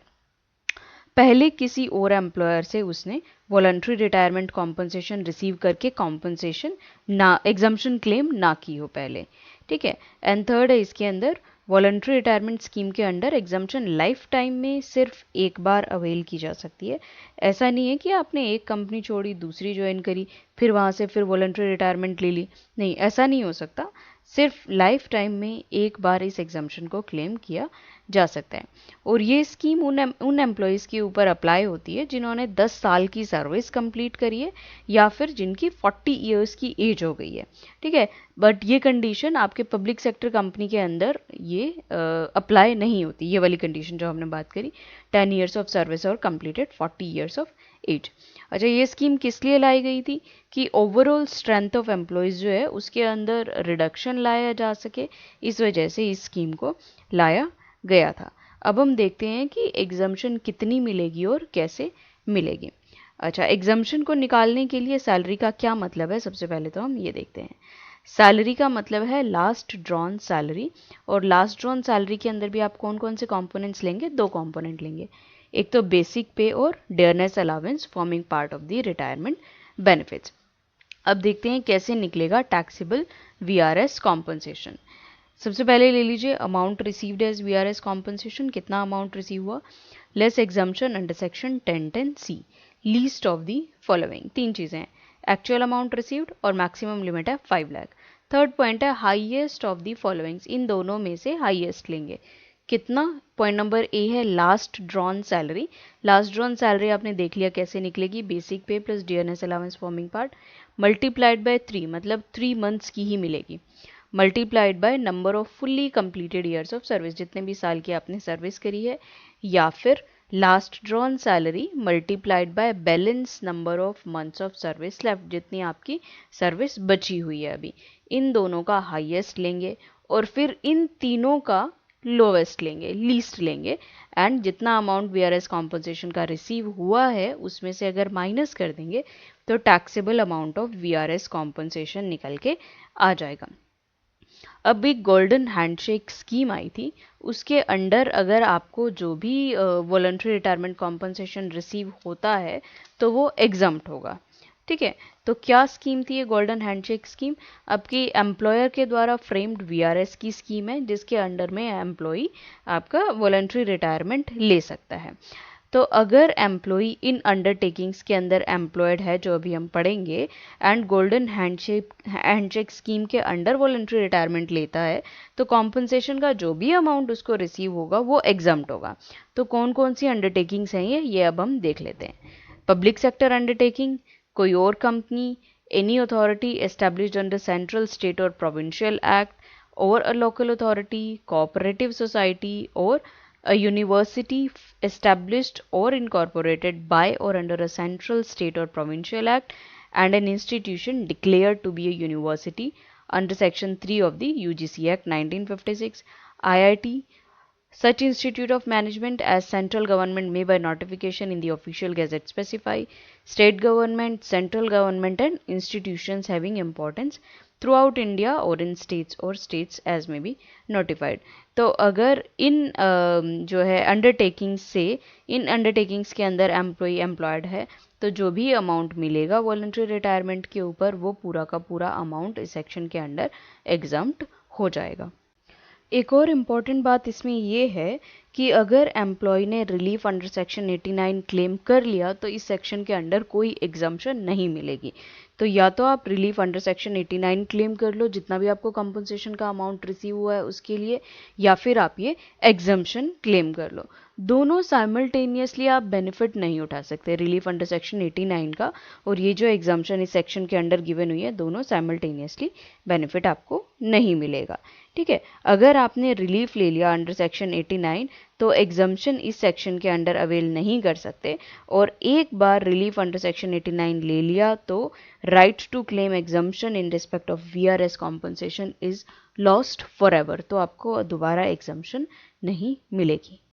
पहले किसी और एम्प्लॉयर से उसने वॉलंटरी रिटायरमेंट कॉम्पनसेशन रिसीव करके कॉम्पनसेशन ना एग्जम्पशन क्लेम ना की हो पहले। ठीक है। एंड थर्ड है इसके अंदर वॉलंटरी रिटायरमेंट स्कीम के अंडर एग्जम्पशन लाइफ टाइम में सिर्फ एक बार अवेल की जा सकती है। ऐसा नहीं है कि आपने एक कंपनी छोड़ी दूसरी ज्वाइन करी फिर वहाँ से फिर वॉलंटरी रिटायरमेंट ले ली, नहीं, ऐसा नहीं हो सकता। सिर्फ लाइफ टाइम में एक बार इस एग्जम्पशन को क्लेम किया जा सकता है। और ये स्कीम उन एम्प्लॉयज़ के ऊपर अप्लाई होती है जिन्होंने 10 साल की सर्विस कंप्लीट करी है या फिर जिनकी 40 इयर्स की एज हो गई है। ठीक है, बट ये कंडीशन आपके पब्लिक सेक्टर कंपनी के अंदर ये अप्लाई नहीं होती, ये वाली कंडीशन जो हमने बात करी, 10 ईयर्स ऑफ सर्विस और कंप्लीटेड 40 ईयर्स ऑफ एज। अच्छा, ये स्कीम किस लिए लाई गई थी? कि ओवरऑल स्ट्रेंथ ऑफ एम्प्लॉयज़ जो है उसके अंदर रिडक्शन लाया जा सके, इस वजह से इस स्कीम को लाया गया था। अब हम देखते हैं कि एग्जम्पशन कितनी मिलेगी और कैसे मिलेगी। अच्छा, एग्जम्पशन को निकालने के लिए सैलरी का क्या मतलब है, सबसे पहले तो हम ये देखते हैं। सैलरी का मतलब है लास्ट ड्रॉन सैलरी, और लास्ट ड्रॉन सैलरी के अंदर भी आप कौन कौन से कंपोनेंट्स लेंगे? 2 कंपोनेंट लेंगे, एक तो बेसिक पे और dearness allowance forming part of the retirement benefits. अब देखते हैं कैसे निकलेगा टैक्सेबल वीआरएस कॉम्पनसेशन। सबसे पहले ले लीजिए amount received as VRS compensation, कितना अमाउंट रिसीव हुआ, less exemption under section 1010C, least of the following. तीन चीजें हैं, एक्चुअल अमाउंट रिसीव्ड और मैक्सिमम लिमिट है 5 लाख। थर्ड पॉइंट है हाईएस्ट ऑफ द फॉलोइंग्स, इन दोनों में से हाईएस्ट लेंगे। कितना, पॉइंट नंबर ए है last drawn salary. Last drawn salary आपने देख लिया कैसे निकलेगी, बेसिक पे plus DNS allowance forming part multiplied by 3, मतलब 3 मंथ्स की ही मिलेगी, multiplied by number off fully completed years of service, जितने भी साल की आपने सर्विस करी है, या फिर last drawn salary multiplied by balance number of months of service left, जितनी आपकी सर्विस बची हुई है अभी। इन दोनों का हाईएस्ट लेंगे और फिर इन तीनों का लोवेस्ट लेंगे, लीस्ट लेंगे, एंड जितना अमाउंट वीआरएस कॉम्पनसेशन का रिसीव हुआ है उसमें से अगर माइनस कर देंगे तो taxable amount of VRS compensation निकल के आ जाएगा। अब एक गोल्डन हैंडशेक स्कीम आई थी, उसके अंडर अगर आपको जो भी वॉलंटरी रिटायरमेंट कॉम्पनसेशन रिसीव होता है तो वो एग्जम्प्ट होगा। ठीक है, तो क्या स्कीम थी ये गोल्डन हैंडशेक स्कीम? आपकी एम्प्लॉयर के द्वारा फ्रेम्ड वीआरएस की स्कीम है, जिसके अंडर में एम्प्लॉई आपका वॉलंटरी रिटायरमेंट ले सकता है। तो अगर एम्प्लॉई इन अंडरटेकिंग्स के अंदर एम्प्लॉयड है, जो अभी हम पढ़ेंगे, एंड गोल्डन हैंडशेक स्कीम के अंडर वॉलंटरी रिटायरमेंट लेता है, तो कॉम्पनसेशन का जो भी अमाउंट उसको रिसीव होगा वो एग्जम्प्ट होगा। तो कौन कौन सी अंडरटेकिंग्स हैं ये अब हम देख लेते हैं। पब्लिक सेक्टर अंडरटेकिंग, कोई और company, any authority established under central, state or provincial act, or a local authority, cooperative society, or a university established or incorporated by or under a central, state or provincial act, and an institution declared to be a university under section 3 of the UGC Act 1956. IIT, such institute of management as central government may by notification in the official gazette specify, state government, central government and institutions having importance throughout India or in states or states as may be notified. तो अगर इन जो है undertakings से, इन undertakings के अंदर employee employed है, तो जो भी अमाउंट मिलेगा वॉलंटरी रिटायरमेंट के ऊपर, वो पूरा का पूरा अमाउंट इस सेक्शन के अंडर एग्जम्प्ट हो जाएगा। एक और इम्पॉर्टेंट बात इसमें ये है कि अगर एम्प्लॉय ने रिलीफ अंडर सेक्शन 89 क्लेम कर लिया तो इस सेक्शन के अंडर कोई एग्जम्पशन नहीं मिलेगी। तो या तो आप रिलीफ अंडर सेक्शन 89 क्लेम कर लो जितना भी आपको कंपनसेशन का अमाउंट रिसीव हुआ है उसके लिए, या फिर आप ये एग्जम्पशन क्लेम कर लो। दोनों साइमल्टेनियसली आप बेनिफिट नहीं उठा सकते, रिलीफ अंडर सेक्शन 89 का और ये जो एग्जम्पशन इस सेक्शन के अंडर गिवन हुई है, दोनों साइमल्टेनियसली बेनिफिट आपको नहीं मिलेगा। ठीक है, अगर आपने रिलीफ ले लिया अंडर सेक्शन 89 तो एग्जम्पशन इस सेक्शन के अंडर अवेल नहीं कर सकते, और एक बार रिलीफ अंडर सेक्शन 89 ले लिया तो right to claim exemption in respect of VRS compensation is lost forever, तो आपको दोबारा एग्जम्पशन नहीं मिलेगी।